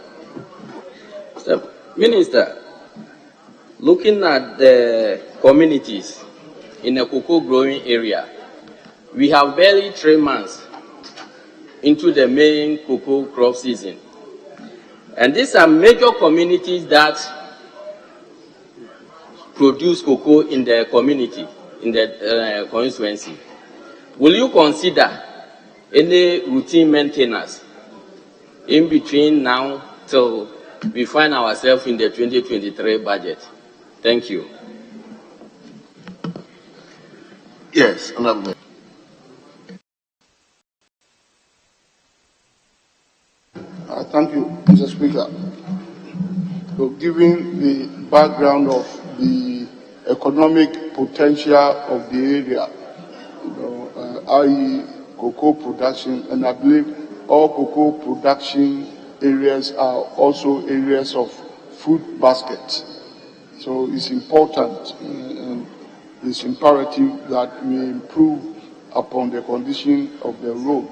S20: Mr. Minister, looking at the communities in the cocoa growing area, we have barely 3 months into the main cocoa crop season. And these are major communities that produce cocoa in the community, in the constituency. Will you consider any routine maintenance in between now till we find ourselves in the 2023 budget? Thank you.
S6: Yes, Honorable.
S16: Thank you, Mr. Speaker. So, given the background of the economic potential of the area, i.e. cocoa production, and I believe all cocoa production areas are also areas of food basket. So it's important and it's imperative that we improve upon the condition of the road,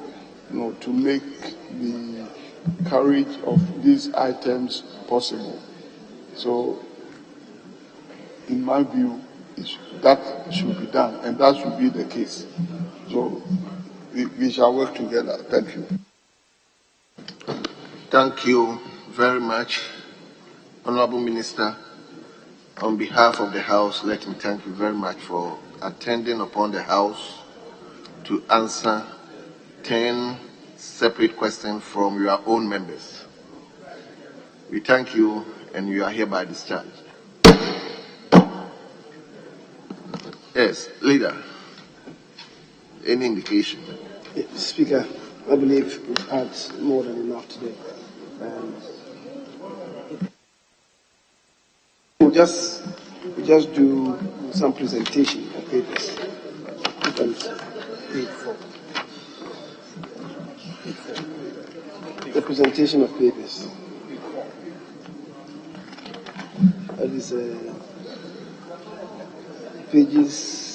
S16: to make the carriage of these items possible. So, in my view, that should be done, and that should be the case. So, we shall work together. Thank you.
S6: Thank you very much, Honorable Minister. On behalf of the House, let me thank you very much for attending upon the House to answer 10 separate questions from your own members. We thank you, and you are hereby discharged. Yes, Leader, any indication?
S21: Speaker, I believe we've had more than enough today. We'll just do some presentation of papers. The presentation of papers. That is pages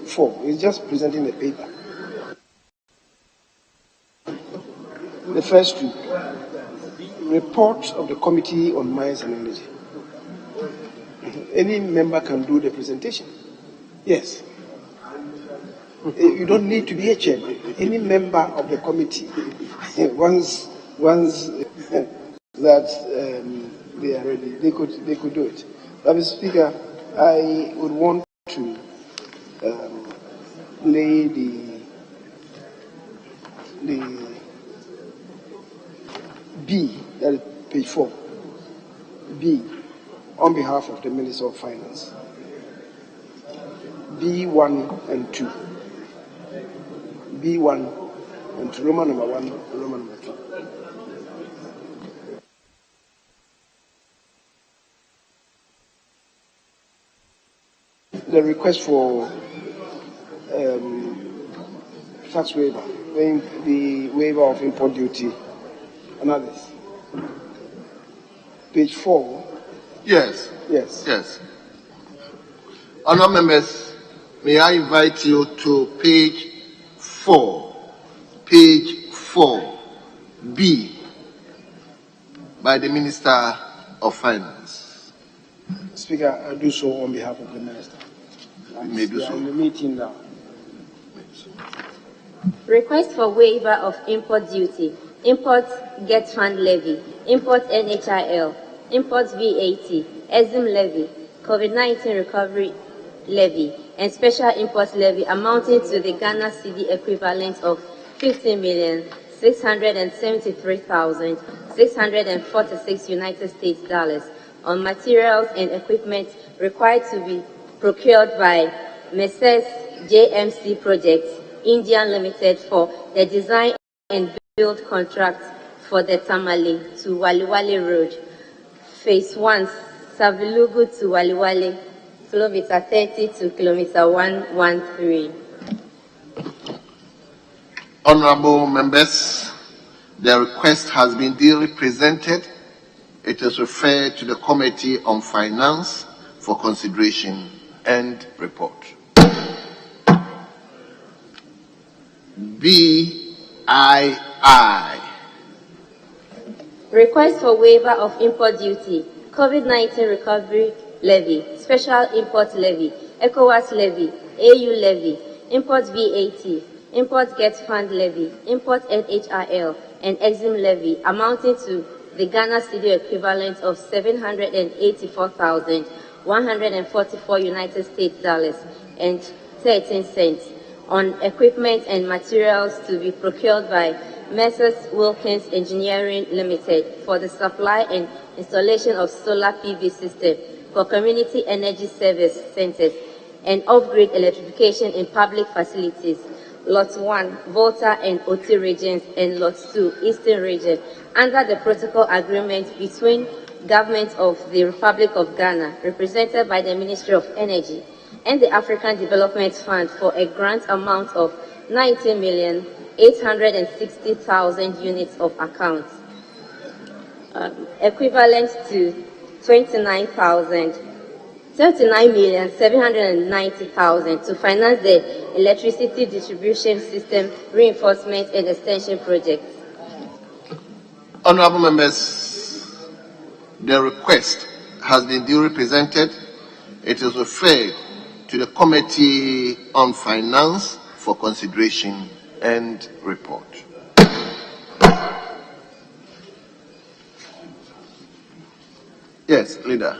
S21: 4. It's just presenting the paper. The first two, report of the Committee on Mines and Energy. Any member can do the presentation. Yes. You don't need to be a chairman. Any member of the committee, once that they are ready, they could do it. Mr. Speaker, I would want to lay the B, that is page 4, B, on behalf of the Minister of Finance. B1 and 2. B1 and 2, Roman number 1 and Roman number 2. The request for tax waiver, the waiver of import duty and others. Page 4.
S6: Yes.
S21: Yes.
S6: Yes. Honourable members, may I invite you to page 4. Page 4. B. By the Minister of Finance.
S21: Speaker, I do so on behalf of the Minister.
S6: You may do so.
S21: In the meeting now.
S8: Request for waiver of import duty, import get fund levy, import NHIL, import VAT, EXIM levy, COVID-19 recovery levy, and special import levy amounting to the Ghana cedi equivalent of 15,673,646 United States dollars on materials and equipment required to be procured by Messrs. JMC Projects, India Limited for the design and build contract for the Tamale to Waliwali Road, Phase 1, Savilugu to Waliwali, kilometer 30 to kilometer 113.
S6: Honorable members, the request has been duly presented. It is referred to the Committee on Finance for consideration and report. BII.
S8: Request for waiver of import duty, COVID-19 recovery levy, special import levy, ECOWAS levy, AU levy, import VAT, import get fund levy, import NHIL, and EXIM levy amounting to the Ghana cedi equivalent of 784,144 United States dollars and 13 cents on equipment and materials to be procured by Messrs. Wilkins Engineering Limited for the supply and installation of solar PV system for community energy service centers and off-grid electrification in public facilities, Lot 1, Volta and Oti regions, and Lot 2, Eastern region, under the protocol agreement between Government of the Republic of Ghana, represented by the Ministry of Energy, and the African Development Fund for a grant amount of 90,860,000 units of accounts, equivalent to 39,790,000 to finance the electricity distribution system reinforcement and extension projects.
S6: Honorable members, the request has been duly presented. It is referred to the Committee on Finance for consideration and report. Yes, Leader.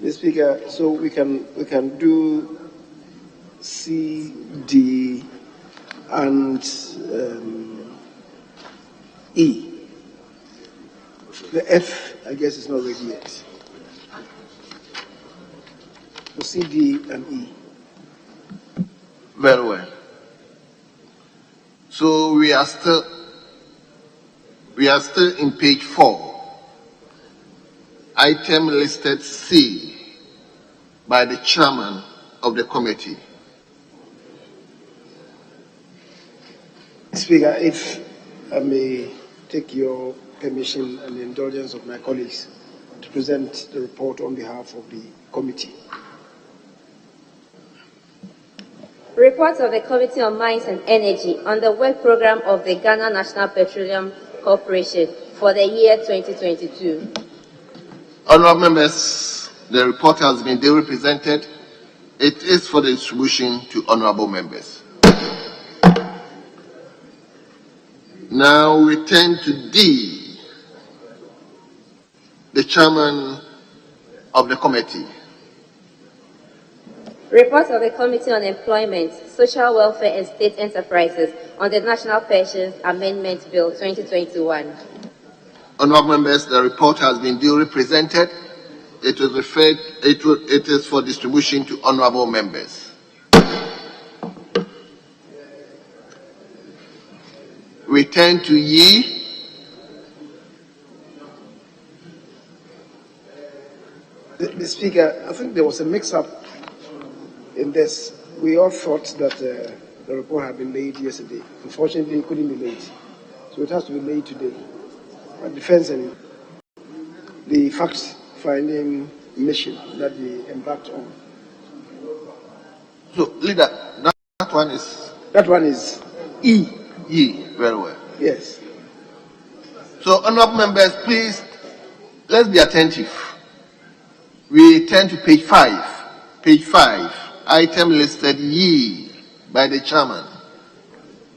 S21: Mr. Speaker, so we can do C, D, and E. The F, I guess, is not ready yet. So C, D, and E.
S6: Very well. So we are still in page 4. Item listed C by the chairman of the committee.
S21: Speaker, if I may take your permission and the indulgence of my colleagues to present the report on behalf of the committee.
S8: Report of the Committee on Mines and Energy on the work program of the Ghana National Petroleum Corporation for the year 2022.
S6: Honourable members, the report has been duly presented. It is for the distribution to honourable members. Now we turn to D, the chairman of the committee.
S8: Report of the Committee on Employment, Social Welfare and State Enterprises on the National Pensions Amendment Bill 2021.
S6: Honourable members, the report has been duly presented. It is for distribution to honourable members. We turn to E.
S21: The Speaker, I think there was a mix-up in this. We all thought that the report had been laid yesterday. Unfortunately, it couldn't be laid. So it has to be laid today. Defense and the fact fact-finding mission that they embarked on.
S6: So, leader, that one is?
S21: That one is E.
S6: E, very well.
S21: Yes.
S6: So, honorable members, please, let's be attentive. We turn to page 5. Page 5, item listed E by the chairman.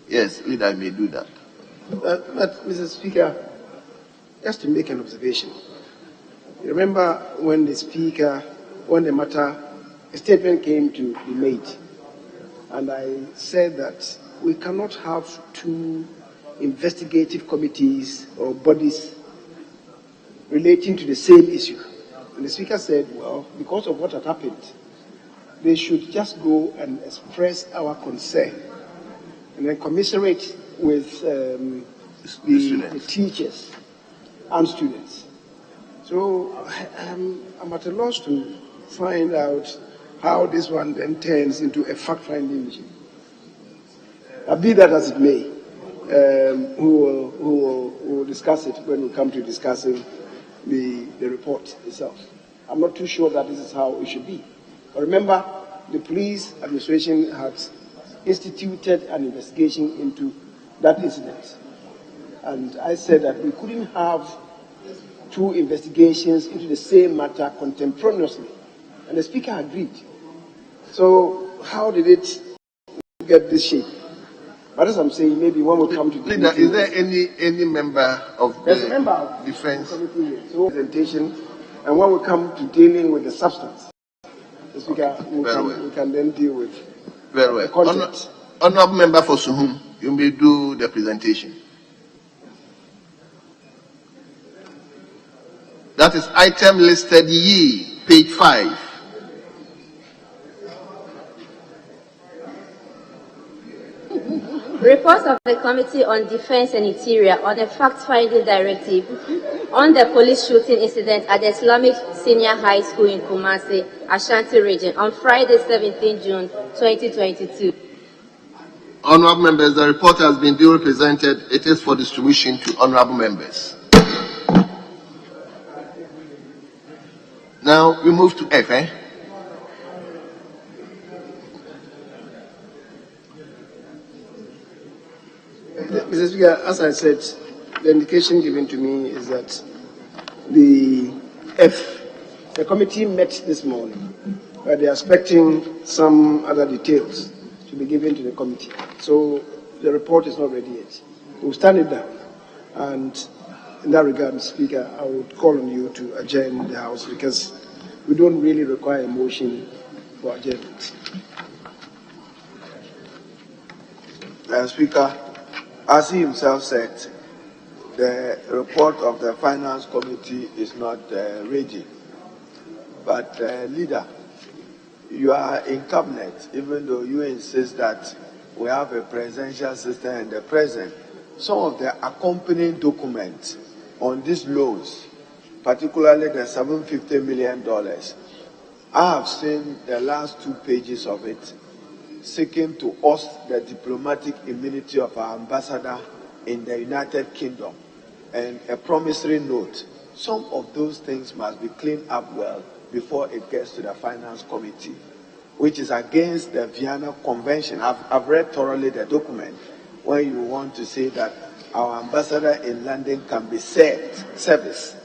S6: Yes, leader, I may do that.
S21: But, Mr. Speaker, just to make an observation. You remember when the Speaker, when the matter, a statement came to be made, and I said that we cannot have two investigative committees or bodies relating to the same issue. And the Speaker said, well, because of what had happened, they should just go and express our concern and then commiserate with the teachers and students. So I'm at a loss to find out how this one then turns into a fact-finding mission. Be that as it may, who will discuss it when we come to discussing the report itself. I'm not too sure that this is how it should be. But remember, the police administration had instituted an investigation into that incident. And I said that we couldn't have two investigations into the same matter contemporaneously. And the Speaker agreed. So how did it get this shape? But as I'm saying, maybe when we come to the
S6: leader, is there any member of the defense
S21: presentation, and when we come to dealing with the substance, the Speaker, we can then deal with
S6: very well.
S21: The content.
S6: Honorable member for Suhum, you may do the presentation. That is item listed E, page 5.
S8: Report of the Committee on Defense and Interior on a fact-finding directive on the police shooting incident at the Islamic Senior High School in Kumasi, Ashanti region, on Friday, 17 June 2022.
S6: Honorable members, the report has been duly presented. It is for distribution to honorable members. Now we move to F.
S21: Mr. Speaker, as I said, the indication given to me is that the committee met this morning, but they are expecting some other details to be given to the committee. So the report is not ready yet. We'll stand it down. And in that regard, Mr. Speaker, I would call on you to adjourn the House because we don't really require a motion for adjournment.
S2: Speaker, as he himself said, the report of the Finance Committee is not ready. But, Leader, you are in cabinet, even though you insist that we have a presidential system in the present. Some of the accompanying documents on these loans, particularly the $750 million, I have seen the last 2 pages of it, seeking to oust the diplomatic immunity of our ambassador in the United Kingdom and a promissory note. Some of those things must be cleaned up well before it gets to the Finance Committee, which is against the Vienna Convention. I've read thoroughly the document where you want to say that our ambassador in London can be serviced.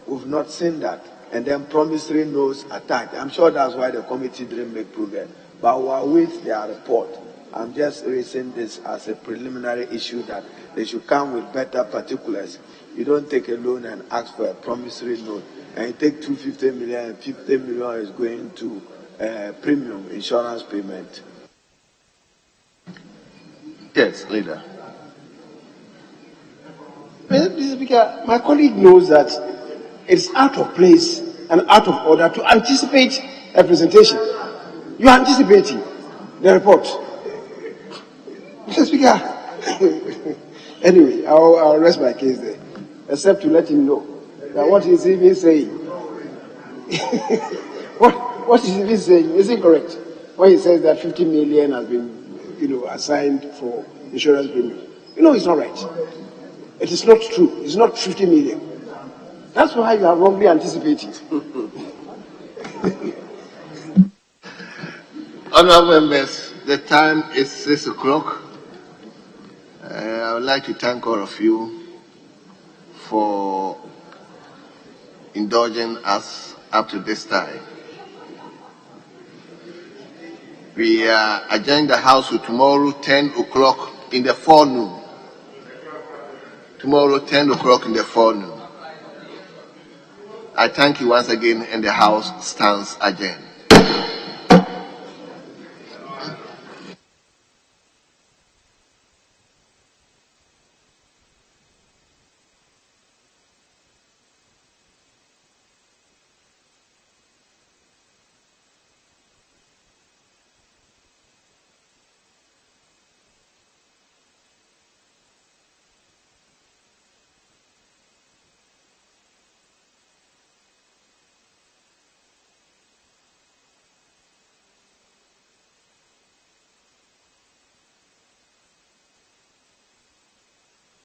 S2: We've not seen that. And then promissory notes attached. I'm sure that's why the committee didn't make progress. But we await their report. I'm just raising this as a preliminary issue that they should come with better particulars. You don't take a loan and ask for a promissory note. And you take $250 million, and $50 million is going to premium insurance payment.
S6: Yes, leader.
S21: Mr. Speaker, my colleague knows that it's out of place and out of order to anticipate a presentation. You are anticipating the report. Mr. Speaker, anyway, I'll rest my case there, except to let him know that what he's even saying, what he's even saying is incorrect. When he says that 50 million has been, assigned for insurance premium, it's not right. It is not true. It's not 50 million. That's why you are wrongly anticipating.
S6: Honorable members, the time is 6 o'clock. I would like to thank all of you for indulging us up to this time. We are adjourning the House to tomorrow, 10 o'clock in the forenoon. Tomorrow, 10 o'clock in the forenoon. I thank you once again, and the House stands adjourned.